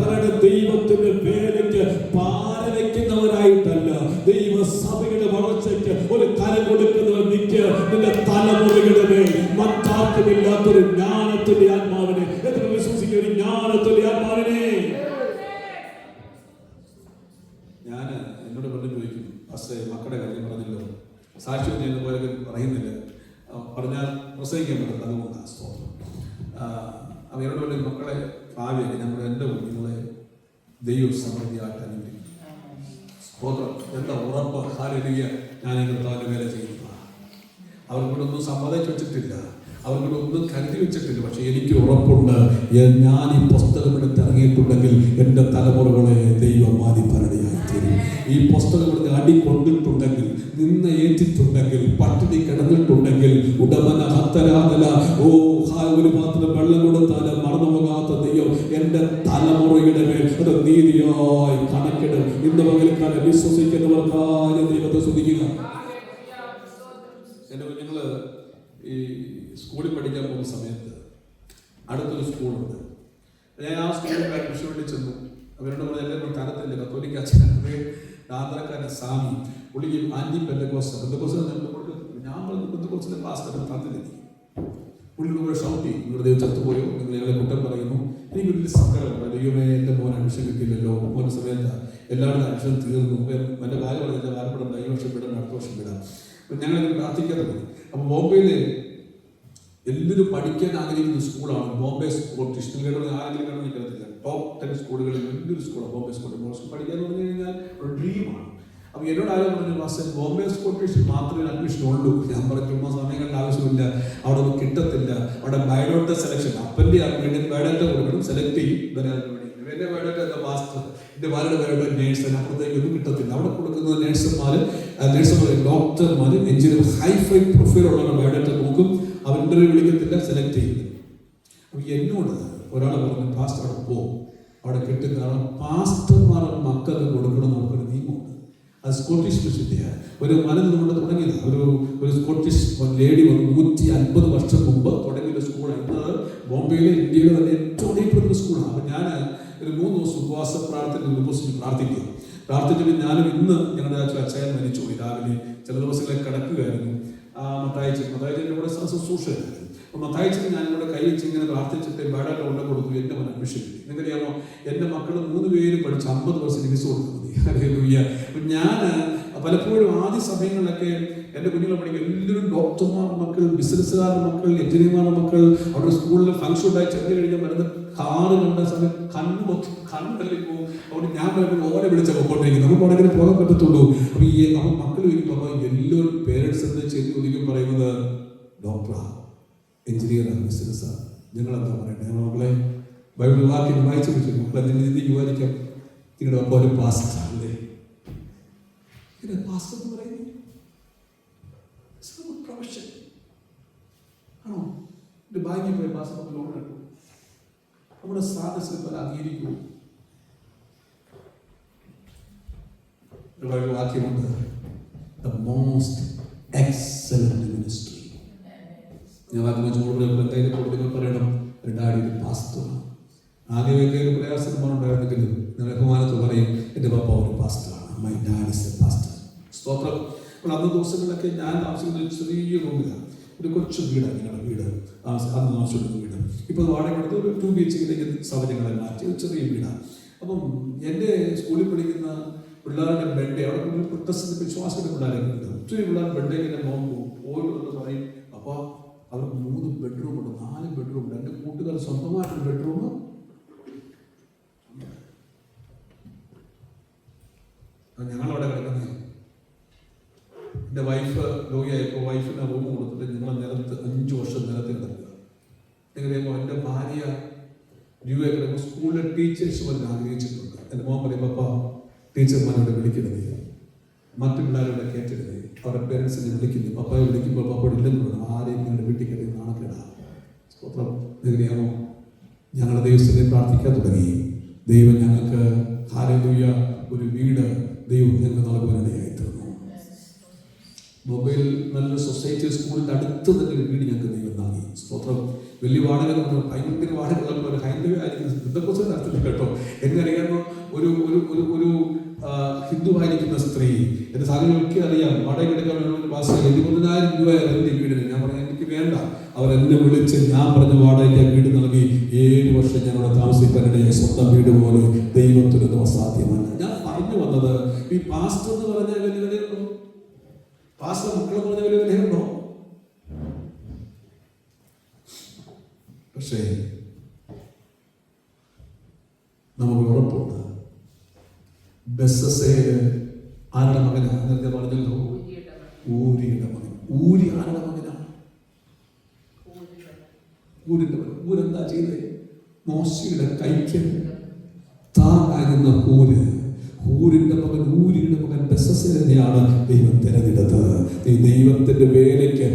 പറയണ, ദൈവത്തിന്റെ വേലയ്ക്ക് പാര വയ്ക്കുന്നവരായിട്ടല്ല, ദൈവസഭയുടെ വളർച്ചയ്ക്ക് ഒരു കരം കൊടുക്കുന്നവർ നിൽക്കുക. നിന്റെ തലമുറകളുടെ മേൽ മറ്റാർക്കുമില്ലാത്തൊരു ജ്ഞാനത്തിന്റെ ആത്മാവിനെ എത്ര വിശ്വസിക്കുന്ന ഒരു ജ്ഞാനത്തിന്റെ ആത്മാവിനെ. ഞാൻ എന്നോട് പറഞ്ഞു ചോദിക്കും, പക്ഷേ മക്കളുടെ കാര്യം പറഞ്ഞല്ലോ, സാക്ഷ്യം ചെയ്യുന്ന പോലെ പറയുന്നില്ല, പറഞ്ഞാൽ പ്രസംഗിക്കാൻ പറ്റില്ല, അതുകൊണ്ടാണ് സ്തോത്രം. അവരോട് പോലെ മക്കളെ ഭാവിയൊക്കെ ഞങ്ങൾ എൻ്റെ കുഞ്ഞുങ്ങളെ ദൈവം സമൃദ്ധിയായിട്ട് അനുഗ്രഹിക്കും. സ്തോത്രം. എന്താ ഉറപ്പ്? ഹല്ലേലൂയ. ഞാൻ കർത്താവിന്റെ വേല ചെയ്യുന്നതാണ്. അവർക്കൊന്നും സമ്മതിച്ചു വെച്ചിട്ടില്ല, അവർക്കൊന്നും കരുതി വെച്ചിട്ടില്ല. പക്ഷെ എനിക്ക് ഉറപ്പുണ്ട്, ഞാൻ ഈ പുസ്തകം എടുത്ത് ഇറങ്ങിയിട്ടുണ്ടെങ്കിൽ എൻ്റെ തലമുറകളെ ദൈവം ആദിഭരണയായി തീരും. ഈ പുസ്തകം എടുത്ത് അടിക്കൊണ്ടിട്ടുണ്ടെങ്കിൽ, നിന്ന് ഏറ്റിട്ടുണ്ടെങ്കിൽ, പട്ടിണി കിടന്നിട്ടുണ്ടെങ്കിൽ, ഉടമന ഹത്തരാതല ഒരു പാത്രം വെള്ളം കൊടുത്താലും മറന്നു പോകാത്ത ദൈവം എൻ്റെ തലമുറയുടെ മേൽ അത് നീതിയായി കണക്കിടും. ഇന്ന് പകൽക്കാലം വിശ്വസിക്കുന്നവർക്കായ ദൈവത്തെ സ്തുതിക്കുക. എൻ്റെ കുഞ്ഞുങ്ങള് ഈ സ്കൂളിൽ പഠിക്കാൻ പോകുന്ന സമയത്ത് അടുത്തൊരു സ്കൂളുണ്ട്. ഞാൻ ആ സ്കൂളിൽ അഡ്മിഷൻ വേണ്ടി ചെന്നു. അവരോട് പറഞ്ഞ എല്ലാവരും തരത്തില്ല, കത്തോലിക്ക അച്ഛനെ ആന്ധ്രക്കാരൻ സ്വാമി പുള്ളിക്ക് ആന്റി പെന്തക്കോസ്റ്റൽ ഞാൻ പറഞ്ഞു പെന്തക്കോസ്റ്റലിലെ ക്ലാസ് തന്നില്ല. പുള്ളിയുടെ ഷൗട്ട് ചെയ്യും, നിങ്ങളുടെ ദൈവം ചത്തുപോയോ, നിങ്ങൾ ഞങ്ങളെ കുറ്റം പറയുന്നു. എനിക്ക് വലിയ സങ്കടമുണ്ട്. ദൈവമേ, എൻ്റെ മോൻ അഡ്മിഷൻ കിട്ടിയില്ലല്ലോ, മോൻ്റെ സമയത്ത് എല്ലാവരുടെ അഡ്മിഷൻ തീർന്നു, എൻ്റെ കാര്യം പറഞ്ഞില്ല, കാലപ്പെടണ്ട, ഈ വർഷം വിടാം, അടുത്ത വർഷം വിടാം. അപ്പം ഞങ്ങളിത് പ്രാർത്ഥിക്കാറുണ്ട്. അപ്പം ബോംബെയിൽ എല്ലാവരും പഠിക്കാൻ ആഗ്രഹിക്കുന്ന സ്കൂളാണ് ബോംബെ സ്കൂൾ. കൃഷ്ണഗഡ് ആരെങ്കിലും നിൽക്കത്തില്ല, ടോപ്പ് 10 സ്കൂളുകളിൽ വലിയൊരു സ്കൂളാണ് ബോംബെ സ്കൂൾ. പഠിക്കാൻ എന്ന് പറഞ്ഞു കഴിഞ്ഞാൽ ഒരു ഡ്രീമാണ്. അപ്പോൾ എന്നോട് ആരും പറഞ്ഞു, മാസ്റ്റർ ബോംബെ സ്കോട്ടിഷ് മാത്രമേ അഡ്മിഷൻ ഉള്ളൂ. ഞാൻ പറഞ്ഞു, ചുമ്മാ സമയങ്ങളുടെ ആവശ്യമില്ല, അവിടെ ഒന്നും കിട്ടത്തില്ല. അവിടെ ബയോഡേറ്റ സെലക്ഷൻ, അപ്പൻ്റെ വേണ്ടി ബയോഡേറ്റ കൊടുക്കണം, സെലക്ട് ചെയ്യും. എൻ്റെ ബയോഡേറ്റ എന്താ മാസ്റ്റർ, എൻ്റെ ഭാര്യയുടെ ബയോഡേറ്റ നേഴ്സ്, അപ്പുറത്തേക്ക് ഒന്നും കിട്ടത്തില്ല. അവിടെ കൊടുക്കുന്നത് നേഴ്സുമാർ, ഡോക്ടർമാർ, എഞ്ചിനീയർ, ഹൈഫൈ പ്രൊഫൈലുള്ള ബയോഡേറ്റ നോക്കും. അവർ ഇന്റർവ്യൂ വിളിക്കത്തില്ല, സെലക്ട് ചെയ്യില്ല. അപ്പോൾ എന്നോട് ഒരാൾ പറഞ്ഞു, പാസ്റ്റർ അവിടെ പോകും, അവിടെ കിട്ടുന്ന പാസ്റ്റർമാരുടെ മക്കൾക്ക് കൊടുക്കണം, നമുക്കൊരു നിയമമുണ്ട്. അത് സ്കോട്ടിഷ് വിശുദ്ധിയാണ്. ഒരു കൊണ്ട് തുടങ്ങിയത് ഒരു സ്കോട്ടിഷ് ലേഡി 150 വർഷം മുമ്പ് തുടങ്ങിയ സ്കൂളാണ്. ഇന്ന് ബോംബെയിലെ ഇന്ത്യയിലെ തന്നെ ഏറ്റവും അറിയപ്പെടുന്ന സ്കൂളാണ്. അപ്പം ഞാൻ ഒരു 3 ദിവസം ഉപവാസ പ്രാർത്ഥിച്ചിട്ട് ഞാനും ഇന്ന് ഞങ്ങളുടെ അച്ഛൻ മരിച്ചുപോയി. രാവിലെ ചില ദിവസങ്ങളിൽ കിടക്കുകയായിരുന്നു. മത്തായിച്ചൻ്റെ കൂടെ ശുശ്രൂഷയായിരുന്നു. അപ്പോൾ മത്തായിച്ചന് ഞാനിവിടെ കൈ വെച്ച് ഇങ്ങനെ പ്രാർത്ഥിച്ചിട്ട് ബയോഡാറ്റ കൊണ്ടു കൊടുത്തു. എൻ്റെ മോൻ അഡ്മിഷൻ കിട്ടി. നിങ്ങൾക്കറിയാമോ, എൻ്റെ മക്കൾ 3 പേര് പഠിച്ച് 50% ഫീസ് കൊടുക്കുന്നത്. അപ്പം ഞാൻ പലപ്പോഴും ആദ്യ സമയങ്ങളിലൊക്കെ എൻ്റെ കുഞ്ഞുങ്ങളെ പഠിക്കും എല്ലാവരും ഡോക്ടർമാരുടെ മക്കൾ, ബിസിനസ്സുകാരുടെ മക്കൾ, എഞ്ചിനീയർമാരുടെ മക്കൾ. അവിടെ സ്കൂളിൽ ഫംഗ്ഷൻ ഉണ്ടായി ചെന്ന് കഴിഞ്ഞാൽ വരുന്ന കാറ് കണ്ട സമയം കണ്ണുതള്ളിപ്പോവും. അതുകൊണ്ട് ഞാൻ ഓരെ വിളിച്ച പൊക്കോണ്ടിരിക്കും, നമുക്ക് ഉടനെ പോകാൻ പറ്റത്തുള്ളൂ. അപ്പം മക്കൾ ചോദിക്കുമ്പോൾ എല്ലാവരും പേരൻസ് എന്ന് ചെയ്ത് ചോദിക്കും പറയുന്നത് ഡോക്ടറാണ്, എഞ്ചിനീയറാണ്, ബിസിനസ്സാണ്. ഞങ്ങളെന്താ പറയട്ടെ? ഞങ്ങൾ മക്കളെ ബൈബിൾ വാക്യം വായിച്ചു വെച്ചു, മക്കളെ നിങ്ങൾ വിവാദിക്കാം, നിങ്ങളുടെ ഒപ്പം ഒരു പാസ്റ്ററല്ലേ? പാസ്റ്റർ എന്ന് പറയുന്നത് പ്രൊഫഷൻ ആണോ? എൻ്റെ ബാങ്കിൽ പോയി പാസ്റ്റർ ലോൺ എടുക്കും. നമ്മുടെ സാധസ് പല അംഗീകരിക്കും. ഒരു വാക്യമുണ്ട്, ദ മോസ്റ്റ് എക്സലന്റ് മിനിസ്ട്രി. ഞാൻ വാക്യം ചൂടുകൾ കൂടുതൽ പറയണം, ഒരു ഡാഡി ഒരു പാസ്റ്ററാണ്. ആദ്യം വലിയ ഒരു പ്രയാസമാണുണ്ടായിരുന്നെങ്കിലും നിങ്ങൾ ബഹുമാനത്ത് പറയും, എൻ്റെ പപ്പ ഒരു പാസ്റ്ററാണ്, my dad is a pastor. സ്തോത്രം. അപ്പോൾ അന്ന് ദിവസങ്ങളിലൊക്കെ ഞാൻ താമസിക്കുന്ന ഒരു ചെറിയ റൂമിലാണ്, ഒരു കൊച്ചു വീടാണ് ഞങ്ങളുടെ വീട്. അന്ന് താമസിച്ചിരുന്ന വീട് ഇപ്പോൾ വാടക കൊടുത്ത് ഒരു 2 BHK സൗകര്യങ്ങളെ മാറ്റി ഒരു ചെറിയ വീടാണ്. അപ്പം എൻ്റെ സ്കൂളിൽ പഠിക്കുന്ന പിള്ളേരുടെ ബെഡ് അവിടെ പ്രൊട്ടസ്റ്റിൻ്റെ വിശ്വാസത്തിൻ്റെ പിള്ളേരൊക്കെ ഉണ്ട്. ഒത്തിരി പിള്ളേർ ബെഡേക്ക് എൻ്റെ മോൻ പോയിട്ട് പറയും, അപ്പോൾ അവർക്ക് 3 ബെഡ്റൂമുണ്ട്, 4 ബെഡ്റൂമുണ്ട്. എൻ്റെ കൂട്ടുകാർ സ്വന്തമായിട്ടൊരു ബെഡ്റൂം. ഞങ്ങളവിടെ കിടക്കുന്നത് എൻ്റെ വൈഫ് രോഗിയായപ്പോൾ വൈഫിന് റൂം കൊടുത്തിട്ട് ഞങ്ങൾ നിലത്ത് 5 വർഷം നിലത്ത് കിടക്കുക. എങ്ങനെയാകുമ്പോൾ എൻ്റെ ഭാര്യ യുഎ കിടക്കുമ്പോൾ സ്കൂളിലെ ടീച്ചേഴ്സ് വരെ ആഗ്രഹിച്ചിട്ടുണ്ട്. എൻ്റെ മോൻ പറയും, പപ്പ ടീച്ചർമാരോട് വിളിക്കരുത്, മറ്റു പിള്ളേരോടെ കേട്ടരുത്, അവരുടെ പേരൻസിനെ വിളിക്കുന്നു. പപ്പയെ വിളിക്കുമ്പോൾ പപ്പയോട് ഇല്ലെന്ന് പറയണം, ആരെയും ഞങ്ങളുടെ വീട്ടിൽ കയറി നാണക്കേടാ. സ്തോത്രം. എങ്ങനെയാണോ ഞങ്ങളുടെ ദൈവത്തിനെ പ്രാർത്ഥിക്കാൻ തുടങ്ങി. ദൈവം ഞങ്ങൾക്ക് ഹല്ലേലൂയ ഒരു വീട് ദൈവം ഞങ്ങൾക്ക് നൽകുവാനിടയായി തീർന്നു. മൊബൈൽ നല്ല സൊസൈറ്റി സ്കൂളിൻ്റെ അടുത്ത് തന്നെ ഒരു വീട് ഞങ്ങൾക്ക് ദൈവം നൽകി. സ്തോത്രം. വലിയ വാടക, ഭയങ്കര വാടകയുള്ള ഒരു ഹൈന്ദവ ആയിരിക്കും ഇതൊക്കെ നടത്തുന്നത് കേട്ടോ. എനിക്കറിയാമോ, ഒരു ഒരു ഒരു ഹിന്ദുവായിരിക്കുന്ന സ്ത്രീ എൻ്റെ സാധനങ്ങളൊക്കെ അറിയാം, വാടക എടുക്കാൻ 20,000 രൂപ എൻ്റെ വീടിന്. ഞാൻ പറയാം എനിക്ക് വേണ്ട. അവരെന്നെ വിളിച്ച് ഞാൻ പറഞ്ഞ വാടകയ്ക്ക് വീട് നൽകി 7 വർഷം ഞങ്ങളുടെ താമസിക്കാനിടയെ സ്വന്തം വീട് പോലെ ദൈവത്തിനൊന്നും അസാധ്യമല്ല. ഞാൻ പറഞ്ഞു വന്നത്, ഈ പാസ്റ്റർ എന്ന് പറഞ്ഞ വലിയ വിലയുണ്ടോ? പാസ്റ്റർ മക്കളെന്ന് പറഞ്ഞ വലിയ വിലയുണ്ടോ? പക്ഷേ നമുക്ക് ഉറപ്പുണ്ട്, ബെസസേല് ആരുടെ മകനാണ്? നേരത്തെ പറഞ്ഞല്ലോ, ഊരിയുടെ മകൻ. ഊരി ആരുടെ മകനാണ്? ഊരിന്റെ മകൻ. ഊരെന്താ ചെയ്തത്? മോശയുടെ കൈക്ക് താങ്ങാകുന്ന ഊരിന്റെ മകൻ, ഊരിയുടെ മകൻ ബെസസേലിനെയാണ് ദൈവം തിരഞ്ഞെടുത്തത്. ഈ ദൈവത്തിന്റെ വേലയ്ക്ക്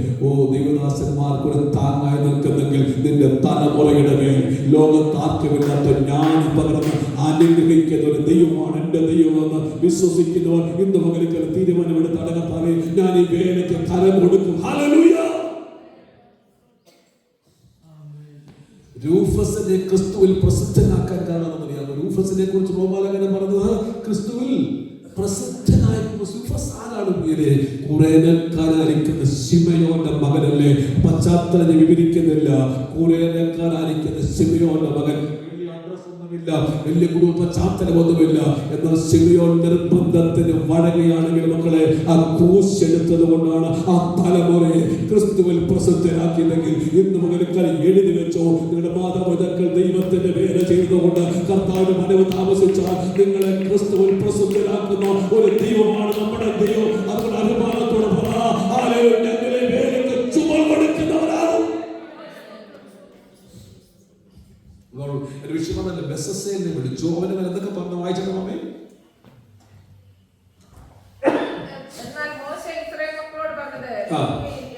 ദൈവദാസന്മാർക്ക് ഒരു താങ്ങായി നിൽക്കുന്നെങ്കിൽ നിന്റെ തലമുറയുടെ മേൽ ലോകത്താർക്കുമില്ലാത്ത ഞാൻ പകർന്ന് അനുഗ്രഹിക്കുന്ന ഒരു ദൈവമാണ് എൻ്റെ ദൈവമെന്ന് വിശ്വസിക്കുന്നവർ ഇന്ന് മകൾക്ക് തീരുമാനമെടുത്ത് അടങ്ങത്താതെ ഞാൻ ഈ വേലയ്ക്ക് കരം കൊടുക്കും. ഹല്ലേലൂയ. രൂഫസിനെ ക്രിസ്തുവിൽ പ്രസിദ്ധനാക്കാൻ കാരണം അറിയാമോ? രൂഫസിനെ കുറിച്ച് റോമാലേഖനം പറഞ്ഞത് ക്രിസ്തുവിൽ പ്രസിദ്ധനായ ലൂസിഫസ് ആരാണ് പ്രിയരെ? കുറേനക്കാരായിരിക്കുന്ന ശിമയോന്റെ മകനല്ലേ? പശ്ചാത്തലം വിവരിക്കുന്നില്ല. കുറേനക്കാരായിരിക്കുന്ന ശിമയോന്റെ മകൻ, വലിയ കുടുംബ പശ്ചാത്തലമൊന്നുമില്ല. എന്നാൽ ശിമയോൻ നിർബന്ധത്തിന് വഴങ്ങുകയാണെങ്കിൽ മക്കളെ, ആ ക്രൂശ് എടുത്തത് കൊണ്ടാണ് ആ തലമുറയെ ക്രിസ്തുവിൽ പ്രസിദ്ധരാക്കിയതെങ്കിൽ ഇന്ന് മുതൽക്കാൽ എഴുതി വെച്ചോ. നിങ്ങളുടെ മാതാപിതാക്കൾ ദൈവത്തിന്റെ വേല ചെയ്തതുകൊണ്ട് കർത്താവിന്റെ മനവ് താമസിച്ചാൽ നിങ്ങളെ ക്രിസ്തുവിൽ പ്രസിദ്ധരാക്കുന്ന ഒരു ദൈവമാണ് നമ്മുടെ ദൈവം. അതുകൊണ്ട് അഭിമാനത്തോടെ പറ, ഞങ്ങളെ വേലയ്ക്ക് ചുമൽ കൊടുക്കുന്നവരാകും. ഒരു വിഷയമല്ല, ബെസസേലിനെ വിളിച്ചു. അവന് എന്തൊക്കെ പറഞ്ഞു വായിച്ചിട്ട് മമ്മേ? എന്നാൽ മോശെ ഇസ്രായേൽ മക്കളോട് പറഞ്ഞത്,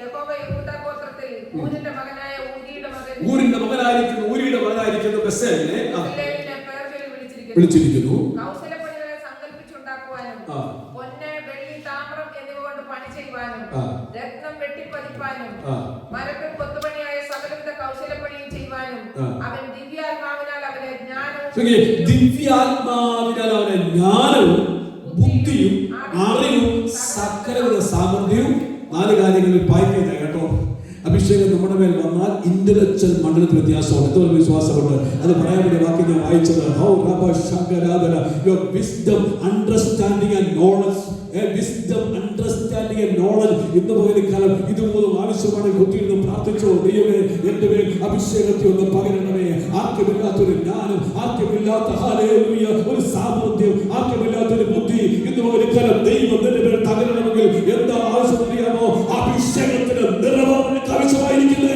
യഹോവ യെഹൂദാ ഗോത്രത്തിൽ ഊരിന്റെ മകനായ ഊരിയുടെ മകനായിരിക്കുന്ന ബെസലേലിനെ വിളിച്ചിരിക്കുന്നു. കൗശലപ്പണികളെ സങ്കല്പിച്ചുണ്ടാക്കുവാനും പൊന്ന്, വെള്ളി, താമ്രം എന്നിവ കൊണ്ട് പണി ചെയ്യുവാനും രത്നം വെട്ടിപ്പതിപ്പാനും മരത്തിൽ കൊത്തുപണിയായ സകലവിധ കൗശലപ്പണിയും ചെയ്യുവാനും അവൻ ദിവ്യാത്മാവിനാൽ അവനെ ജ്ഞാനവും ബുദ്ധിയും അറിവും സകലവിധ സാമർഥ്യവും 4 കാര്യങ്ങളിൽ പായിക്കുന്നത് കേട്ടോ. അഭിഷേകം നമ്മുടെ മേൽ വന്നാൽ ഇന്റലക്ച്വൽ മണ്ഡലത്തിൽ വ്യത്യാസമുണ്ട്. എത്ര വിശ്വാസമുണ്ട്? അത് പറയാൻ വേണ്ടി വാക്ക് ഞാൻ വായിച്ചത്. Wisdom, understanding and knowledge. Wisdom, understanding and knowledge ഇന്ന് പോലും ഇതുപോലും ആവശ്യമാണ്. കുട്ടിയിരുന്ന് പ്രാർത്ഥിച്ചോ, ദൈവമേ എന്റെ മേൽ അഭിഷേകത്തെ ഒന്ന് പകരണമേ. ആർക്കുമില്ലാത്തൊരു ജ്ഞാനം, ആർക്കുമില്ലാത്ത ഒരു സാമർഥ്യം, ആർക്കുമില്ലാത്തൊരു ബുദ്ധി ഇന്ന് പോലും ദൈവം എന്റെ മേൽ തകരണമെങ്കിൽ എന്താ ആവശ്യം അറിയാമോ? അഭിഷേകത്തിന് നിറവാണ് ആവശ്യമായിരിക്കുന്നേ.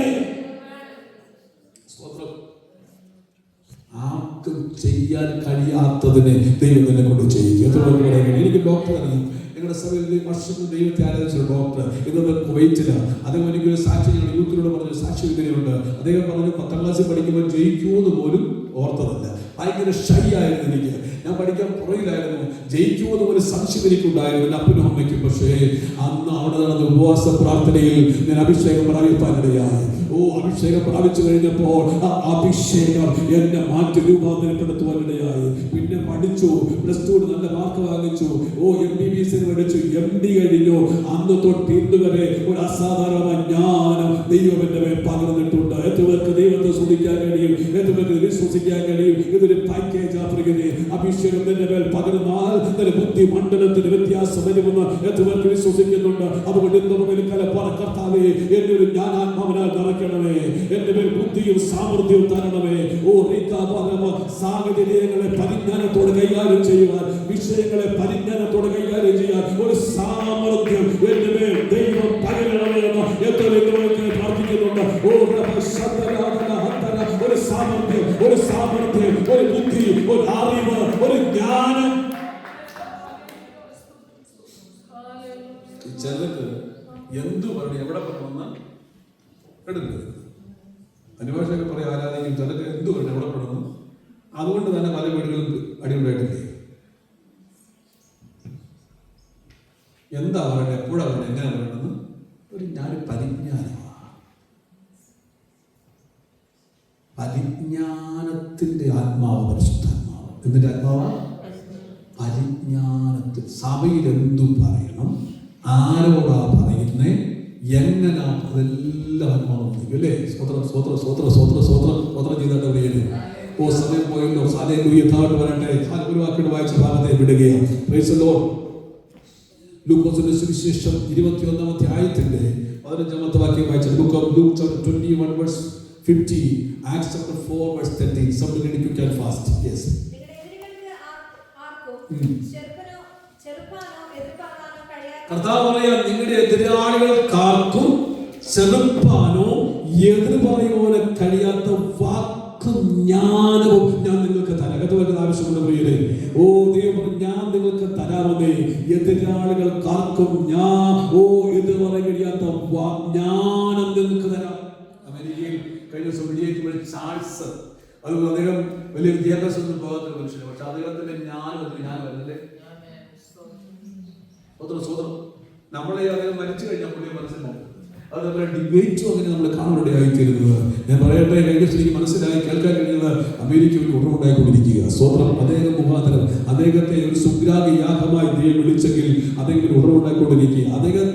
ആർക്കും ചെയ്യാൻ കഴിയാത്തതിനെ ദൈവം തന്നെ കൊണ്ട് ചെയ്യിക്കും. എനിക്ക് ഡോക്ടർ അറിയാം. ഞങ്ങളുടെ സഭയിൽ വർഷത്തിൽ ദൈവത്തെ ആരാധിച്ച ഡോക്ടർ ഇന്നത് കുവൈറ്റിലാണ്. അദ്ദേഹം എനിക്കൊരു സാക്ഷി, ഞങ്ങളുടെ യൂത്തിനോട് പറഞ്ഞൊരു സാക്ഷി വിവരമുണ്ട്. അദ്ദേഹം പറഞ്ഞു 10ാം ക്ലാസ്സിൽ പഠിക്കുമ്പോൾ ജയിക്കുമെന്ന് പോലും ഓർത്തതല്ല. ഭയങ്കര ഷൈ ആയിരുന്നു എനിക്ക്. ഞാൻ പഠിക്കാൻ പുറകിലായിരുന്നു. ജയിക്കുമെന്ന് ഒരു സംശയം എനിക്കുണ്ടായിരുന്നു, അപ്പനും അമ്മയ്ക്കും. പക്ഷേ അന്ന് അവിടെ നടന്ന ഉപവാസ പ്രാർത്ഥനയിൽ ഞാൻ അഭിഷേകം പ്രാപിപ്പാനിടയായി. അഭിഷേകം പ്രാപിച്ചു കഴിഞ്ഞപ്പോൾ ആ അഭിഷേകം എന്നെ മാറ്റി രൂപാന്തരപ്പെടുത്തുവാനിടയായി. പിന്നെ പഠിച്ചു, +2 നല്ല മാർക്ക് വാങ്ങിച്ചു. MBBS പഠിച്ചു, MD കഴിഞ്ഞു. അന്ന് തൊട്ട് ഇന്ന് വരെ ഒരു അസാധാരണ ജ്ഞാനം ദൈവം എന്റെ മേൽ പകർന്നിട്ടുണ്ട്. എത്രപേർക്ക് ദൈവത്തെ സ്തുതിക്കാൻ കഴിയും? എത്രപേർക്ക് വിശ്വസിക്കാൻ കഴിയും? ഇതൊരു പാക്കേജ് ആഫ്രിക്കനെ അഭിഷേകം എന്റെ മേൽ പകർന്നാൽ തന്റെ ബുദ്ധി മണ്ഡലത്തിന് വ്യത്യാസം വരുമെന്ന് എത്രപേർക്ക് വിശ്വസിക്കുന്നുണ്ട്? അതുകൊണ്ട് ഇന്ന് മുതൽ കർത്താവേ, എന്നെ ഒരു ജ്ഞാനാത്മാവിനാൽ നിറയ്ക്കണമേ. എന്റെ മേൽ ബുദ്ധിയും സാമർഥ്യവും തരണമേ. സാഹചര്യങ്ങളെ പരിജ്ഞാനത്തോടെ കൈകാര്യം ചെയ്യുവാൻ, വിഷയങ്ങളെ പരിജ്ഞാനത്തോടെ കൈകാര്യം ചെയ്യാൻ ഒരു സാമർഥ്യം എന്റെ മേൽ ദൈവം പകരണമേ എന്ന് എത്ര വ്യക്തികൾക്ക് പ്രാർത്ഥിക്കുന്നുണ്ട്. ഒരു സാമർഥ്യം, ഒരു ബുദ്ധി, ഒരു അറിവ്, ഒരു ജ്ഞാനം. ചിലർക്ക് എന്തു പറഞ്ഞു എവിടെ പറഞ്ഞ എടുക്കരുത്. അനുഭാഷകർ പറയും ആരാധിക്കും. ചിലർക്ക് എന്തു പറഞ്ഞു എവിടെ പെടുന്നു. അതുകൊണ്ട് തന്നെ പല വീടുകളും അടിപൊളിയായിട്ടില്ലേ? എന്താ പറയട്ടെ, എപ്പോഴാ പറയട്ടെ, എങ്ങനെ പറയണമെന്ന് ഒരു പരിജ്ഞാനത്തിന്റെ ആത്മാവ്, പരിശുദ്ധാത്മാവ്. എന്നിട്ട് ആത്മാവ് പരിജ്ഞാനത്തിൽ സഭയിൽ എന്തു പറയണം, ആരോടാ പറയുന്നേ, എങ്ങനാ, അതെല്ലാം ആത്മാവ് അല്ലേ? സ്വത്രം ചെയ്തിട്ട് പറയുന്നത്. സമയം പോയല്ലോ. യഥാർത്ഥ പറയട്ടെ. ഒരു വാക്കിട്ട് വായിച്ച ഭാഗത്തെ വിടുകയാണ്. Praise the Lord. ലൂക്കോസിന്റെ സുവിശേഷം 21-ാം അധ്യായത്തിന്റെ 15-ാമത്തെ വാക്യം വായിച്ച book of Luke chapter 21 verse 50, Acts chapter 4 verse 13. Somebody read quick and fast. Yes. കർത്താവ് പറയാ, നിങ്ങളുടെ എതിരാളികൾക്കാർക്കും ചെറുപ്പാനോ എതിർ പറയുവാനോ കഴിയാത്ത വാക്കും ജ്ഞാനവും ഞാൻ നിങ്ങൾക്ക് തരാം. ആവശ്യമുള്ള പ്രിയരെ, ദൈവം ഞാൻ നിങ്ങൾക്ക് തരാമെന്നേ. എതിരാളികൾക്കാർക്കും എതിർ പറയാൻ കഴിയാത്ത ജ്ഞാനം നിങ്ങൾക്ക് തരാം. അമേരിക്കയിൽ കഴിഞ്ഞ ദിവസം വിജയിക്കുമ്പോൾ ചാൾസ്, അതുപോലെ അദ്ദേഹം വലിയ വിദ്യാഭ്യാസത്തിൽ പോകാത്ത മനുഷ്യന്, പക്ഷെ അദ്ദേഹത്തിന്റെ ജ്ഞാനമല്ലേ. സ്വതന്ത്രം നമ്മളെ അദ്ദേഹം മരിച്ചു കഴിഞ്ഞാൽ പുള്ളിയെ മനസ്സിലാവും. അത് നമ്മുടെ ഡിബേറ്റും അങ്ങനെ നമ്മൾ കാണാനിടയായിത്തീരുന്നത്. ഞാൻ പറയട്ടെ, എനിക്ക് മനസ്സിലായി കേൾക്കാൻ കഴിയുന്നത് അമേരിക്കയിൽ ഉറവുണ്ടായിക്കൊണ്ടിരിക്കുക. സ്വതന്ത്രം അദ്ദേഹം മുഖാന്തരം അദ്ദേഹത്തെ ഒരു സുഗ്രാഹി യാഗമായി ദൈവം വിളിച്ചെങ്കിൽ അദ്ദേഹം കുഴപ്പമുണ്ടായിക്കൊണ്ടിരിക്കുക. അദ്ദേഹം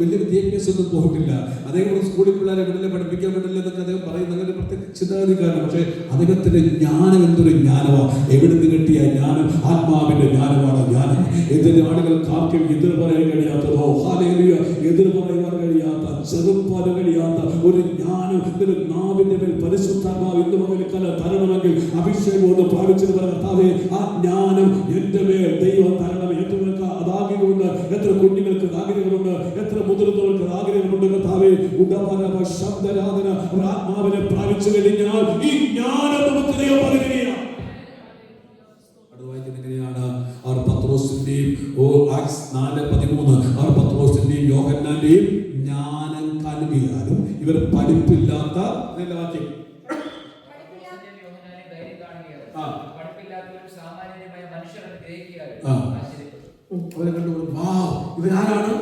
വലിയ വിദ്യാഭ്യാസമൊന്നും പോയിട്ടില്ല. അദ്ദേഹം സ്കൂളിൽ പിള്ളേരെ വിടില്ല, പഠിപ്പിക്കാൻ വിടില്ല എന്നൊക്കെ അദ്ദേഹം പറയുന്ന അങ്ങനെ പ്രത്യേക ചിന്താഗതിക്കാരനാണ്. പക്ഷേ അദ്ദേഹത്തിന്റെ ജ്ഞാനം എന്തൊരു ജ്ഞാനമാണ്! എവിടെ നിന്ന് കിട്ടിയ ജ്ഞാനം? ആത്മാവിന്റെ ജ്ഞാനമാണ് ജ്ഞാനം. ഇതിന്റെ ആളുകൾക്ക് ആർക്കും എതിർ പറയാൻ കഴിയാത്തതോ, ഹല്ലേലൂയ, എതിർ പറയുവാൻ കഴിയാത്ത, ചെറുപ്പാൻ കഴിയാത്ത ഒരു ജ്ഞാനം ഇതിന് നാവിന്റെ മേൽ പരിശുദ്ധാത്മാവ് ഇന്ന് പകൽക്കാല തരണമെങ്കിൽ അഭിഷേകം ഒന്ന് പ്രാപിച്ചത് കർത്താവേ, ആ ജ്ഞാനം എന്റെ മേൽ ദൈവം തരണം. എത്രകൾക്ക് അതാഗ്രഹമുണ്ട്, എത്ര കുഞ്ഞുങ്ങൾക്ക് ആഗ്രഹമുണ്ട്, എത്ര മുതിർന്നവർക്ക് ആഗ്രഹമുണ്ട് കർത്താവേ. ഉടമനവ ശബ്ദരാധന ആത്മാവിനെ പ്രാപിച്ചു കഴിഞ്ഞാൽ ഈ ജ്ഞാനം നമുക്ക് ദൈവം പകരുകയാണ്. അത് വായിക്കുന്നത് എങ്ങനെയാണ്? അവർ പത്രോസിന്റെയും ആക്സ് 4:13 അവർ പത്രോസിന്റെയും യോഹന്നാന്റെയും ജ്ഞാനം കാണുകയാലും ഇവർ പഠിപ്പില്ലാത്ത വാക്യം അവരെ കണ്ടു, ഇവരാരാണ്?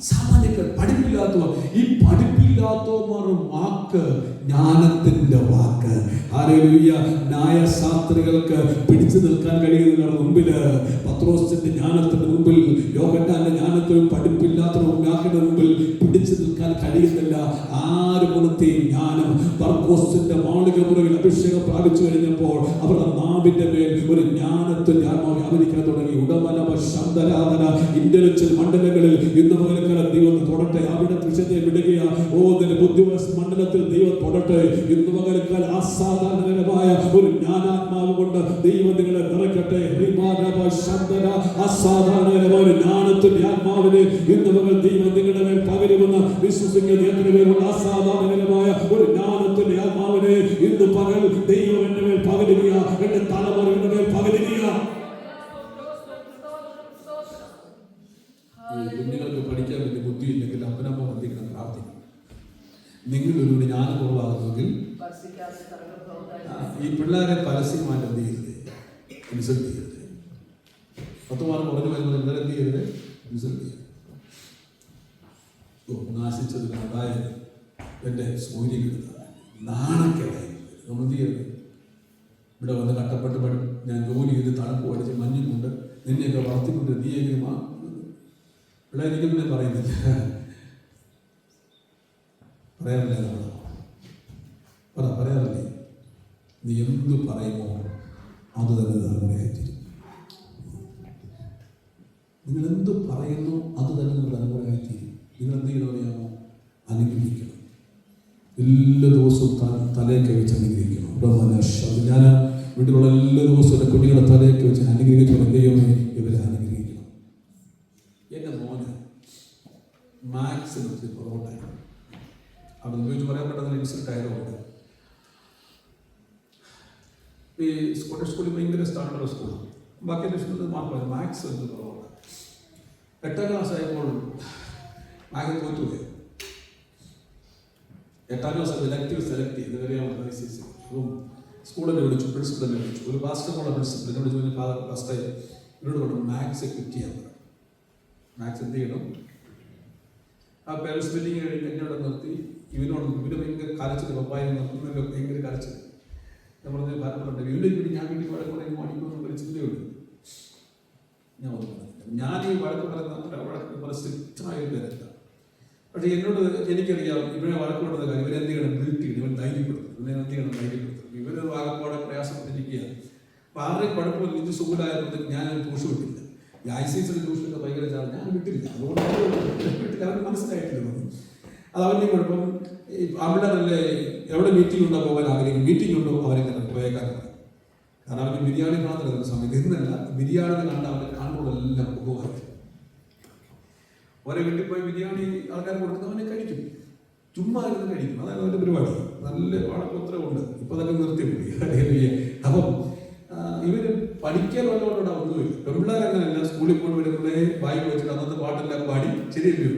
സാമാന്യക്കാർ, പഠിപ്പില്ലാത്തവർ. ഈ പഠിപ്പില്ലാത്തവന്മാരുടെ വാക്ക് ജ്ഞാനത്തിന്റെ വാക്ക്. ഹല്ലേലൂയ. ന്യായശാസ്ത്രികൾക്ക് പിടിച്ചു നിൽക്കാൻ കഴിയുന്നതിന്റെ മുമ്പില്, പത്രോസിന്റെ ജ്ഞാനത്തിന്റെ മുമ്പിൽ, യോഹന്നാന്റെ ജ്ഞാനത്തിനും പഠിപ്പില്ലാത്തവരുടെ വാക്കിന്റെ മുമ്പിൽ പിടിച്ചു നിൽക്കാൻ കഴിയുന്നില്ല. ആര് കൊടുത്ത ജ്ഞാനം? പർക്കോസിന്റെ മാളികപ്പുറയിൽ അഭിഷേകം പ്രാപിച്ചു കഴിഞ്ഞപ്പോൾ അവരുടെ നാവിന്റെ മേൽ ഒരു ജ്ഞാനത്തിന്റെ ആത്മാവ് വ്യാപരിക്കാൻ തുടങ്ങി. ഉടമനവ ശബ്ദരാധന ഇന്റലിജൽ മണ്ഡലങ്ങളിൽ ഇന്ന് പകൽക്കാലം ദൈവം തൊടട്ടെ. അവിടെ വിഷയത്തെ വിടുകയാ. നിന്റെ ബുദ്ധിവസ് മണ്ഡലത്തിൽ ദൈവം തൊടട്ടെ. ഇന്ന് പകൽക്കാലം അസാധാരണമായ ഒരു ജ്ഞാനാത്മാവ് കൊണ്ട് ദൈവം നിങ്ങളെ നിറയ്ക്കട്ടെ. അസാധാരണമായ ഒരു ജ്ഞാനത്തിന്റെ ആത്മാവിനെ ഇന്ന് പകൽ ദൈവം നിങ്ങളുടെ മേൽ പകരുമെന്ന് വിശ്വസിക്കുന്ന എത്ര പേരുണ്ട്? അസാധാരണമായ ഒരു ജ്ഞാനത്തിന്റെ ആത്മാവിനെ ഇന്ന് പകൽ ദൈവം എന്റെ മേൽ പകരുക, എന്റെ തലമുറയുടെ മേൽ പകരുക. കുഞ്ഞുങ്ങൾക്ക് പഠിക്കാൻ വേണ്ടി ബുദ്ധിയില്ലെങ്കിൽ അപ്പനമ്മ എന്തെങ്കിലും പ്രാർത്ഥിക്കണം. നിങ്ങളൊരു ജ്ഞാനം കുറവാകുന്നെങ്കിൽ ഈ പിള്ളേരെ പരസ്യമായിട്ട് എന്ത് ചെയ്യരുത്? ഇൻസൾട്ട് ചെയ്യരുത്. 10 മാർക്ക് കുറഞ്ഞു വരുമ്പോൾ പിള്ളേരെ എന്ത് ചെയ്യരുത്? ഇൻസൾട്ട് ചെയ്യരുത്. നാശിച്ചത് അതായത് എൻ്റെ സൂര്യൻ എടുത്ത നാണക്കേടായി നമ്മൾ എന്ത് ചെയ്യരുത്? ഇവിടെ വന്ന് കഷ്ടപ്പെട്ട് ഞാൻ ജോലി ചെയ്ത് തണുപ്പ് പഠിച്ച് മഞ്ഞും കൊണ്ട് നിന്നെയൊക്കെ വളർത്തിക്കൊണ്ട് നീ എങ്കിലും പിള്ളേരിക്കും പിന്നെ പറയുന്നില്ല, പറയാറില്ല. നമ്മൾ പറയാറില്ലേ? നീ എന്ത് പറയുമോ അത് തന്നെ തലമുറയായിത്തീരും. നിങ്ങൾ എന്ത് പറയുന്നു അത് തന്നെ നിങ്ങൾ തലമുറയായിത്തീരും. നിങ്ങൾ എന്ത് ചെയ്യണം അറിയാമോ? അനുഗ്രഹിക്കണം. എല്ലാ ദിവസവും തലയൊക്കെ വെച്ച് അനുഗ്രഹിക്കണം. ഞാൻ വീട്ടിലുള്ള എല്ലാ ദിവസവും എൻ്റെ കുഞ്ഞുങ്ങളുടെ തലയൊക്കെ വെച്ച് അനുഗ്രഹിച്ചു. ദൈവമേ ഇവരെ അനുഗ്രഹിക്കണം. എൻ്റെ മോന് മാത്സിന് ഒത്തിരി പുറകോട്ടായി. അവിടെ ഉപയോഗിച്ച് പറയാൻ പറ്റുന്ന ഇൻസൾട്ട് ആയതുകൊണ്ട് ഈ സ്കൂളിൽ ഭയങ്കര സ്റ്റാൻഡേർഡ് സ്കൂളാണ്. ബാക്കി ലക്ഷ്യത്തിൽ മാത്രമല്ല മാത്സ് എന്ന് പുറകോട്ടാണ്. 8ാം ക്ലാസ് ആയപ്പോൾ മാത്സ് തോറ്റുപോയി. 8ാം ക്ലാസ് ഇലക്റ്റീവ് സെലക്ട് ചെയ്ത് വരെയാണ് ICSE. അപ്പം സ്കൂളിനെ വിളിച്ചു, പ്രിൻസിപ്പലിനെ വിളിച്ചു. ഒരു പാസ്റ്ററുള്ള പ്രിൻസിപ്പലിനെ വിളിച്ചു. ഫസ്റ്റ് ഇവരോട് പറഞ്ഞു മാത്സ് ക്വിറ്റ് ചെയ്യാൻ പറഞ്ഞു. മാത്സ് എന്ത് ചെയ്യണം? ആ പേരൻസ് മീറ്റിംഗ് കഴിഞ്ഞ് എന്നോട് നിർത്തി ഇവര് ഭയങ്കര കരച്ചിൽ, പപ്പായ നിർത്തുന്നതിൽ ഭയങ്കര കരച്ചിൽ. നമ്മൾ ഭാരപ്പെടുന്നുണ്ട്. ഇവരുടെ വീട്ടിൽ ഞാൻ വീട്ടിൽ വഴക്കുറേ മണിക്കൂർ ഒരു ചിന്തയുണ്ട്. ഞാൻ ഒന്നും പറഞ്ഞില്ല. ഞാൻ ഈ വഴക്ക് പറയുന്ന സ്ട്രിക്റ്റായ ഒരു പേരല്ല. പക്ഷേ എന്നോട് എനിക്കറിയാം ഇവരെ വഴക്കുപെടുന്ന കാര്യം. ഇവരെന്ത് ചെയ്യണം? ബിൽറ്റ് ചെയ്യണം. ഇവൻ ധൈര്യപ്പെടുത്തും. ഇവനെ എന്ത് ചെയ്യണം? ധൈര്യപ്പെടുത്തും. ഇവര് വാഗപ്പാടെ പ്രയാസപ്പെട്ടിരിക്കുകയാണ്. അപ്പോൾ ആരുടെ കുഴപ്പമില്ല. ഇത് സുഖമായപ്പോഴത്തേക്ക് ഞാൻ ട്യൂഷൻ വിട്ടില്ല. ഈ ICSE ട്യൂഷനൊക്കെ ഭയങ്കര ചാർജ് ഞാൻ വിട്ടില്ല. അതുകൊണ്ട് വിട്ടില്ല. അവർക്ക് മനസ്സിലായിട്ടില്ല. അത് അവൻ്റെ കുഴപ്പം. അവിടെയല്ലേ എവിടെ മീറ്റിംഗ് ഉണ്ടോ പോകാൻ ആഗ്രഹിക്കും. മീറ്റിംഗ് ഉണ്ടോ അവരെ പോയേക്കാനാണ്. കാരണം അവന് ബിരിയാണി മാത്രമല്ല സമയത്ത് ഇന്നല്ല ബിരിയാണി കണ്ട അവൻ്റെ കാണുമ്പോഴെല്ലാം പോകുമായിരുന്നു. ഓരോ വീട്ടിൽ പോയി ബിരിയാണി ആൾക്കാർ കൊടുക്കുന്നവനെ കഴിക്കും. ചുമ്മാ ഇരുന്ന് കഴിക്കും. അതാണ് അവൻ്റെ പരിപാടി. നല്ല വളക്കുത്തരവുണ്ട്. ഇപ്പം അതൊക്കെ നിർത്തിപ്പോയി. അപ്പം ഇവര് പഠിക്കാൻ വല്ലവരോട് ഒന്നുമില്ല. പെൺപിള്ളേരങ്ങനെയല്ല. സ്കൂളിൽ പോയി വരുമ്പോഴേ ബാഗ് വെച്ചിട്ട് അന്നത്തെ പാട്ടെല്ലാം പാടി ശരിയല്ലോ.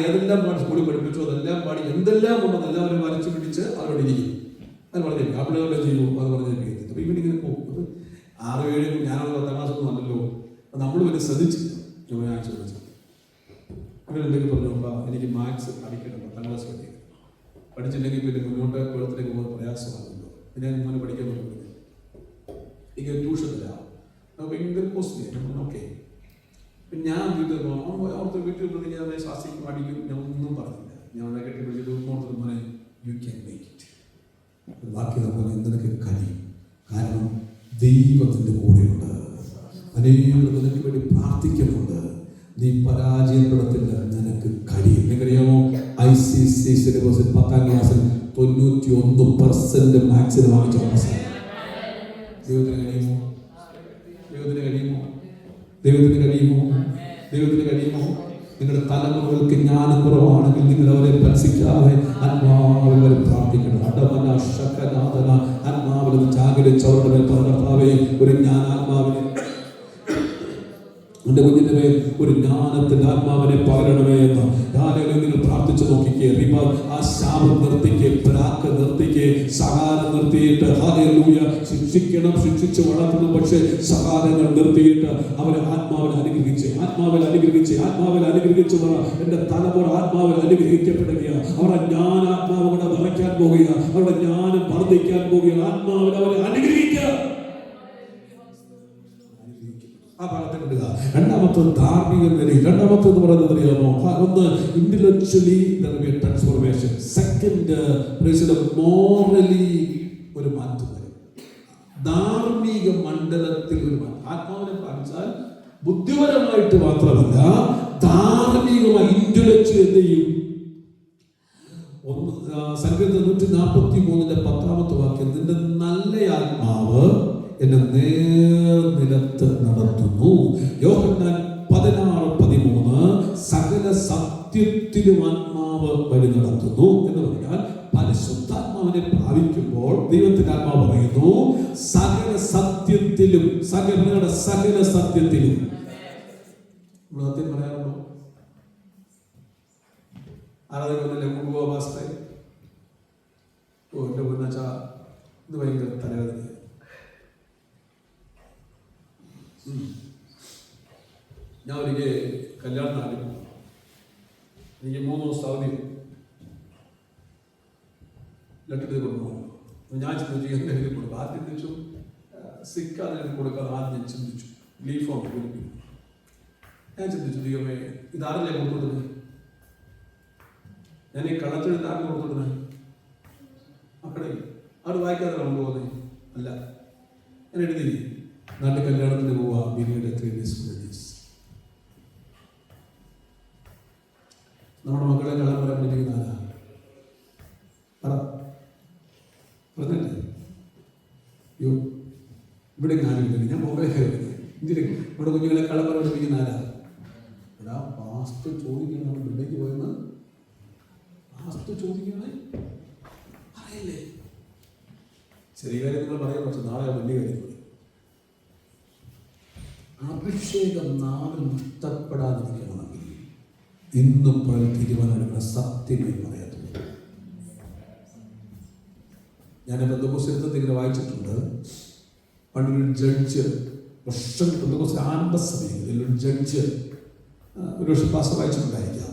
ഏതെല്ലാം പാട്ട് സ്കൂളിൽ പഠിപ്പിച്ചു അതെല്ലാം പാടി എന്തെല്ലാം ഉണ്ടോ അതെല്ലാം അവർ വരച്ച് പിടിച്ച് അവരോട് ഇരിക്കും. അത് പറഞ്ഞേക്കും. ആ പിള്ളേരുടെ ചെയ്യുമോ അത് പറഞ്ഞേക്കും. അപ്പോൾ ഇവനിങ്ങനെ പോകും. 6, 7 ഞാനത് 10ാം ക്ലാസ് ഒന്നും അല്ലല്ലോ. അപ്പം നമ്മൾ വലിയ ശ്രദ്ധിച്ചില്ല. ഞാൻ ചോദിച്ചു അവരെന്തൊക്കെ പറഞ്ഞു? അപ്പോൾ എനിക്ക് മാത്സ് പഠിക്കണം. 10ാം ക്ലാസ് പഠിച്ചില്ലെങ്കിൽ പിന്നെ മുന്നോട്ട് കുളത്തിലേക്ക് പോകുന്ന പ്രയാസമാകുമല്ലോ. പിന്നെ ഞാൻ ഇങ്ങനെ പഠിക്കാൻ പറ്റുന്നത് ഇങ്ങനെ ട്യൂഷൻ തരാം. ഭയങ്കര കോസ്റ്റ്ലി. ഓക്കെ ഞാൻ വീട്ടിൽ അവിടുത്തെ വീട്ടിൽ ഞാൻ ശാസ്ത്രിക്കും അടിക്കും, ഞാൻ ഒന്നും പറഞ്ഞില്ല. ഞാൻ അവിടെ കെട്ടിപ്പിടിച്ചിട്ട് മോർത്ത് മോനെ യു ക്യാൻ മേക്ക് ഇറ്റ്. ബാക്കി നമ്മൾ നിനക്ക് കഴിയും, കാരണം ദൈവത്തിൻ്റെ കൂടെയുണ്ട്. അനേകം നിനക്ക് വേണ്ടി പ്രാർത്ഥിക്കുന്നുണ്ട്. നീ പരാജയപ്പെടത്തില്ല, നിനക്ക് കഴിയും. നിങ്ങൾക്കറിയാമോ, ICC സിലബസിൽ 10ാം ക്ലാസ്സിൽ 91% മാത്സിന് വാങ്ങിച്ച അവസാനം. ദൈവത്തിന് കഴിയുമോ? ദൈവത്തിന് കഴിയുമോ? ദൈവത്തിന് കഴിയുമോ? ദൈവത്തിന് കഴിയുമോ? നിങ്ങളുടെ തലമുറകൾക്ക് ജ്ഞാനം കുറവാണെങ്കിൽ നിങ്ങൾ അവരെ പരിശിക്കാതെ ആത്മാവിൽ പ്രാർത്ഥിക്കണം. അടമന ശകനാഥന ആത്മാവിൽ ജാഗരിച്ചവരുടെ മേൽ കർത്താവേ ഒരു ജ്ഞാനാത്മാവിനെ, എന്റെ കുഞ്ഞിന്റെ മേൽ ഒരു ജ്ഞാനത്തിന്റെ ആത്മാവിനെ പകരണമേ എന്ന് ആരെങ്കിലും നിങ്ങൾ പ്രാർത്ഥിച്ചു നോക്കിക്കേ. ആ ശാപം നിർത്തിക്കേ, പ്രാക്ക് നിർത്തിക്കേ, സഹാരം നിർത്തിയിട്ട് ഹല്ലേലൂയ. ശിക്ഷിക്കണം, ശിക്ഷിച്ച് വളർത്തുന്നു, പക്ഷേ സഹാരങ്ങൾ നിർത്തിയിട്ട് അവരെ ആത്മാവിൽ അനുഗ്രഹിച്ച് എന്റെ തലമുറ ആത്മാവിൽ അനുഗ്രഹിക്കപ്പെടുകയാണ്. അവരുടെ ജ്ഞാനാത്മാവ് കൂടെ നിറയ്ക്കാൻ പോവുകയാണ്, അവരുടെ ജ്ഞാനം വർദ്ധിക്കാൻ പോവുകയാണ്. ആത്മാവിൽ അവരെ അനുഗ്രഹിക്കുക. ആ ഭാഗത്തെ വിടുക. രണ്ടാമത്തത് ധാർമ്മിക നിലയിൽ. രണ്ടാമത്തെന്ന് പറയുന്നത് അറിയാമോ? ഒന്ന് ഇന്റലക്ച്വലി ട്രാൻസ്ഫോർമേഷൻ. സെക്കൻഡ് മോറലി ഒരു മാറ്റം വരും. ധാർമ്മിക മണ്ഡലത്തിൽ ഒരു മാറ്റം. ആത്മാവിനെ കാണിച്ചാൽ ബുദ്ധിപരമായിട്ട് മാത്രമല്ല, ധാർമ്മികമായി ഇന്റലക്ച്വൽ എന്ത് ചെയ്യും? സങ്കീർത്തനം 143 10ാമത്തെ വാക്യം, നിന്റെ നല്ല ആത്മാവ് എന്നെ നേർനിലത്ത് നടത്തുന്നു. യോഹന്നാൻ 16:13 സകല സത്യത്തിലും ആത്മാവ് വഴി നടത്തുന്നു എന്ന് പറഞ്ഞാൽ പരിശുദ്ധാത്മാവിനെ പ്രാപിക്കുമ്പോൾ ദൈവത്തിന്റെ ആത്മാവ് പറയുന്നു സകല സത്യത്തിലും. സകല സത്യത്തിലും. സത്യം പറയാറുണ്ടോ? ആരാധന കുടുംബാവസ്ഥ എന്റെ പൊന്നച്ചാ ഇത് ഭയങ്കര തലവേദന. ഞാൻ ഒരിക്കൽ കല്യാണം നാട്ടിൽ പോകും. എനിക്ക് 3 ദിവസം അവധി ലെറ്റർ കൊടുക്കണം. ഞാൻ ചിന്തിച്ചു എന്തെങ്കിലും കൊടുക്കും. ആദ്യം ചിന്തിച്ചു സിക്കാതെ കൊടുക്കാൻ ആദ്യം ചിന്തിച്ചു. ലീഫ് ഓഫ് കൊടുക്കും. ഞാൻ ചിന്തിച്ചു ദൈവമേ ഇതാരല്ലേ കൊടുത്തുവിടുന്നത്? ഞാൻ ഈ കള്ളത്തെഴുത്ത് ആരും കൊടുത്തുവിടുന്നത്? മക്കളെ അവർ വായിക്കാതെ കൊണ്ടുപോകുന്നത് അല്ല. ഞാൻ എഴുതി നാട്ടിൽ കല്യാണത്തിന് പോവാ. പിന്നീട് 3 days 4 days നമ്മുടെ മക്കളെ കള്ളം പറയാൻ പറ്റിയിരിക്കുന്ന ആരാ? പറഞ്ഞില്ലേ? യോ ഇവിടെ ഞാനില്ല, ഞാൻ മൊബൈലൊക്കെ ഇതിൽ ഇവിടെ കുഞ്ഞുങ്ങളെ കള്ളം പറയാൻ പഠിപ്പിക്കുന്ന ആരാ? എടാ പാസ്റ്റ് ചോദിക്കണം. നമ്മൾ ബില്ലേക്ക് പോയെന്ന് പാസ്റ്റ് ചോദിക്കണേ അറിയില്ലേ? ചെറിയ കാര്യം നിങ്ങൾ പറയാൻ, പക്ഷെ നാളെ വലിയ കാര്യം പറയും. അഭിഷേകം നാവിൽ നഷ്ടപ്പെടാതിരിക്കണമെങ്കിൽ ഇന്നും തീരുമാനമെടുക്കുന്ന സത്യമേ പറയാത്തുള്ളൂ. ഞാൻ പെന്തക്കോസ്തലത്തിൽ ഇങ്ങനെ വായിച്ചിട്ടുണ്ട്. പണ്ടൊരു ജഡ്ജ്, വർഷം പെന്തക്കോസ്തല ആരംഭ സമയങ്ങളിൽ ഒരു ജഡ്ജ്, ഒരു വർഷം പാസ് വായിച്ചിട്ടുണ്ടായിരിക്കാം,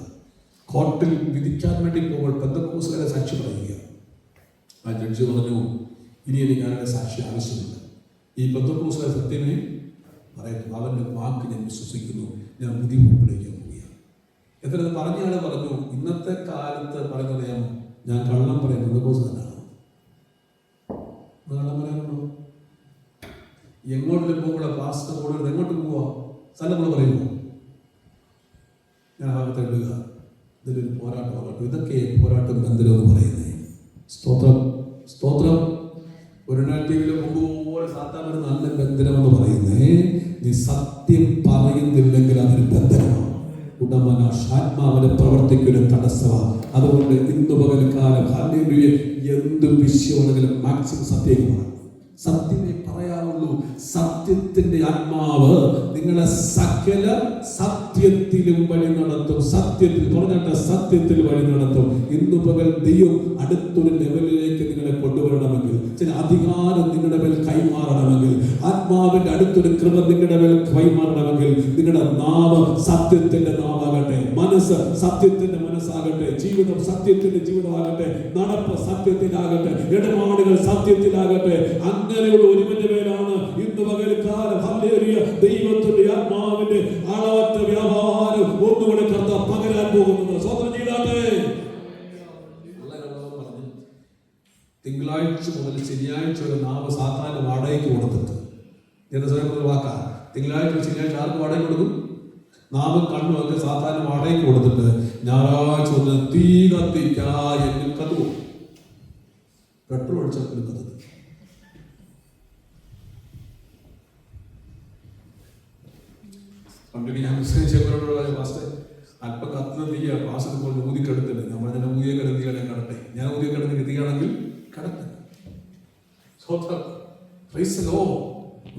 കോർട്ടിൽ വിധിക്കാൻ വേണ്ടി പോകുമ്പോൾ പെന്തക്കോസ്തലരെ സാക്ഷി പറയുക. ആ ജഡ്ജി പറഞ്ഞു, ഇനി എനിക്ക് ആരുടെ സാക്ഷി ആവശ്യമില്ല. ഈ പെന്തക്കോസ്തല സത്യമേ പറയുന്നു, അവൻ്റെ വാക്ക് ഞാൻ വിശ്വസിക്കുന്നു, ഞാൻ ബുദ്ധിമുട്ടിലേക്ക് പോവുകയാണ്. എത്ര പറഞ്ഞയാൾ പറഞ്ഞു, ഇന്നത്തെ കാലത്ത് പറയുന്നറിയാമോ, ഞാൻ കള്ളം പറയാൻ പെന്തക്കോസ്തലനാണ്. കള്ളം പറയാനുണ്ടോ? എങ്ങോട്ട് പോകുമ്പോഴെ പാസ്റ്റർ ഓടുന്നത് എങ്ങോട്ട് പോവാ? സ്ഥലങ്ങൾ പറയുമോ? ഞാൻ ഭാഗത്ത് ഇടുക. ഇതിലൊരു പോരാട്ടമാകട്ടെ. ഇതൊക്കെ പോരാട്ടം ബന്ധനം എന്ന് പറയുന്നത്. സ്തോത്രം സ്തോത്രം. ഒരു നാട്യയിലെ കൊണ്ടുപോലെ സാത്താൻ നല്ല ബന്ധനമെന്ന് പറയുന്നേ, നീ സത്യം പറയുന്നില്ലെങ്കിൽ അതൊരു ബന്ധനമാണ്. ഉടമന ആത്മാവിനെ പ്രവർത്തിക്കുന്ന തടസ്സമാണ്. അതുകൊണ്ട് ഇന്ന് പകൽക്കാലം ഹല്ലേലൂയ എന്ത് വിഷയമാണെങ്കിലും മാക്സിമം സത്യമാണ്. സത്യമേ പറയാവുള്ളൂ. സത്യത്തിന്റെ ആത്മാവ് നിങ്ങളെ സകല സത്യത്തിലും വഴി നടത്തും. സത്യത്തിൽ പറഞ്ഞാട്ടെ, സത്യത്തിൽ വഴി നടത്തും. ഇന്നു പകൽ ദൈവം അടുത്തൊരു ലെവലിലേക്ക് നിങ്ങളെ കൊണ്ടുവരണമെങ്കിൽ, ചില അധികാരം നിങ്ങളുടെ മേൽ കൈമാറണമെങ്കിൽ, ആത്മാവിന്റെ അടുത്തൊരു കൃപ നിങ്ങളുടെ മേൽ കൈമാറണമെങ്കിൽ, നിങ്ങളുടെ നാവ് സത്യത്തിന്റെ നാവാകട്ടെ, മനസ്സ് സത്യത്തിന്റെ മനസ്സാകട്ടെ, ജീവിതം സത്യത്തിന്റെ ജീവിതമാകട്ടെ, നടപ്പ് സത്യത്തിലാകട്ടെ, ഇടപാടുകൾ സത്യത്തിലാകട്ടെ. അങ്ങനെയുള്ള ഒരുവന്റെ മേലാണ് ഇന്ന് പകൽക്കാലം ഹല്ലേലൂയ ദൈവത്തിന്റെ ആത്മാവിന്റെ അളവറ്റ ശനിയാഴ്ച ഒരു നാവ് സാത്താന് വാടകയ്ക്ക് കൊടുത്തിട്ട് ജനസഭ വാക്കാ, തിങ്കളാഴ്ച ശനിയാഴ്ച ആർക്ക് വാടക കൊടുക്കും? നാവും കണ്ണും ഒക്കെ സാത്താന് വാടകയ്ക്ക് കൊടുത്തിട്ട് ഞായറാഴ്ച ഒന്ന് തീ കത്തിക്കായെങ്കിൽ കത്തുപോകും. പെട്രോൾ അടിച്ചാൽ കത്തുന്നത്. പണ്ടൊക്കെ ഞാൻ മുസ്ലിം പാസ്റ്റർ അല്പം കത്തുന്ന തീയ പാസ്റ്റർ ഇപ്പോൾ ഊതിക്കെടുത്തില്ല. നമ്മൾ തന്നെ ഊതിയെ കിടത്തിയാണെങ്കിൽ കടട്ടെ, ഞാൻ ഊതിയെ കിടന്ന് കിട്ടിയാണെങ്കിൽ കടട്ടെ.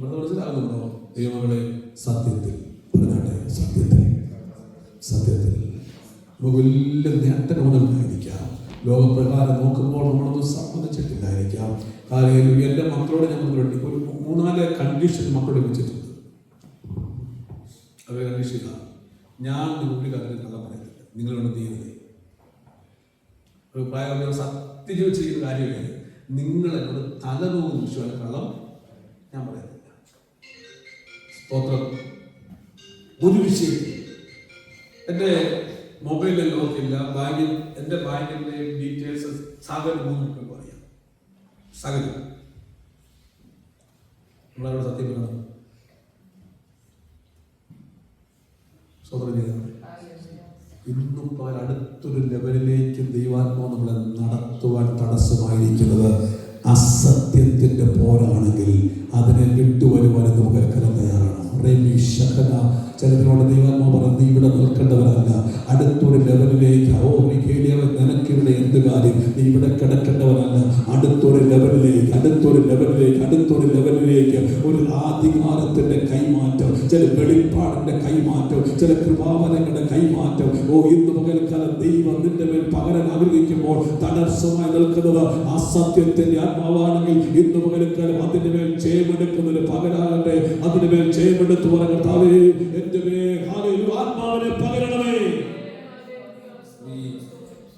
മനസ്സിലാകുന്നുണ്ടോ ദൈവങ്ങളെ? സത്യത്തിൽ പറഞ്ഞാട്ടെ, സത്യത്തിൽ സത്യത്തിൽ നമുക്ക് വലിയ നേട്ടങ്ങളൊന്നുമില്ലായിരിക്കാം. ലോകപ്രകാരം നോക്കുമ്പോൾ നമ്മളൊന്നും സമ്മതിച്ചിട്ടില്ലായിരിക്കാം. കാരണം എൻ്റെ മക്കളോട് ഞങ്ങൾ ഒരു 3-4 കണ്ടീഷൻ മക്കളോട് വെച്ചിട്ടുണ്ട്. അത് കണ്ടീഷൻ ഇതാണ്: ഞാൻ നിങ്ങളുടെ കാര്യത്തിൽ കഥ പറയുന്നില്ല, നിങ്ങൾ വേണം തീരുന്നത്. ഒരു പ്രായം സത്യം ചോദിച്ചിരിക്കുന്ന കാര്യമില്ല. നിങ്ങൾ എന്നോട് തലനോന്ന് വിശ്വാസം കള്ളം ഞാൻ പറയുന്നില്ല. സ്തോത്രം. ഒരു വിഷയം എൻ്റെ മൊബൈലിൽ നോക്കില്ല, ബാങ്കിൽ എൻ്റെ ബാങ്കിൻ്റെ ഡീറ്റെയിൽസ് സകല മൂന്നൊക്കെ പറയാം. സകല നമ്മളവിടെ സത്യം പറയണം. സ്വതന്ത്രം ചെയ്ത ഇന്നും അടുത്തൊരു ലെവലിലേക്ക് ദൈവാത്മാവ് നമ്മളെ നടത്തുവാൻ തടസ്സമായിരിക്കുന്നത് അസത്യത്തിന്റെ പോരാണെങ്കിൽ അതിനെ വിട്ടുവരുവാൻ നമുക്ക് കരം തയ്യാറാണ്. ചിലതിനോട് ദൈവാത്മാവ് പറഞ്ഞ് ഇവിടെ നിൽക്കേണ്ടവരല്ല, അടുത്തൊരു ലെവലിലേക്ക്. നിനക്കിവിടെ എന്ത് കാര്യം, നീ ഇവിടെ കിടക്കേണ്ടവരല്ല. അടുത്തൊരു ലെവലിലേക്ക് ഒരു ആധികാരത്തിന്റെ കൈമാറ്റം, ചില വെളിപ്പാടിന്റെ കൈമാറ്റം, ചില കൃപാവരങ്ങളുടെ കൈമാറ്റം. ഇന്ന് പകൽക്കാലം ദൈവം നിന്റെ മേൽ പകരാൻ ആഗ്രഹിക്കുമ്പോൾ തടസ്സമായി നിൽക്കുന്നത് അസത്യത്തിന്റെ ആത്മാവാണെങ്കിൽ ഇന്ന് പകൽക്കാലം അതിന്റെ മേൽ ജയമെടുക്കുന്നതിന് പകരാകട്ടെ. അതിന്റെ മേൽ ജയമെടുത്തു പറഞ്ഞ എന്റെ മേൽ ആത്മാവിനെ പകരണമേ.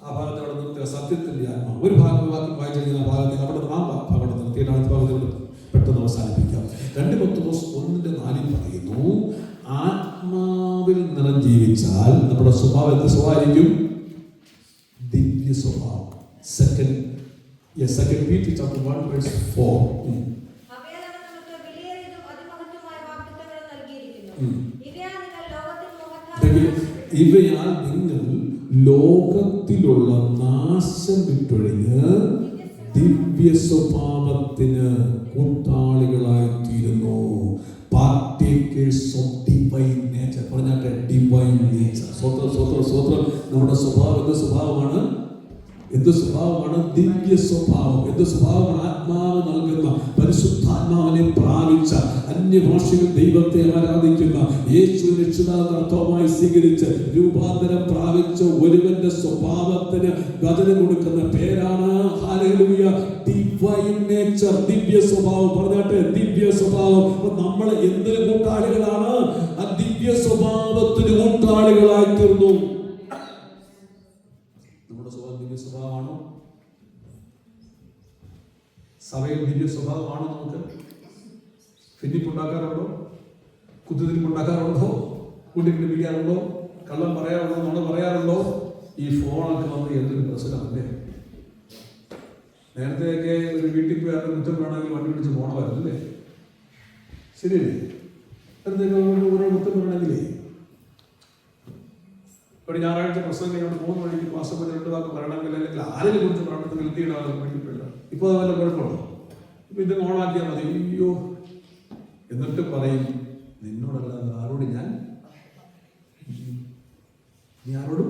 ആ ഭാഗത്തോടെ നിർത്തുക. സത്യത്തിന്റെ ആത്മാവ് ഒരു ഭാഗം വായിച്ചു കഴിഞ്ഞാൽ ആ ഭാഗത്ത് അവിടെ ഭാഗത്ത് നിർത്തിയിട്ട് അടുത്ത ഭാഗത്തോട് പെട്ടെന്ന് അവസാനിപ്പിക്കാം. 2 പത്രോസ് 1:4 പറയുന്നു, ആത്മാവിൽ നിറം ജീവിച്ചാൽ നമ്മുടെ സ്വഭാവം എന്ത് സ്വഭാവമായിരിക്കും? ദിവ്യ സ്വഭാവം. Second Peter chapter 1:4. ഇവയാൽ നിങ്ങൾ ലോകത്തിലുള്ള നാശം വിട്ടൊഴിഞ്ഞ് ദിവ്യ സ്വഭാവത്തിന് കൂട്ടാളികളായി തീരുന്നു. Partakers of divine nature. പറഞ്ഞാട്ടെ, ഡിവൈൻ നേച്ചർ. സ്വതന്ത്രം. നമ്മുടെ സ്വഭാവം എന്ത് സ്വഭാവമാണ്? ദിവ്യ സ്വഭാവം. എന്ത് സ്വഭാവമാണ്? ആത്മാവ് നൽകുന്ന, പരിശുദ്ധാത്മാവിനെ പ്രാപിച്ച, അന്യഭാഷയിൽ ദൈവത്തെ ആരാധിക്കുന്ന, യേശു രക്ഷിതാകർത്താവായി സ്വീകരിച്ച് രൂപാന്തരം പ്രാപിച്ച ഒരുവന്റെ സ്വഭാവത്തിന് വചനം കൊടുക്കുന്ന പേരാണ് ഹല്ലേലൂയ ഡിവൈൻ നേച്ചർ. ദിവ്യ സ്വഭാവം. പറഞ്ഞാട്ടെ, ദിവ്യ സ്വഭാവം. നമ്മൾ എന്തൊരു കൂട്ടാളികളാണ്? ആ ദിവ്യ സ്വഭാവത്തിന് കൂട്ടാളികളായി തീർന്നു. സ്വഭാവമാണോ? സഭയിൽ ദിവ്യ സ്വഭാവമാണോ? നമുക്ക് ഭിന്നിപ്പുണ്ടാക്കാറുണ്ടോ? കുത്തിരിപ്പുണ്ടാക്കാറുണ്ടോ? കൂട്ടിപ്പിടിപ്പിക്കാറുണ്ടോ? കള്ളം പറയാറുണ്ടോ? നുണ പറയാറുണ്ടോ? ഈ ഫോണൊക്കെ വന്ന് എന്തൊരു പ്രശ്നമല്ലേ. നേരത്തെയൊക്കെ ഒരു വീട്ടിൽ പോയി ആരുടെ കുറ്റം വേണമെങ്കിൽ വണ്ടി പിടിച്ച് പോണമായിരുന്നല്ലേ? ശരിയല്ലേ? നേരത്തെയൊക്കെ ഓരോ കുറ്റം വേണമെങ്കിലേ ഒരു ഞായറാഴ്ച പ്രസംഗം കഴിഞ്ഞോണ്ട് 3 മണിക്ക് മാസം 2 വാക്ക് പറയണമെങ്കിൽ അല്ലെങ്കിൽ ആരെങ്കിലും കുറിച്ച് പറയണമെങ്കിൽ നിർത്തിയിടാതെ പഠിക്കില്ല. ഇപ്പോൾ അത് വല്ല കുഴപ്പമുണ്ടോ? ഇപ്പൊ ഇത് ഓണാക്കിയാൽ മതി. അയ്യോ, എന്നിട്ട് പറയും, നിന്നോടല്ലാതെ ആരോട് ഞാൻ, നീ ആരോടും.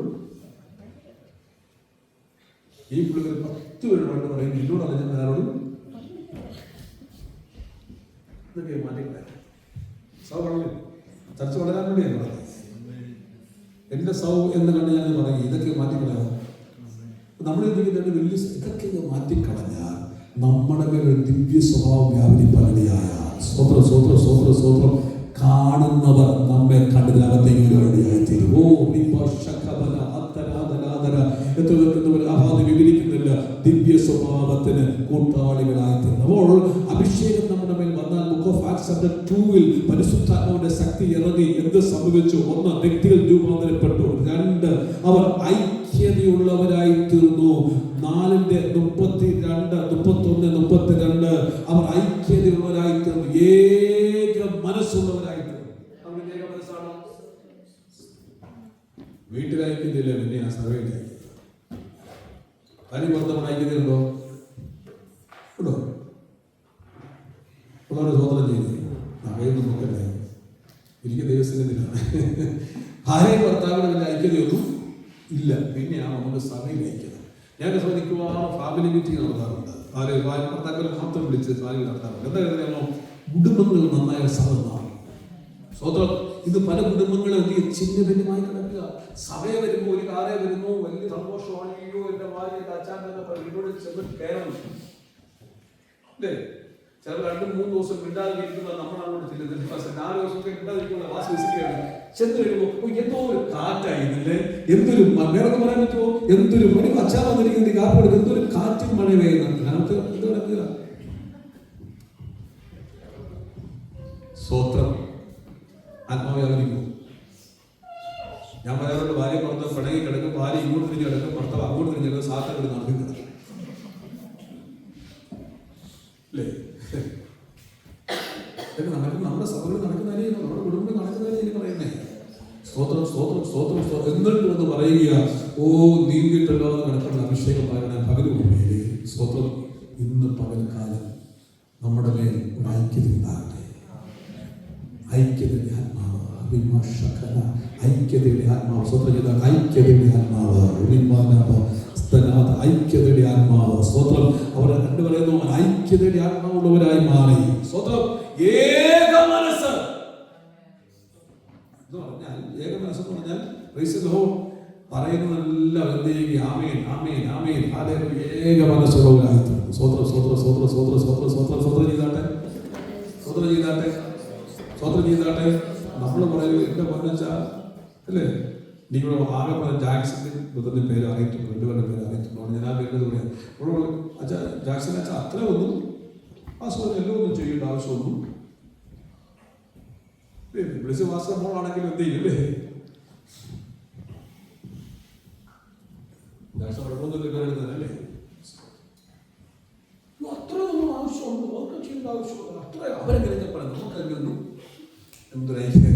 ഈ പുള്ളികൾ 10 പേരോട് പറയും, നിന്നോടല്ല ഞാൻ ആരോടും. ഇതൊക്കെ മാറ്റിക്കളയാം. സഭ വളരെ ചർച്ച വളരാൻ വേണ്ടിയാണ് പറയുന്നത്. എന്റെ സൗ എന്ന് കണ്ട് ഞാൻ പറയും, ഇതൊക്കെ മാറ്റിക്കളയാം. നമ്മളെന്തെങ്കിലും വലിയ ഇതൊക്കെ മാറ്റിക്കളഞ്ഞാൽ നമ്മുടെ മേൽ ഒരു ദിവ്യ സ്വഭാവം വ്യാപരിപ്പാനിടയായ സ്വത്രം കാണുന്നവർ നമ്മെ കണ്ടതിനകത്തേക്ക് ഒരുവരുടെയായി തീരും. വിവരിക്കുന്നില്ല, ദിവ്യ സ്വഭാവത്തിന് കൂട്ടാളികളായി തീർന്നപ്പോൾ അഭിഷേകം നമ്മുടെ മേൽ വന്നാൽ ബുക്ക് ഓഫ് ആക്ട്സ് ചാപ്റ്റർ 2 പരിശുദ്ധാത്മാവിന്റെ ശക്തി ഇറങ്ങി. എന്ത് സംഭവിച്ചു? 1, വ്യക്തികൾ രൂപാന്തരപ്പെട്ടു. 2, അവർ ഐക്യതയുള്ളവരായി തീർന്നു. 4:32, 31, 32 മനസ്സുള്ളവരായിട്ട്, ഏക മനസ്സുള്ളവരായിട്ട്. അവിടെ ഏക മനസ്സാണോ? വീട്ടിലയക്കുന്നില്ല, പിന്നെ ആ സഭയിൽ അയക്കുന്നത്. കാര്യം പുറത്തവിടെ അയക്കുന്നുണ്ടോ? ഉണ്ടോ? അതോടെ സ്വതന്ത്രം ചെയ്തു അവയും നമുക്കല്ലേ എനിക്ക് ദൈവസ്ഥിതിലാണ്. ഭാര്യയും ഭർത്താവിനും വലിയ ഐക്യതയൊന്നും ഇല്ല. പിന്നെയാണ് നമുക്ക് സഭയിൽ ഐക്യത. ഞാൻ ശ്രദ്ധിക്കുവാണ് ഫാമിലി മീറ്റിംഗ് നടത്താറുണ്ട്. ഭർത്താക്കളെ മാത്രം വിളിച്ച് ഫാമിലി നടത്താറുണ്ട്. എന്താ പറയുക, കുടുംബങ്ങൾ നന്നായ സഭ നന്നാവും. സ്വതന്ത്രം ഇത് പല കുടുംബങ്ങളും ചിഹ്ന ഭിന്നമായി കിടക്കുക. സഭയെ വരുമ്പോൾ ഒരു കാറെ വരുന്നു, വലിയ സന്തോഷമാണ്. അയ്യോ എന്റെ ഭാര്യ അച്ചാന്നോട് ചെന്ന് കയറണം അല്ലേ? ചില 2-3 ദിവസം മിണ്ടാതെ ഇരിക്കുന്ന നമ്മളങ്ങോട്ട് ചെല്ലുന്നില്ല. 4 ദിവസമൊക്കെ മിണ്ടാതിരിക്കുന്ന വാസ് വിസിക്കുകയാണ്. ചെന്ന് കഴിയുമ്പോൾ എന്തോ ഒരു കാറ്റായിരുന്നില്ലേ, എന്തൊരു വേറൊക്കെ പറയാൻ പറ്റുമോ, എന്തൊരു മണി അച്ഛാ വന്നിരിക്കുന്നത് കാപ്പെടുക്കുക, എന്തൊരു കാറ്റും മഴ പെയ്യുന്നുണ്ട്. അതിനകത്ത് എന്തോ നടക്കുക. സ്വത്രം ആത്മാവ്യാപരിക്കും. ഞാൻ പറയാറുണ്ട്, ഭാര്യ പുറത്ത് പിണങ്ങി കിടക്കും, ഭാര്യ ഇങ്ങോട്ട് തിരിഞ്ഞ് കിടക്കും, ഭർത്താവ് അങ്ങോട്ട് തിരിഞ്ഞ് കിടക്കും, സാധനങ്ങൾ നടത്തി കിടക്കും അല്ലേ? നമ്മുടെ സഭകൾ നടക്കുന്ന കാര്യം, നമ്മുടെ കുടുംബം നടക്കുന്ന കാര്യം എനിക്ക് പറയുന്നേ. സ്തോത്രം സ്തോത്രം സ്തോത്രം സ്തോത്രം. എന്നിട്ട് ഒന്ന് പറയുക, ഓ നീങ്ങിയിട്ടല്ലോ എന്ന് കിടക്കുന്ന അഭിഷേകം പറയണ പകരുമ്പോഴേ സ്തോത്രം. ഇന്ന് പകൽക്കാലം നമ്മുടെ മേൽ ഒരു ഐക്യത ഉണ്ടാകട്ടെ. ഐക്യതയുടെ ആത്മാവ്, ഐക്യതയുടെ ആത്മാവ്, സ്വന്തം ചെയ്ത ഐക്യതയുടെ ആത്മാവ്, ഐക്യതയുടെ ആത്മാവ്. സ്വത്രം അവർ കണ്ടു പറയുന്നു, ഐക്യതയുടെ ആത്മാവുള്ളവരായി മാറി. സ്വത്രം ഏക മനസ്സ് എന്ന് പറഞ്ഞാൽ, ഏക മനസ്സെന്ന് പറഞ്ഞാൽ പറയുന്നതെല്ലാം എന്തെങ്കിലും ആമേൻ ആമേൻ ആമേൻ ഏക മനസ്സുള്ളവരായി. സ്വത്രം സ്വത്രം സ്വത്രം സ്വത്രം സ്വത്രം സ്വത്രം സ്വത്രം ചെയ്താട്ടെ, സ്വത്രം ചെയ്താട്ടെ, സ്വത്രം ചെയ്താട്ടെ. നമ്മൾ പറയും എന്റെ പൊന്നച്ച അല്ലേ, നിങ്ങളുടെ ആകെ പറഞ്ഞ ജാക്സന്റെ ബുദ്ധന്റെ പേര് അറിയിട്ടുണ്ട്, 2 പേരുടെ പേര് അറിയിട്ടുണ്ട്. ഞാൻ ആ പേരുടെ പറയാം. അച്ഛ ജാക്സൺ അച്ഛ അത്ര ഒന്നും എല്ലാം ഒന്നും ചെയ്യേണ്ട ആവശ്യമൊന്നും വിളിച്ച് വാസ്തവ മോളാണെങ്കിലും എന്ത് ചെയ്യും അല്ലേ? ജാക്സൺ കുഴപ്പമൊന്നും പേരെഴുതുന്നല്ലേ, അത്ര ഒന്നും ആവശ്യമുണ്ട്, അവർക്ക് ചെയ്യേണ്ട ആവശ്യമുണ്ട്. അത്ര അവരെങ്ങനെ പറയുന്നത് നമുക്കെങ്കിലും എന്തൊരായിരിക്കും.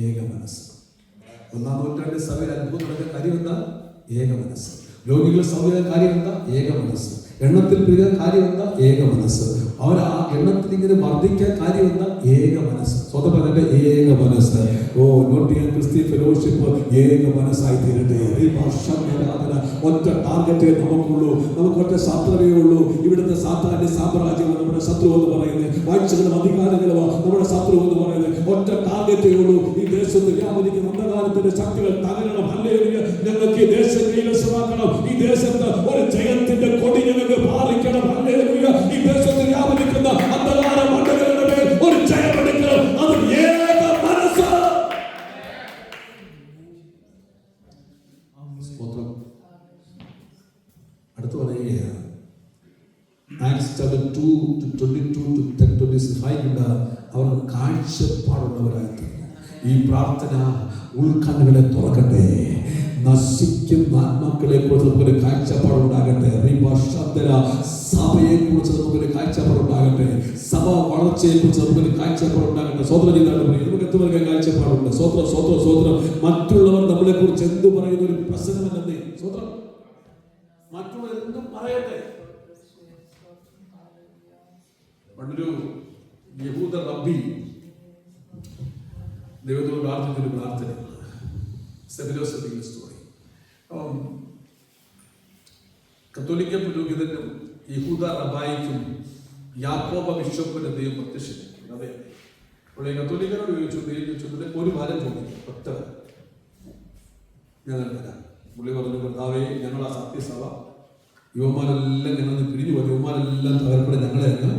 ഏക മനസ്സ്. 1-ാം നൂറ്റാണ്ടിൽ സഭയിൽ അത്ഭുതം നടക്കുന്ന കാര്യം എന്താ? ഏക മനസ്സ്. രോഗികൾ സൗഖ്യ കാര്യം എന്താ? ഏക മനസ്സ്. എണ്ണത്തിൽ പിരിയാൻ കാര്യം എന്താ? ഏക മനസ്സ്. അവർ ആ എണ്ണത്തിൽ ഇങ്ങനെ വർദ്ധിക്കാൻ കാര്യം എന്താ? ഏക മനസ്സ്. സ്വന്തം പറഞ്ഞ ഏക മനസ്സ്. ഓ നോട്ടിയൻ ക്രിസ്ത്യൻ ഫെലോഷിപ്പ് ഏക മനസ്സായി തീരട്ടെ. ഒറ്റ ടാർഗറ്റേ നമുക്കുള്ളൂ, നമുക്ക് ഒറ്റ ശത്രുവേ ഉള്ളൂ. ഇവിടുത്തെ സാത്താന്റെ സാമ്രാജ്യം നമ്മുടെ ശത്രു എന്ന് പറയുന്നത്, വാഴ്ചകളും അധികാരങ്ങളും നമ്മുടെ ശത്രു എന്ന് പറയുന്നത്. ഒറ്റ ടാർഗറ്റേ ഉള്ളൂ, ഈ ദേശത്ത് വ്യാപരിക്കുന്ന അന്ധകാരത്തിന്റെ ശക്തികൾ തകരണം. ഹല്ലേലൂയ. ഞങ്ങൾക്ക് ഈ ദേശം കൈവശമാക്കണം. ഈ ദേശത്ത് ഒരു ജയത്തിന്റെ കൊടി ഞങ്ങൾക്ക് പാറിക്കണം. ഹല്ലേലൂയ. ഈ ദേശത്ത് വ്യാപരിക്കുന്ന അന്ധകാര മണ്ഡലങ്ങളുടെ മേൽ ഒരു ജയമെടുക്കണം. അത് ഏക മനസ്സ്. അടുത്ത് പറയുകയാണ്, Acts 2:22-25 അവർ കാഴ്ചപ്പാടുള്ളവരായി തീർന്നു. ഈ പ്രാർത്ഥന ഉൾക്കണ്ണുകളെ തുറക്കട്ടെ. നശിക്കുന്ന ആത്മാക്കളെ കുറിച്ച് നമുക്കൊരു കാഴ്ചപ്പാടുണ്ടാകട്ടെ. സഭയെ കുറിച്ച് നമുക്കൊരു കാഴ്ചപ്പാടുണ്ടാകട്ടെ. സഭ വളർച്ചയെ കുറിച്ച് നമുക്കൊരു കാഴ്ചപ്പാടുണ്ടാകട്ടെ. സ്വതന്ത്രം ചെയ്താണ് നമുക്ക് എത്തുവരെ കാഴ്ചപ്പാടുണ്ട്. സ്വതന്ത്രം സ്വതന്ത്രം സ്വതന്ത്രം. മറ്റുള്ളവർ നമ്മളെ കുറിച്ച് എന്ത് പറയുന്ന ഒരു പ്രശ്നമല്ലെന്നേ. സ്വതന്ത്രം മറ്റുള്ളവർ എന്തും പറയട്ടെ. പണ്ടൊരു യഹൂദ റബ്ബി ദൈവത്തോട് പ്രാർത്ഥിച്ചൊരു പ്രാർത്ഥന, സ്റ്റോറി. കത്തോലിക്ക പുരോഹിതനും യഹൂദ റബായിക്കും യാക്കോബ ബിഷപ്പിന്റെ ദൈവം പ്രത്യക്ഷപ്പെട്ടു. അതെ, പുള്ളി കത്തോലിക്കനോട് ചോദിച്ചു, ദൈവം ചോദിച്ചു ഒരു ഫലം ചോദിക്കും, 10 ഞാൻ തരാം. പുള്ളി പറഞ്ഞു, കർത്താവേ ഞങ്ങൾ ആ സത്യസഭ യുവമാരെല്ലാം ഞങ്ങൾ പിരിഞ്ഞു പോയി, യുവമാരെല്ലാം തകർപ്പെടെ ഞങ്ങളെ അങ്ങ്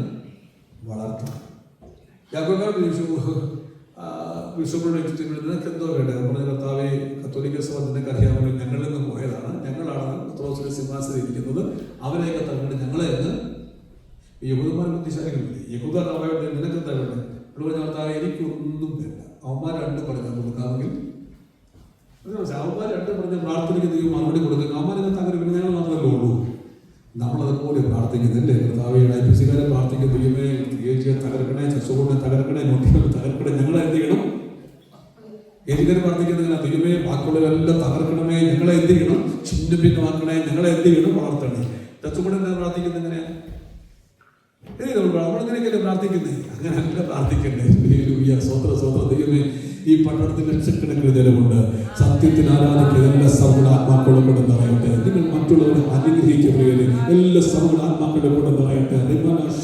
വളർത്തണം. യാക്കോബോട് ചോദിച്ചു, ബിഷപ്പിനോട് ചോദിച്ചിട്ട് നിനക്ക് എന്തോ വേണ്ടത്? പറഞ്ഞ കർത്താവെ കത്തോലിക്ക സഭ നിനക്ക് അറിയാമല്ലോ, ഞങ്ങളിൽ നിന്ന് പോയതാണ്, ഞങ്ങളാണ് പത്രോസിന്റെ സിംഹാസനം ഇരിക്കുന്നത്, അവരെയൊക്കെ തന്നിട്ട് ഞങ്ങളെ എന്ന് യഹൂദന്മാർ ബുദ്ധിശാലികളില്ലേ, യഹൂദ റബായോട് നിനക്ക് എന്താ വേണ്ടത്? ഇവിടെ പറഞ്ഞ കർത്താവെ എനിക്കൊന്നും വേണ്ട, അവന്മാർ 2 പറഞ്ഞാൽ കൊടുക്കാമെങ്കിൽ അവന്മാർ 2 പറഞ്ഞ പ്രാർത്ഥനയ്ക്ക് ദൈവം മറുപടി കൊടുക്കുക. അവന്മാരെ തകർക്കുന്ന ഞങ്ങൾ മാത്രമല്ലേ ഉള്ളൂ. നമ്മളതുപോലെ പ്രാർത്ഥിക്കുന്നില്ലേ? കർത്താവേ, ഐപിസിക്കാരെ പ്രാർത്ഥിക്കും, ദൈവമേ ഏജിയെ തകർക്കണേ, ചച്ചോടിനെ തകർക്കണേ, നോട്ടിനെ തകർക്കണേ. ഞങ്ങളെ എന്ത് ചെയ്യണം? ഏജിക്കാരെ പ്രാർത്ഥിക്കുന്നതിനാ, ദൈവമേ ബാക്കിയുള്ളവരെല്ലാം തകർക്കണമേ, ഞങ്ങളെ എന്ത് ചെയ്യണം? ചിന്ന ഭിന്നമാക്കണേ, ഞങ്ങളെ എന്ത് ചെയ്യണം? വളർത്തണേ. ചച്ചോടിനെ പ്രാർത്ഥിക്കുന്നത് എങ്ങനെയാ? നമ്മളെങ്ങനെയൊക്കെയല്ലേ പ്രാർത്ഥിക്കുന്നേ? അങ്ങനെയല്ല പ്രാർത്ഥിക്കണ്ടേ. സ്വതന്ത്ര സ്വതന്ത്ര ദൈവമേ, ഈ പട്ടണത്തിൽ ലക്ഷക്കണക്കിന് ജനമുണ്ട്. സത്യത്തിൽ ആരാധിക്കുന്ന എല്ലാ സർവ്വആത്മാക്കളും കൊണ്ട് നിറയട്ടെ. നിങ്ങൾ മറ്റുള്ളവരെ അനുഗ്രഹിക്കപ്പെടുകയാണ്. എല്ലാ സർവ്വആത്മാക്കളും കൊണ്ട് നിറയട്ടെ.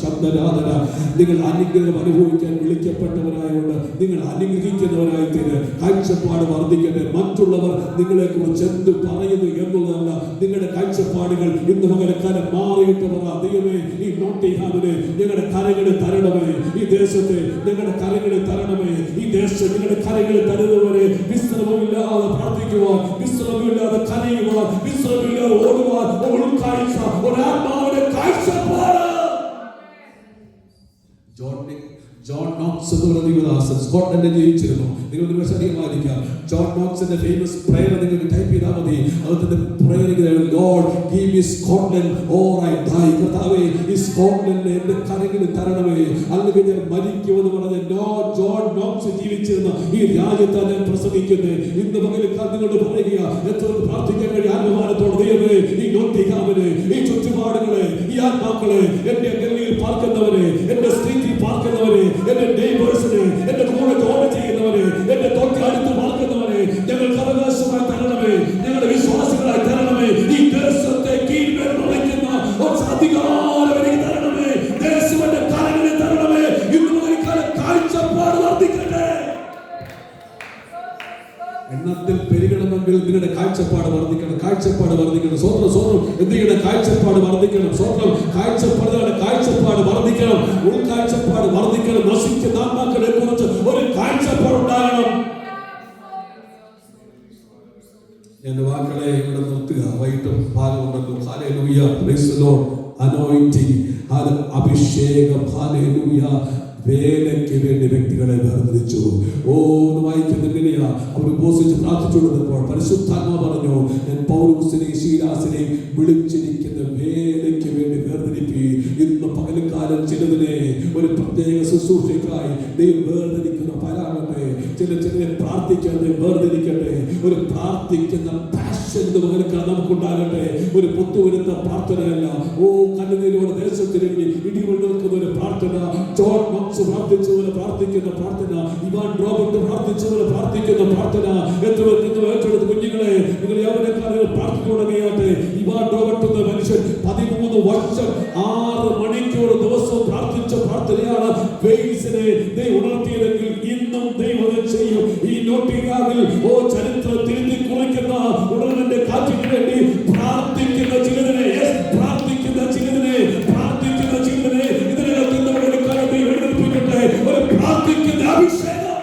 ശബ്ദരാധന, നിങ്ങൾ അനുഗ്രഹം അനുഭവിക്കാൻ വിളിക്കപ്പെട്ടവരായതുകൊണ്ട് നിങ്ങൾ അനുഗ്രഹിക്കുന്നവരായി തീരെ. കാഴ്ചപ്പാട് വർദ്ധിക്കട്ടെ. മറ്റുള്ളവർ നിങ്ങളെ കുറിച്ച് എന്ത് പറയുന്നു എന്നുള്ളതല്ല, നിങ്ങളുടെ കാഴ്ചപ്പാടുകൾ ഇന്ന് പകരക്കാലം മാറിയിട്ട് പറ, ദൈവമേ ഈ നോട്ടിഹാമിനെ ഞങ്ങളുടെ കരങ്ങളിൽ തരണമേ, ഈ ദേശത്തെ ഞങ്ങളുടെ കരങ്ങളിൽ തരണമേ, ഈ ദേശം നിങ്ങളുടെ കരങ്ങളിൽ തരുന്നവരെ വിശ്രമമില്ലാതെ പ്രാർത്ഥിക്കുവാൻ, വിശ്രമമില്ലാതെ കരയുവാൻ, വിശ്രമമില്ലാതെ ഓടുവാൻ ഉൾക്കാഴ്ച, ഒരാത്മാവിന്റെ കാഴ്ചപ്പാട്. ജോൺ നോക്സ് എന്ന് പറയുന്ന ദൈവദാസൻ സ്കോട്ട്ലൻഡിൽ ജീവിച്ചിരുന്നു. നിങ്ങൾ ഒരു പക്ഷേ അറിയാമായിരിക്കാം. ജോൺ നോക്സിന്റെ ഫേമസ് പ്രയർ നിങ്ങൾക്ക് ടൈപ്പ് ചെയ്താൽ മതി. അതിന്റെ prayer Lord give me Scotland or I die. കർത്താവേ, ഈ സ്കോട്ട്ലൻഡിനെ എന്റെ കരങ്ങളിൽ തരണമേ, അല്ലെങ്കിൽ ഞാൻ മരിക്കുമെന്ന് പറഞ്ഞ ജോൺ നോക്സ് ജീവിച്ചിരുന്ന ഈ രാജ്യത്താണ് ഞാൻ പ്രസംഗിക്കുന്നത്. ഇന്ന് പകലിൽ നിങ്ങളോട് പറയുക, എത്ര പ്രാർത്ഥിക്കാൻ കഴിയും ആത്മമാനത്തോട്, ദൈവമേ ഈ നോട്ടിഹാമിനെ, ഈ ചുറ്റുപാടുകളെ, ഈ ആത്മാക്കളെ, എന്റെ ഗലിയിൽ പാർക്കുന്നവരെ, എന്റെ സ്ട്രീറ്റിൽ പാർക്കുന്നവരെ, എന്റെ നെയ്ബേഴ്സിനെ, എന്റെ കൂടെ ജോലി ചെയ്യുന്നവരെ, എന്റെ തൊട്ടടുത്ത് പാർക്കുന്നവരെ ഞങ്ങൾക്ക് അവകാശമായി തരണമേ, ഞങ്ങളുടെ വിശ്വാസികളായി തരണമേ. ഈ ദേശത്തെ കീഴ്മേൽ മുളയ്ക്കുന്ന അധികാരം എനിക്ക് തരണമേ. ദേശത്തിന്റെ കരങ്ങളിൽ തരണമേ. ഇന്ന് മുതൽക്കാലം കാഴ്ചപ്പാട് വർദ്ധിക്കട്ടെ. എണ്ണത്തിൽ പെരുകണമെങ്കിൽ നിങ്ങളുടെ കാഴ്ചപ്പാട് വർദ്ധിക്കണം. കാഴ്ചപ്പാട് വർദ്ധിക്കണം. സ്വന്തം സ്വന്തം എന്തിയുടെ കാഴ്ചപ്പാട് വർദ്ധിക്കണം. സ്വന്തം കാഴ്ചപ്പാട് വർദ്ധിക്കണം. ഉൾക്കാഴ്ചപ്പാട് വർദ്ധിക്കണം. നശിക്കുന്ന ആത്മാക്കളെ കുറിച്ച് ഒരു കാഴ്ചപ്പാട് ഉണ്ടാകണം. എന്റെ വാക്കുകളെ ഇവിടെ നിർത്തുക. വൈകിട്ട് ഭാഗമുണ്ടല്ലോ. Hallelujah, praise the Lord. Anointing, അഭിഷേകം, ഹല്ലേലൂയ. വേലയ്ക്ക് വേണ്ടി വ്യക്തികളെ വേർതിരിച്ചു. വായിക്കുന്നില്ല. അവർ ഉപസിച്ച് പ്രാർത്ഥിച്ചുകൊണ്ടിരുന്നപ്പോൾ പരിശുദ്ധാത്മാ പറഞ്ഞു, ഞാൻ പൗലോസിനെയും ശീലാസിനെയും വിളിച്ചിരിക്കുന്ന വേലയ്ക്ക് വേണ്ടി വേർതിരിപ്പി. ഇന്ന് പകൽക്കാലം ചിലതിനെ ഒരു പ്രത്യേക ശുശ്രൂഷയ്ക്കായി ദൈവം വേർതിരിക്കുന്ന പരാമത്തെ ചില പ്രാർത്ഥിക്കാൻ വേർതിരിക്കട്ടെ. ഒരു പ്രാർത്ഥിക്കുന്ന പാഷൻ പകൽക്കാലം നമുക്കുണ്ടാകട്ടെ. ഒരു പൊത്തുവരുത്ത പ്രാർത്ഥനയല്ല. കണ്ണുനീരോടെ ദേശത്തിന് വേണ്ടി ഇടികൾ നിൽക്കുന്ന ഒരു പ്രാർത്ഥന. ജോൺ നോക്സ് പ്രാർത്ഥിച്ചതുപോലെ പ്രാർത്ഥിക്കുന്ന പ്രാർത്ഥന. ഇവാൻ റോബർട്ട് പ്രാർത്ഥിച്ചതുപോലെ പ്രാർത്ഥിക്കുന്ന പ്രാർത്ഥന. ഏറ്റെടുത്ത് കുഞ്ഞുങ്ങളെ, നിങ്ങൾ യൗവനക്കാരെ പ്രാർത്ഥിച്ചു തുടങ്ങിയാട്ടെ. ഇവാൻ റോബർട്ട് എന്ന മനുഷ്യൻ 13 വർഷം 6 മണിക്കൂർ ദിവസവും പ്രാർത്ഥിച്ച പ്രാർത്ഥനയാണ് വെയിൽസിനെ ദൈവം ഉണർത്തിയതെങ്കിൽ ഇന്നും ദൈവം ചെയ്യും. ഈ നോട്ടിഹാമിൽ ചരിത്രം തിരുത്തി കുറിക്കുന്ന ഉണർവിന്റെ കാറ്റിന് വേണ്ടി പ്രാർത്ഥിക്കുന്ന ചിലതിനെ ഇതിനകത്ത് എഴുന്നേൽപ്പിക്കട്ടെ. ഒരു പ്രാർത്ഥിക്കുന്ന അഭിഷേകം.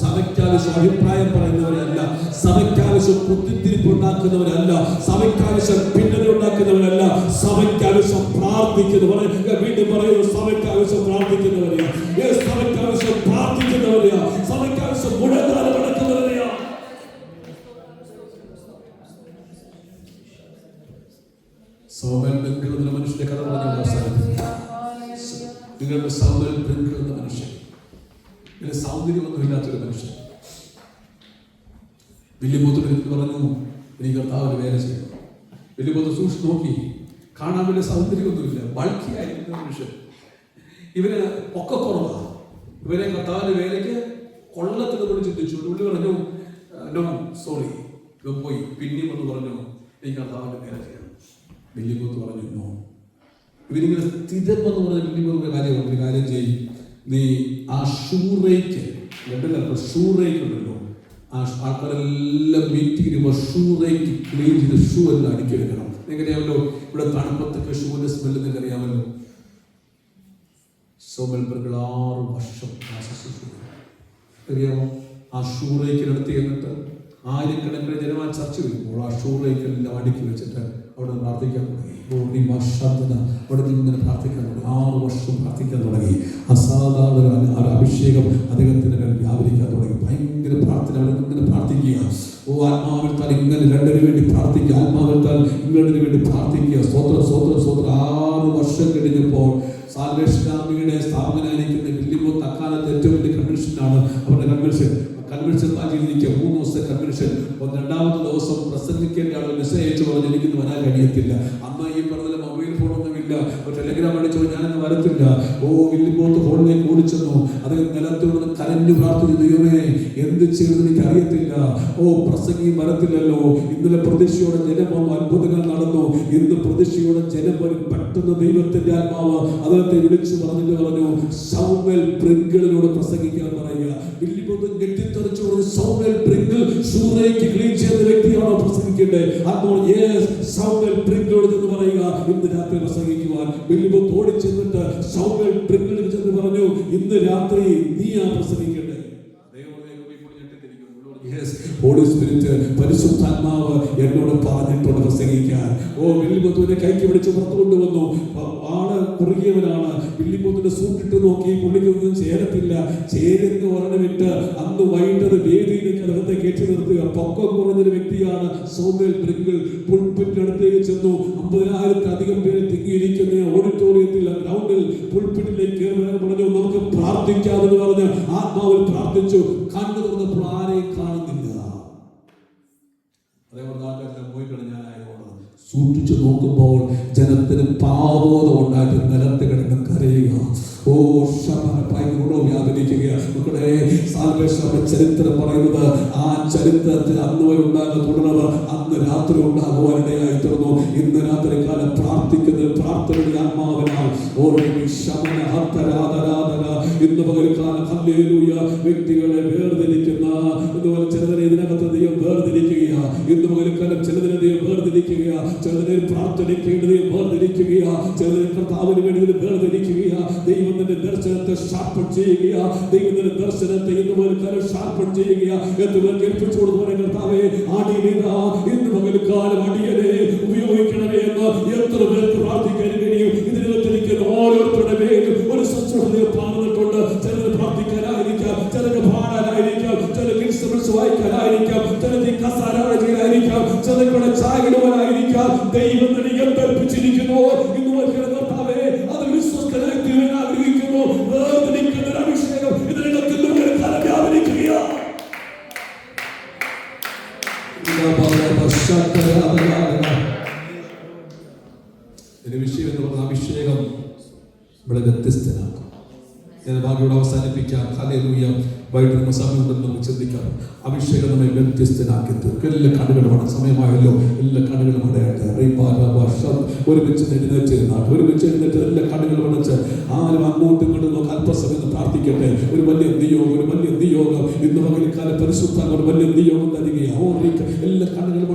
സഭയ്ക്കാവശ്യം അഭിപ്രായം പറയുന്നവരല്ല, സഭയ്ക്കാവശ്യം കുത്തിത്തിരിപ്പുണ്ടാക്കുന്നവരല്ല, സഭയ്ക്കാവശ്യം ഭിന്നത ഉണ്ടാക്കുന്നവരല്ല, സഭയ്ക്കാവശ്യം പ്രാർത്ഥിക്കുന്നവരെ. വീണ്ടും പറയുന്നു, സഭയ്ക്കാവശ്യം പ്രാർത്ഥിക്കുന്നവരെയാ, സഭയ്ക്കാവശ്യം പ്രാർത്ഥിക്കുന്നവരെയാ, സഭയ്ക്കാവശ്യം മുഴങ്ങാതെ നടക്കുന്നവരെയാ. സോമൻ ബെങ്കിൾ എന്ന മനുഷ്യന്റെ കഥ പറഞ്ഞു അവസാനിപ്പിക്കും. നിങ്ങളുടെ സോമൻ ബെങ്കിൾ എന്ന മനുഷ്യൻ, സൗന്ദര്യമൊന്നുമില്ലാത്തൊരു മനുഷ്യൻ വില്യബൂത്ത് പറഞ്ഞു, എനിക്ക് കർത്താവിന് വേല ചെയ്യണം. വില്യബൂത്ത് സൂക്ഷിച്ച് നോക്കി, കാണാൻ വലിയ സൗന്ദര്യമൊന്നുമില്ല, ബൾക്കിയായിരിക്കുന്ന മനുഷ്യൻ. ഇവന് പൊക്കക്കുറവാണ്. ഇവരെ കർത്താവിന്റെ വേലയ്ക്ക് കൊള്ളത്തിന് കൊണ്ട് ചിന്തിച്ചു. പുള്ളി പറഞ്ഞു, നോ സോറി. ഇവ പോയി പിന്നെയും ഒന്ന് പറഞ്ഞു, എനിക്ക് കർത്താവിന്റെ വേല ചെയ്യണം. വില്യബൂത്ത് പറഞ്ഞു, നോ. ഇവരിങ്ങനെ സ്ഥിരം എന്ന് പറഞ്ഞ വില്യബൂത്ത് കാര്യം ചെയ്യും. നീ ആ ഷൂറേക്ക് ഉണ്ടല്ലോ, ആ ആൾക്കാരെല്ലാം മീറ്റിംഗ് ഷൂറേക്ക് ക്ലീൻ ചെയ്ത് ഷൂ എല്ലാം അടുക്കിയെടുക്കണം. നിങ്ങൾക്കറിയാമല്ലോ, ഇവിടെ തണുപ്പത്തൊക്കെ ഷൂവിന്റെ സ്മെല്ല് നിങ്ങൾക്ക് അറിയാമല്ലോ. സോമൽ ബെർഗൾ 6 വർഷം അറിയാമോ? ആ ഷൂറേക്ക് നടത്തി എന്നിട്ട് ആയിരക്കണക്കിന് ജനമാ ചർച്ച വരുമ്പോൾ ആ ഷൂറേക്കെല്ലാം അടുക്കി വെച്ചിട്ട് അവിടെ പ്രാർത്ഥിക്കാൻ തുടങ്ങി. അവിടെ ഇങ്ങനെ പ്രാർത്ഥിക്കാൻ തുടങ്ങി. 6 വർഷം പ്രാർത്ഥിക്കാൻ തുടങ്ങി. അസാധാരണ ഒരു അഭിഷേകം അദ്ദേഹത്തിന് വ്യാപരിക്കാൻ തുടങ്ങി. ഭയങ്കര പ്രാർത്ഥന. അവിടെ ഇങ്ങനെ പ്രാർത്ഥിക്കുക. ആത്മാവിൽ തന്നെ ഇങ്ങനെ രണ്ടിനു വേണ്ടി പ്രാർത്ഥിക്കുക. ഇംഗ്ലണ്ടിന് വേണ്ടി പ്രാർത്ഥിക്കുക. സ്തോത്രം സ്തോത്രം സ്തോത്രം. 6 വർഷം കഴിഞ്ഞപ്പോൾ സാൽവേഷൻ ആർമിയുടെ സ്ഥാപകനായിരിക്കുന്ന വില്ലിമോത്ത് അക്കാലത്ത് ഏറ്റവും വലിയ കൺവെൻഷനാണ് അവരുടെ കൺവെൻഷൻ മാറ്റിയിരിക്കുക. 3 ദിവസത്തെ കൺവെൻഷൻ. 2ാമത്തെ ദിവസം പ്രസംഗിക്കേണ്ട ആൾ മെസ്സേജ് അയച്ചു പറഞ്ഞു എനിക്കിന്ന് വരാൻ കഴിയത്തില്ല. അന്ന് ഈ പറഞ്ഞ മൊബൈൽ ഫോണൊന്നുമില്ല. ഒരു ടെലിഗ്രാം അടിച്ചു ഞാനിന്ന് വരത്തില്ല. വില്ലിമോത്ത് ഫോണിലേക്ക് ഓടിച്ചെന്നു. അദ്ദേഹം നിലത്തോട് കരഞ്ഞു പ്രാർത്ഥിച്ചു, ദൈവമേ എന്ത് ചെയ്തെന്ന് എനിക്ക് അറിയത്തില്ല. പ്രസംഗി വരത്തില്ലല്ലോ. ഇന്നലെ പ്രതീക്ഷയോടെ ജനം വന്നു, അത്ഭുതങ്ങൾ നടന്നു. ഇന്ന് പ്രതീക്ഷയോടെ ജനം വരും. പെട്ടെന്ന് ദൈവത്തിന്റെ ആത്മാവ് അദ്ദേഹത്തെ വിളിച്ചു പറഞ്ഞു സൗമ്യൽ പ്രിങ്കിളിനോട് പ്രസംഗിക്കാൻ പറയുക. വില്ലിമോത്ത് ഞെട്ടിത്തെറിച്ചു പറഞ്ഞു, സൗമ്യൽ പ്രിങ്കിൾ ഷൂറേക്ക് ക്ലീൻ ചെയ്ത വ്യക്തിയാണോ പ്രസംഗിക്കേണ്ടത്? അപ്പോൾ സൗമ്യൽ പ്രിങ്കിളോട് എന്ന് പറയുക ഇന്ന് രാത്രി പ്രസംഗിക്കുവാൻ. വില്ലിമോത്ത് ഓടി ചെന്നിട്ട് സൗമ്യൽ പ്രിങ്കിളിന് ചെന്ന് പറഞ്ഞു, ഇന്ന് രാത്രി നീയാ പ്രസംഗിക്കേണ്ടത്. ഹോളി സ്പിരിറ്റ് പരിശുദ്ധാത്മാവ് എന്നോട് പറഞ്ഞിട്ടുണ്ട് പ്രസംഗിക്കാൻ. വില്ലിമോത്തുവിനെ കൈക്ക് പിടിച്ച് പുറത്തു കൊണ്ടുവന്നു. ആള് കുറുകിയവനാണ്. വില്ലിമോത്തിന്റെ സൂട്ടിട്ട് നോക്കി പുള്ളിക്കൊന്നും ചേരത്തില്ല. ചേരുന്ന ഒരെണ്ണമിട്ട് അന്ന് വൈകിട്ടത് വേദിയിലേക്ക് അദ്ദേഹത്തെ കയറ്റി നിർത്തുക. പൊക്കം കുറഞ്ഞൊരു വ്യക്തിയാണ് സൗമ്യൽ പ്രിങ്കിൾ. പുൾപിറ്റിനടുത്തേക്ക് ചെന്നു. 50,000-ലധികം പേര് തിങ്ങിയിരിക്കുന്ന ഓഡിറ്റോറിയത്തിൽ ഗ്രൗണ്ടിൽ പുൾപിറ്റിലേക്ക് പറഞ്ഞു നമുക്ക് പ്രാർത്ഥിക്കാമെന്ന് പറഞ്ഞ് ആത്മാവിൽ പ്രാർത്ഥിച്ചു. കണ്ണു തുറന്നപ്പോൾ ആരെയും കാണുന്നില്ല. അതേപോലെ പോയി കഴിഞ്ഞാലായതുകൊണ്ട് സൂക്ഷിച്ചു നോക്കുമ്പോൾ ജനത്തിന് പാവബോധം ഉണ്ടാക്കി നിലത്ത് കിടന്ന് കരയുക. വ്യാപരിക്കുക. മക്കളെ സാൽവേഷന്റെ ചരിത്രം പറയുന്നത് ആ ചരിത്രത്തിൽ അന്ന് വരെ ഉണ്ടാകുന്ന തുടർന്ന് അന്ന് രാത്രി ഉണ്ടാകുവാനിടയായി തീർന്നു. ഇന്ന് രാത്രി കാലം പ്രാർത്ഥിക്കുന്ന പ്രാർത്ഥനയുടെ ആത്മാവിനാൽ ഇന്ന് പകൽക്കാലം ഹല്ലേലൂയ വ്യക്തികളെ വേർതിരിക്കുന്ന ഇതുപോലെ ചിലതിനെ ഇതിനകത്ത് ദൈവം വേർതിരിക്കുക. ഇന്ന് പകൽക്കാലം ചിലതിനെ ദൈവം വേർതിരിക്കുക. ചിലതിനെ പ്രാർത്ഥനയ്ക്ക് വേർതിരിക്കുക. ചിലതിനെ കർത്താവിന് വേണ്ടി വേർതിരിക്കുക. ദൈവത്തിന്റെ ദർശനത്തെ ഷാർപ്പൺ ചെയ്യുക. ദൈവത്തിന്റെ ദർശനത്തെ ഇന്ന് പകൽക്കാലം ഷാർപ്പൺ ചെയ്യുക എന്ന് കേൾപ്പിച്ചു കൊടുത്തു. കർത്താവേ ഇന്ന് പകൽക്കാലം അടിയനെ ഉപയോഗിക്കണമേ എന്ന് എത്ര പേർക്ക് പ്രാർത്ഥിക്കാൻ കഴിയും? ഇതിനകത്തിരിക്കുന്ന ഓരോരുത്തരുടെ പേരും ഒരു ശുശ്രൂഷ പറഞ്ഞിട്ടുണ്ട്. ചിലർ പ്രാർത്ഥിക്കാനായിരിക്കാം, ചിലർക്ക് പാടാനായിരിക്കാം, ചിലർക്ക് ഇൻസ്ട്രുമെന്റ്സ് വായിക്കാനായിരിക്കാം, ചിലർക്ക് കസാരായിരിക്കാം, ചിലരുടെ ചായടുവാനായിരിക്കാം. ദൈവം ഏൽപ്പിച്ചിരിക്കുന്നു. ഇന്ന് കർത്താവേ അത് വിശ്വസ്തനായി തീരാൻ ആഗ്രഹിക്കുന്നു. വേർതിരിക്കുന്ന ഒരു അഭിഷേകം ഇതിനകത്ത് വ്യാപരിക്കുക. വിഷയം എന്ന് പറഞ്ഞ അഭിഷേകം ഇവിടെ വ്യത്യസ്തനാക്കും. ഞാൻ ഭാഗ്യയോടെ അവസാനിപ്പിക്കാം. ഹല്ലേലൂയ. വൈകിട്ട് സമയമുണ്ടെന്ന് നമുക്ക് ചിന്തിക്കാം. അഭിഷേകം നമ്മെ വ്യത്യസ്തനാക്കി തീർക്കും. എല്ലാ കണ്ണുകളും സമയമായല്ലോ. എല്ലാ കണ്ണുകളും അടയട്ടെ. ഒരുമിച്ച് എഴുന്നേറ്റ് എല്ലാ കണ്ണുകളും അടച്ച് ആരും അങ്ങോട്ടും ഇങ്ങോട്ടും നോക്കി അല്പസമയം പ്രാർത്ഥിക്കട്ടെ. ഒരു വലിയ നിയോഗം ഇന്ന് പകൽക്കാലം പരിശുദ്ധ വലിയ നിയോഗം തരികയാണ്. എല്ലാ കണ്ണുകളും